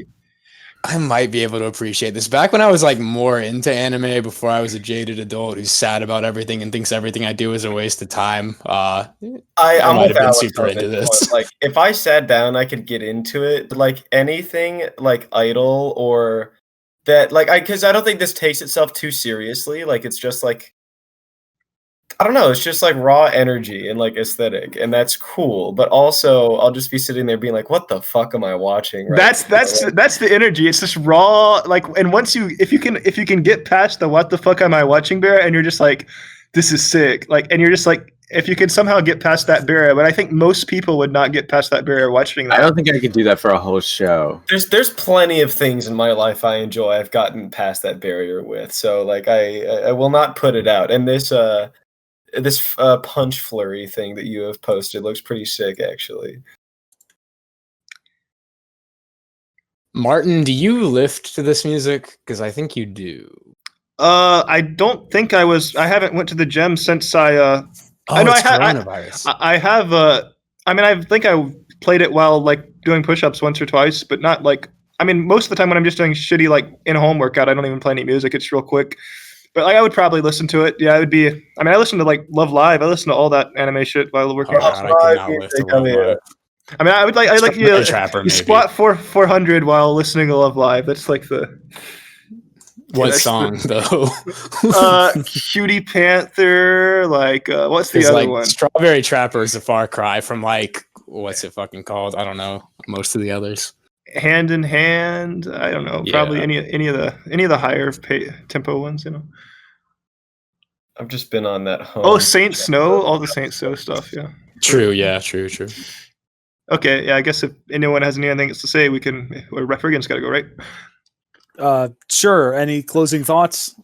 I might be able to appreciate this. Back when I was like more into anime, before I was a jaded adult who's sad about everything and thinks everything I do is a waste of time, I might have been super into this. Like if I sat down, I could get into it. But like anything like Idol or that, like because I don't think this takes itself too seriously. Like it's just like, I don't know, it's just like raw energy and like aesthetic, and that's cool. But also, I'll just be sitting there being like, "What the fuck am I watching?" Right? That's the energy. It's just raw, like, and once if you can get past the "What the fuck am I watching" barrier, and you're just like, "This is sick," like, and you're just like, if you can somehow get past that barrier, but I think most people would not get past that barrier watching that. I don't think I could do that for a whole show. There's plenty of things in my life I enjoy. I've gotten past that barrier with, so like I will not put it out. And this punch flurry thing that you have posted looks pretty sick, actually. Martin, do you lift to this music? Because I think you do. I don't think I haven't went to the gym since I coronavirus. I have I mean, I think I played it while like doing push-ups once or twice, but not like I mean, most of the time when I'm just doing shitty like in-home workout, I don't even play any music. It's real quick. But like, I would probably listen to it. Yeah, it would be. I mean, I listen to like Love Live. I listen to all that anime shit while working Oh out. god, I cannot live to Love Live. I mean, I would like. I like Maybe Trapper, you maybe. squat 400 while listening to Love Live. That's like the. What that's song though? Cutie Panther. Like, what's the Because other like one? Strawberry Trapper is a far cry from like what's it fucking called? I don't know. Most of the others. Hand in Hand. I don't know. Yeah. Probably any of the higher tempo ones. You know. I've just been on that home. Oh, Saint Snow. All the Saint Snow stuff. Yeah. True. Yeah. True. Okay. Yeah. I guess if anyone has anything else to say, we can. Or Frigin's got to go, right? Sure. Any closing thoughts?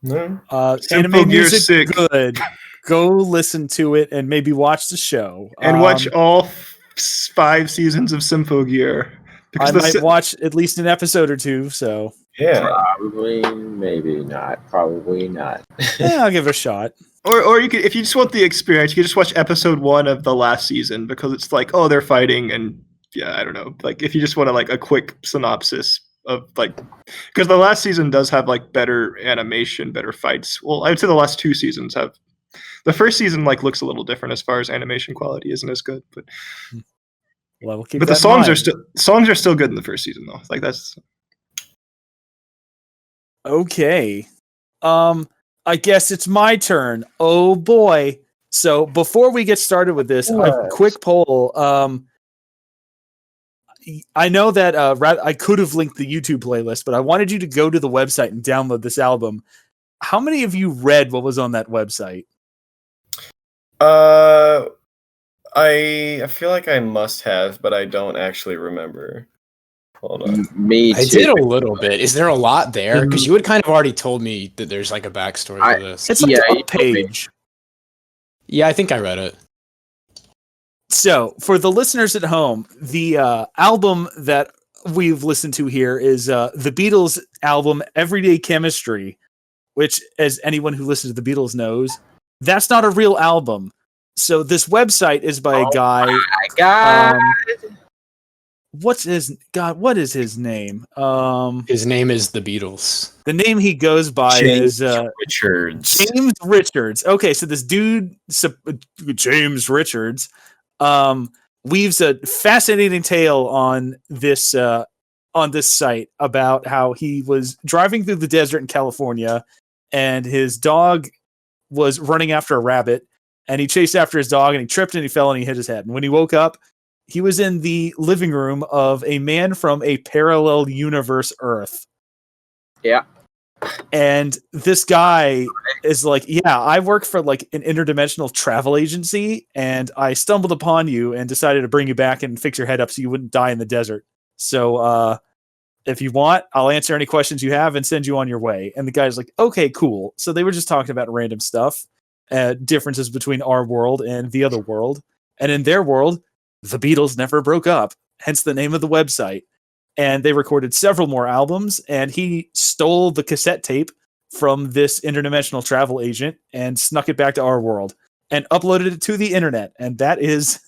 No. Anime Gear music, sick. good. Go listen to it and maybe watch the show. And watch all 5 seasons of Symphogear. I might watch at least an episode or two. So Yeah. Probably, maybe not. Probably not. yeah, I'll give it a shot. Or you could, if you just want the experience, you could just watch episode 1 of the last season because it's like, oh, they're fighting, and yeah, I don't know. Like, if you just want to like a quick synopsis of like, because the last season does have like better animation, better fights. Well, I would say the last 2 seasons have. The first season like looks a little different as far as animation quality isn't as good, but Well, we'll keep but the that in songs are still good in the first season though. Like that's okay. I guess it's my turn. Oh boy. So before we get started with this, a quick poll. I know that I could have linked the YouTube playlist, but I wanted you to go to the website and download this album. How many of you read what was on that website? I feel like I must have, but I don't actually remember. Hold on. Me too. I did a little bit. Is there a lot there? Because you had kind of already told me that there's like a backstory to this. It's like Yeah, a page. Yeah, I think I read it. So, for the listeners at home, the album that we've listened to here is the Beatles album Everyday Chemistry, which, as anyone who listens to the Beatles knows, that's not a real album. So this website is by a guy. My God. What is his name? His name is the Beatles. The name he goes by James is Richards. James Richards. Okay, so this dude, James Richards, weaves a fascinating tale on this site about how he was driving through the desert in California, and his dog was running after a rabbit, and he chased after his dog, and he tripped and he fell and he hit his head. And when he woke up, he was in the living room of a man from a parallel universe Earth. Yeah. And this guy is like, yeah, I work for like an interdimensional travel agency, and I stumbled upon you and decided to bring you back and fix your head up so you wouldn't die in the desert. So if you want, I'll answer any questions you have and send you on your way. And the guy's like, okay, cool. So they were just talking about random stuff, differences between our world and the other world. And in their world, the Beatles never broke up, hence the name of the website. And they recorded several more albums, and he stole the cassette tape from this interdimensional travel agent and snuck it back to our world and uploaded it to the internet. And that is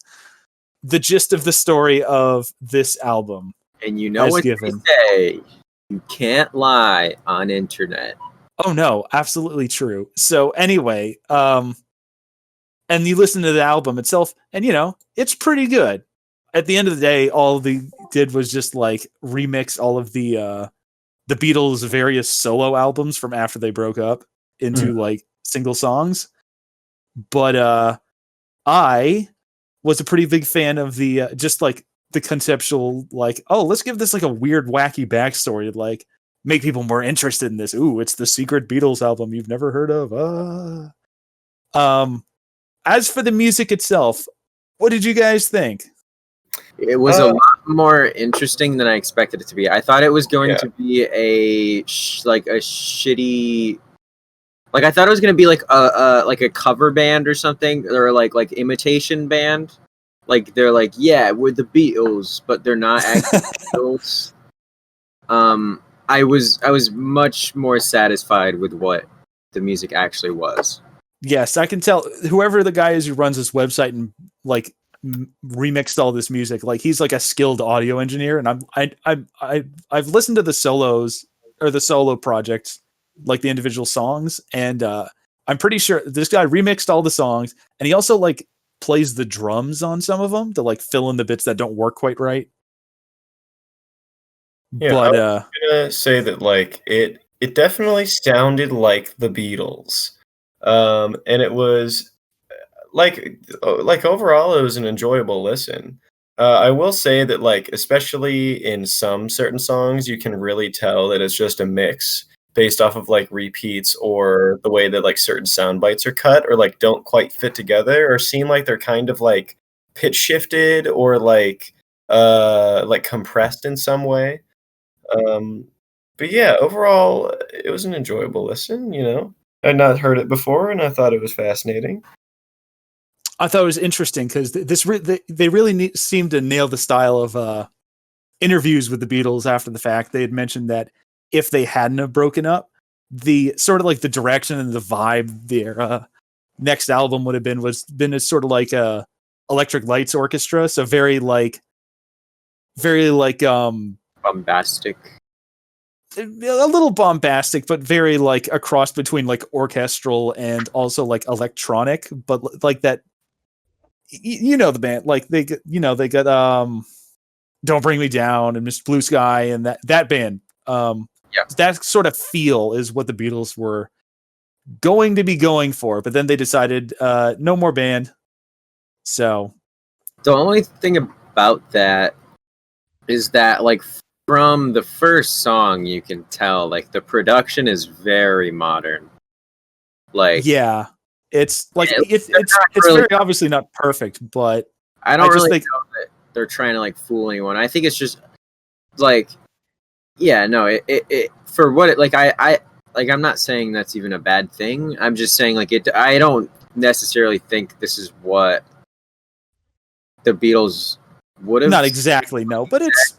the gist of the story of this album. And you know what they say, you can't lie on internet. Oh no, absolutely true. So anyway, and you listen to the album itself, and you know, it's pretty good. At the end of the day, all they did was just like remix all of the Beatles' various solo albums from after they broke up into like single songs. But I was a pretty big fan of the just like the conceptual, like, oh, let's give this like a weird, wacky backstory to like make people more interested in this. Ooh, it's the secret Beatles album you've never heard of. As for the music itself, what did you guys think? It was a lot more interesting than I expected it to be. I thought it was going to be a shitty, like I thought it was going to be like a cover band or something, or like imitation band. Like they're like, yeah, we're the Beatles, but they're not actually Beatles. I was much more satisfied with what the music actually was. Yes, I can tell whoever the guy is who runs this website and like remixed all this music. Like he's like a skilled audio engineer, and I've listened to the solos or the solo projects, like the individual songs, and I'm pretty sure this guy remixed all the songs, and he also like plays the drums on some of them to like fill in the bits that don't work quite right. Yeah, But I was gonna say that like it definitely sounded like the Beatles, and it was like overall it was an enjoyable listen. I will say that like especially in some certain songs, you can really tell that it's just a mix based off of like repeats or the way that like certain sound bites are cut or like don't quite fit together or seem like they're kind of like pitch shifted or like compressed in some way. But yeah, overall, it was an enjoyable listen. You know, I'd not heard it before, and I thought it was fascinating. I thought it was interesting because they really seemed to nail the style of interviews with the Beatles after the fact. They had mentioned that if they hadn't have broken up, the sort of like the direction and the vibe their next album would have been a sort of like a Electric Lights Orchestra, so very like Bombastic. A little bombastic, but very like a cross between like orchestral and also like electronic, but like that. You know the band, like they got Don't Bring Me Down and Mr. Blue Sky and that band. That sort of feel is what the Beatles were going to be going for, but then they decided no more band. So the only thing about that is that like from the first song you can tell like the production is very modern. Like yeah, it's like it's really, very obviously not perfect, but I don't really think know that they're trying to like fool anyone. I think it's just like it for what it like I like I'm not saying that's even a bad thing. I'm just saying like I don't necessarily think this is what the Beatles would have. Not exactly, no, but it's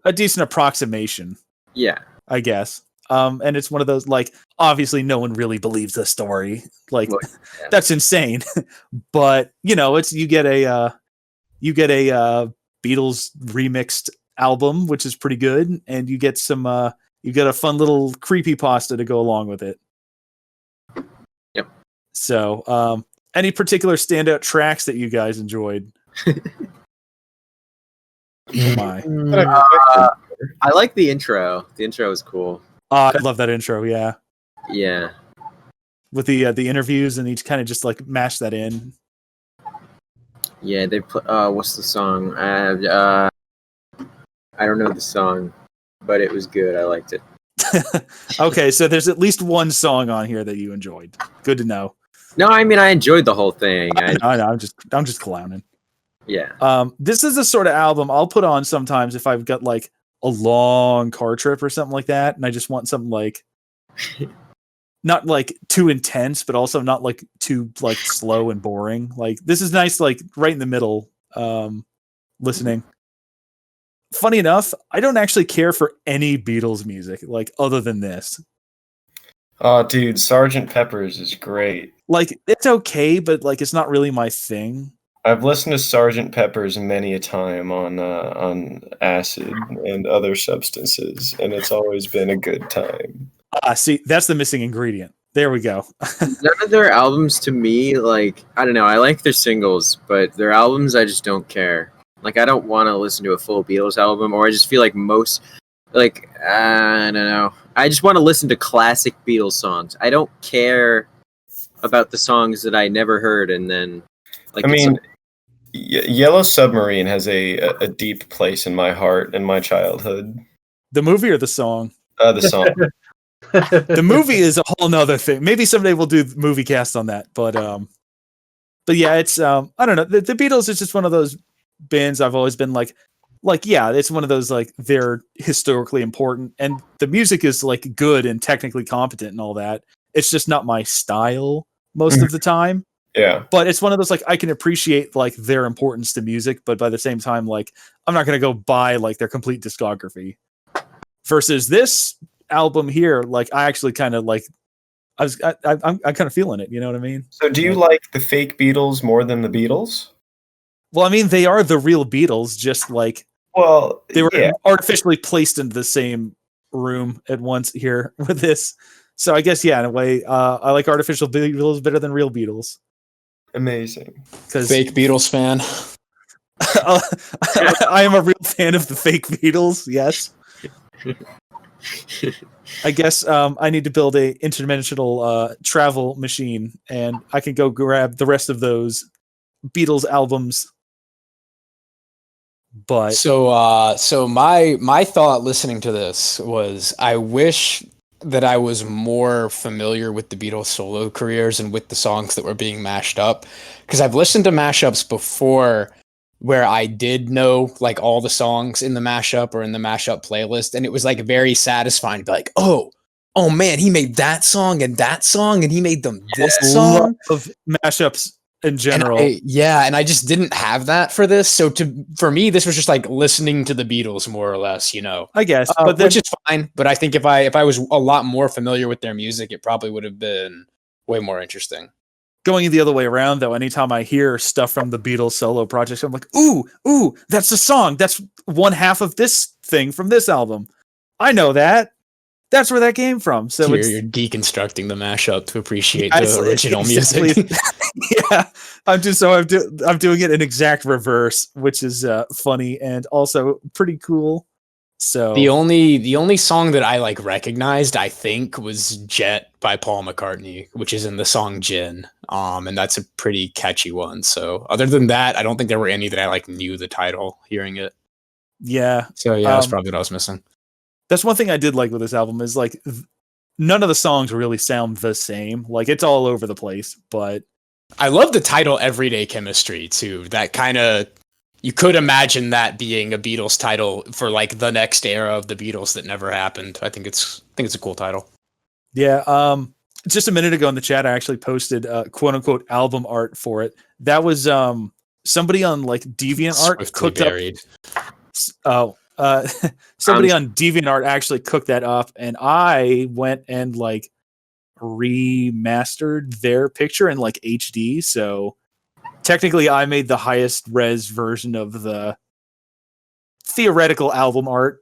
a decent approximation. Yeah, I guess. And it's one of those like obviously no one really believes the story. Like that's insane. But you know, you get a Beatles remixed album, which is pretty good, and you get a fun little creepypasta to go along with it. Yep. So, any particular standout tracks that you guys enjoyed? Oh my! I like the intro. The intro was cool. I love that intro. Yeah. Yeah. With the interviews and each kind of just like mash that in. Yeah, they put. What's the song? I don't know the song, but it was good. I liked it. Okay, so there's at least one song on here that you enjoyed. Good to know. No, I mean I enjoyed the whole thing. I know, I'm just clowning. Yeah. This is the sort of album I'll put on sometimes if I've got like a long car trip or something like that, and I just want something like not like too intense, but also not like too like slow and boring. Like this is nice, like right in the middle. Listening. Funny enough, I don't actually care for any Beatles music, like other than this. Oh, dude, Sgt. Pepper's is great. Like it's okay, but like it's not really my thing. I've listened to Sgt. Pepper's many a time on acid and other substances, and it's always been a good time. See, that's the missing ingredient. There we go. None of their albums to me, like, I don't know, I like their singles, but their albums, I just don't care. Like, I don't want to listen to a full Beatles album, or I just feel like I don't know. I just want to listen to classic Beatles songs. I don't care about the songs that I never heard, and then, like, I mean, Yellow Submarine has a deep place in my heart and my childhood. The movie or the song? The song. The movie is a whole nother thing. Maybe someday we'll do movie cast on that. But yeah, it's I don't know. The Beatles is just one of those bands I've always been like yeah, it's one of those like they're historically important and the music is like good and technically competent and all that. It's just not my style most of the time. Yeah. But it's one of those like I can appreciate like their importance to music, but by the same time, like I'm not gonna go buy like their complete discography. Versus this album here, like I actually kind of like I'm kind of feeling it, you know what I mean? So do you like the fake Beatles more than the Beatles? Well, I mean, they are the real Beatles, just like Well, they were yeah, artificially placed into the same room at once here with this. So I guess, yeah, in a way, I like artificial Beatles better than real Beatles. amazing. Because Fake Beatles fan. I am a real fan of the fake Beatles, yes. I guess I need to build a interdimensional travel machine, and I can go grab the rest of those Beatles albums. But So my thought listening to this was I wish that I was more familiar with the Beatles solo careers and with the songs that were being mashed up, because I've listened to mashups before where I did know like all the songs in the mashup or in the mashup playlist, and it was like very satisfying to be like, oh man, he made that song and he made them this song. love mashups in general. And I just didn't have that for this. So for me, this was just like listening to the Beatles more or less, you know. I guess, but then, which is fine. But I think if I was a lot more familiar with their music, it probably would have been way more interesting. going the other way around, though, anytime I hear stuff from the Beatles solo projects, I'm like, ooh, that's the song. That's one half of this thing from this album. I know that. That's where that came from. So you're deconstructing the mashup to appreciate I- the original exactly. music. Yeah, I'm doing it in exact reverse, which is funny and also pretty cool. So The only song that I like recognized, I think, was Jet by Paul McCartney, which is in the song Gin. And that's a pretty catchy one. So other than that, I don't think there were any that I like knew the title hearing it. yeah, So yeah, that's probably what I was missing. that's one thing I did like with this album is like none of the songs really sound the same. Like it's all over the place, but I love the title Everyday Chemistry too. That kind of, you could imagine that being a Beatles title for like the next era of the Beatles that never happened. I think it's a cool title. yeah. Just a minute ago in the chat, I actually posted quote unquote album art for it. That was somebody on like DeviantArt Swiftly cooked buried. up. Somebody on DeviantArt actually cooked that up, and I went and like remastered their picture in like HD. So technically, I made the highest res version of the theoretical album art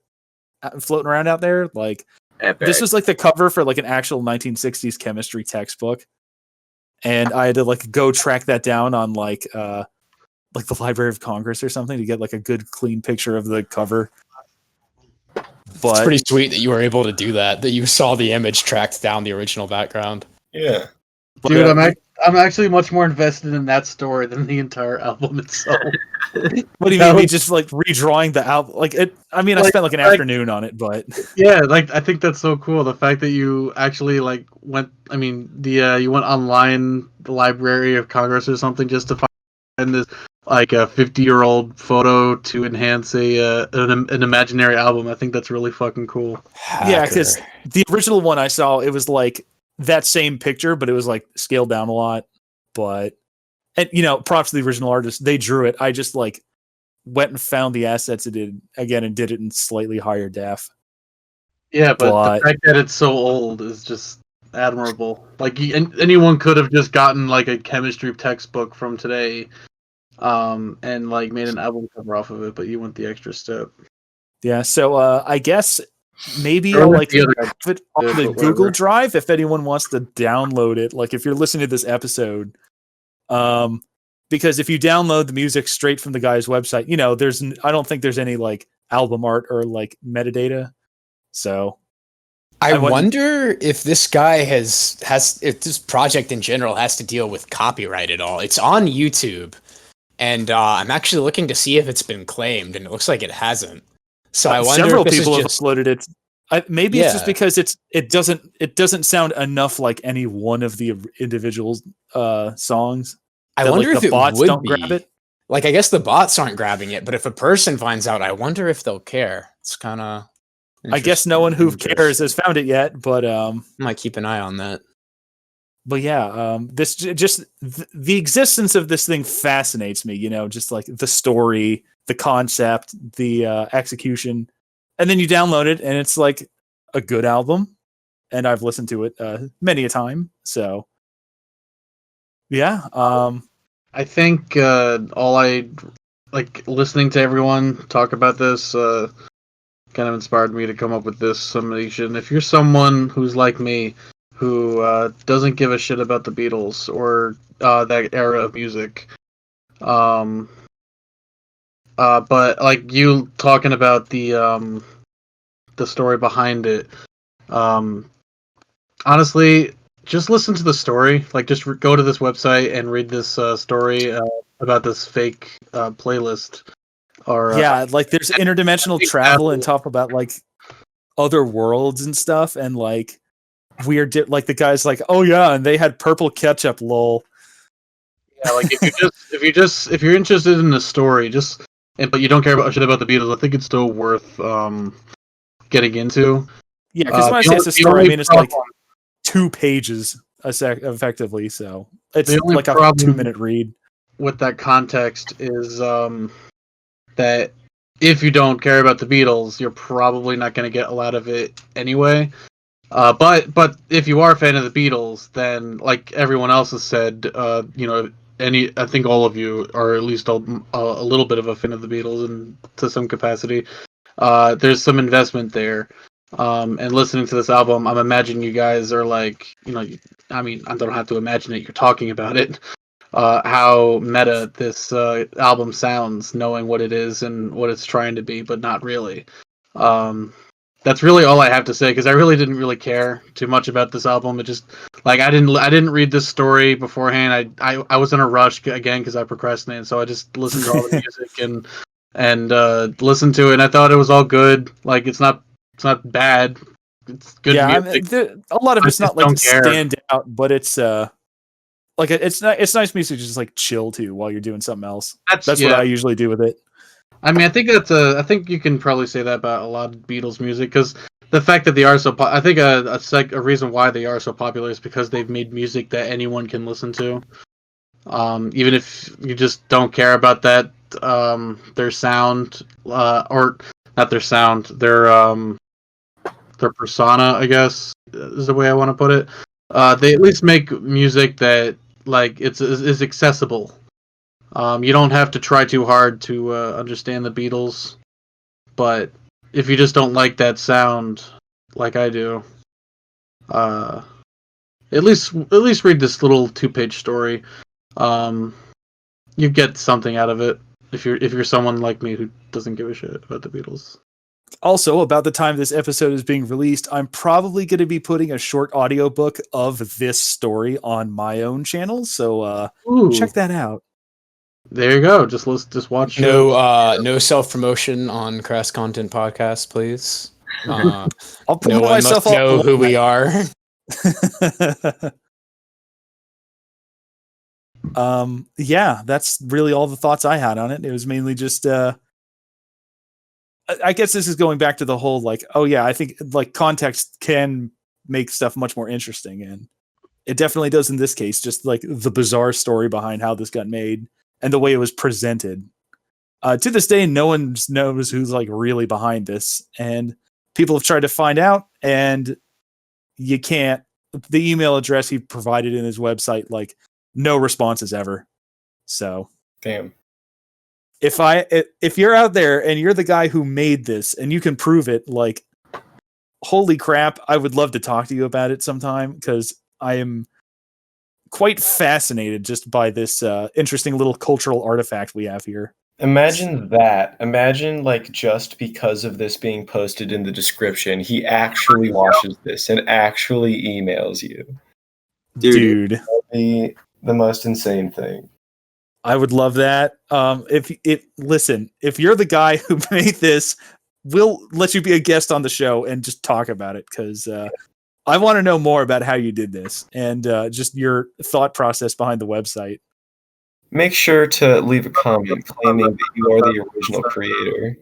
floating around out there. Like Epic. this was like the cover for like an actual 1960s chemistry textbook, and I had to like go track that down on like the Library of Congress or something to get like a good clean picture of the cover. But It's pretty sweet that you were able to do that. That you saw the image tracked down the original background. Yeah. Dude, I'm actually much more invested in that story than the entire album itself. what do you that mean? Me was- just like redrawing the album? Like it? I mean, I Like- spent like an like- afternoon on it, but Yeah, like I think that's so cool. The fact that you actually like went. I mean, you went online, the Library of Congress or something, just to find this like a 50-year-old photo to enhance an imaginary album. I think that's really fucking cool. yeah, because the original one I saw, it was like that same picture, but it was like scaled down a lot. But and props to the original artist, they drew it. I just like went and found the assets it did again and did it in slightly higher def. Yeah, but But- the fact that it's so old is just admirable. Like anyone could have just gotten like a chemistry textbook from today, and like made an album cover off of it, but you went the extra step. Yeah, so I guess maybe Or I'll with like the other have it on Yeah, the but Google whatever. Drive if anyone wants to download it. Like if you're listening to this episode, because if you download the music straight from the guy's website, I don't think there's any like album art or like metadata. So I I wouldn't- wonder if this guy has if this project in general has to deal with copyright at all. It's on YouTube, and I'm actually looking to see if it's been claimed, and it looks like it hasn't. So I wonder several if this people is have just, uploaded it. Maybe it's just Yeah. because it doesn't sound enough like any one of the individual songs. I that, wonder like, if the it bots would don't be. grab it. Like, I guess the bots aren't grabbing it, but if a person finds out, I wonder if they'll care. It's kind of. I guess no one who cares has found it yet, but Might keep an eye on that. this the existence of this thing fascinates me. Just like the story, the concept, the execution, and then you download it, and it's like a good album, and I've listened to it many a time. So, yeah, I think all I like listening to everyone talk about this kind of inspired me to come up with this summation. If you're someone who's like me, who doesn't give a shit about the Beatles or that era of music, um, but like you talking about the story behind it, um, honestly, just listen to the story. Like, just go to this website and read this story about this fake playlist. Or Yeah, like there's interdimensional think travel and that'll- talk about like other worlds and stuff, and like weird. Like the guy's like, oh yeah, and they had purple ketchup. Lol. yeah, like if you're interested in the story, but you don't care about shit about the Beatles, I think it's still worth getting into. Yeah, because when I The say only, it's a the story, I only mean it's like problem, 2 pages effectively. So it's the only like a problem 2-minute read. with that context is that if you don't care about the Beatles, you're probably not going to get a lot of it anyway. But if you are a fan of the Beatles, then like everyone else has said, I think all of you are at least a little bit of a fan of the Beatles, and to some capacity, there's some investment there. And listening to this album, I'm imagining you guys are like, I mean, I don't have to imagine it. You're talking about it. How meta this album sounds, knowing what it is and what it's trying to be, but not really. Um, that's really all I have to say because I really didn't really care too much about this album. It just like I didn't read this story beforehand. I was in a rush again because I procrastinated, so I just listened to all the music and listened to it. And I thought it was all good. Like it's not bad. It's good Yeah, I music. mean, a lot of I it's not just like don't care. stand out, but it's like it's nice music to just like chill to while you're doing something else. That's what I usually do with it. I mean, I think you can probably say that about a lot of Beatles music because the fact that they are so, I think a reason why they are so popular is because they've made music that anyone can listen to. Even if you just don't care about that, their sound, or not their sound, their persona, I guess is the way I want to put it. They at least make music that like is accessible. You don't have to try too hard to understand the Beatles, but if you just don't like that sound, like I do, uh, at least read this little 2-page story. Um, you get something out of it if you're someone like me who doesn't give a shit about the Beatles. Also, about the time this episode is being released, I'm probably going to be putting a short audiobook of this story on my own channel, so Ooh, check that out. there you go. Just watch. No self promotion on Crass Content Podcast, please. I'll No promote one myself must know who we are. Yeah, that's really all the thoughts I had on it. It was mainly just I guess this is going back to the whole like, oh yeah, I think like context can make stuff much more interesting, and it definitely does in this case. Just like the bizarre story behind how this got made and the way it was presented. To this day, no one knows who's like really behind this, and people have tried to find out, and you can't. The email address he provided in his website, like no responses ever. So Damn. if you're out there and you're the guy who made this and you can prove it, like holy crap, I would love to talk to you about it sometime because I am quite fascinated just by this interesting little cultural artifact we have here. Imagine that. Imagine, like, just because of this being posted in the description, he actually watches this and actually emails you. Dude. That would be the most insane thing. I would love that. Listen, if you're the guy who made this, we'll let you be a guest on the show and just talk about it because I want to know more about how you did this and just your thought process behind the website. Make sure to leave a comment claiming that you are the original creator.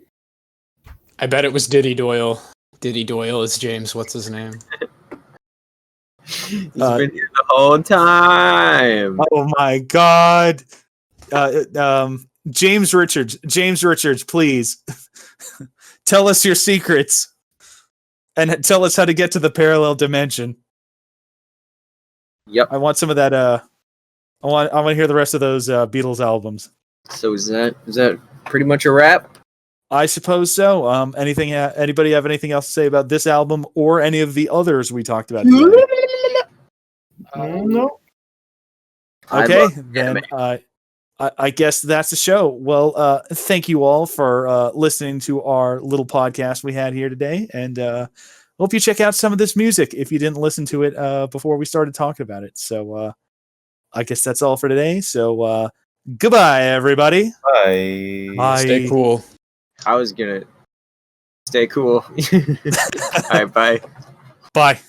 I bet it was Diddy Doyle. Diddy Doyle is James. What's his name? He's been here the whole time. Oh my God. James Richards, please tell us your secrets and tell us how to get to the parallel dimension. Yep. I want some of that I want to hear the rest of those Beatles albums. So is that pretty much a wrap? I suppose so. Anybody have anything else to say about this album or any of the others we talked about today? No. I Okay, love then anime. I guess that's the show. Well, thank you all for listening to our little podcast we had here today, and hope you check out some of this music if you didn't listen to it before we started talking about it. So I guess that's all for today. So goodbye, everybody. Bye. Bye. Stay cool. I was gonna stay cool. All right, bye. Bye.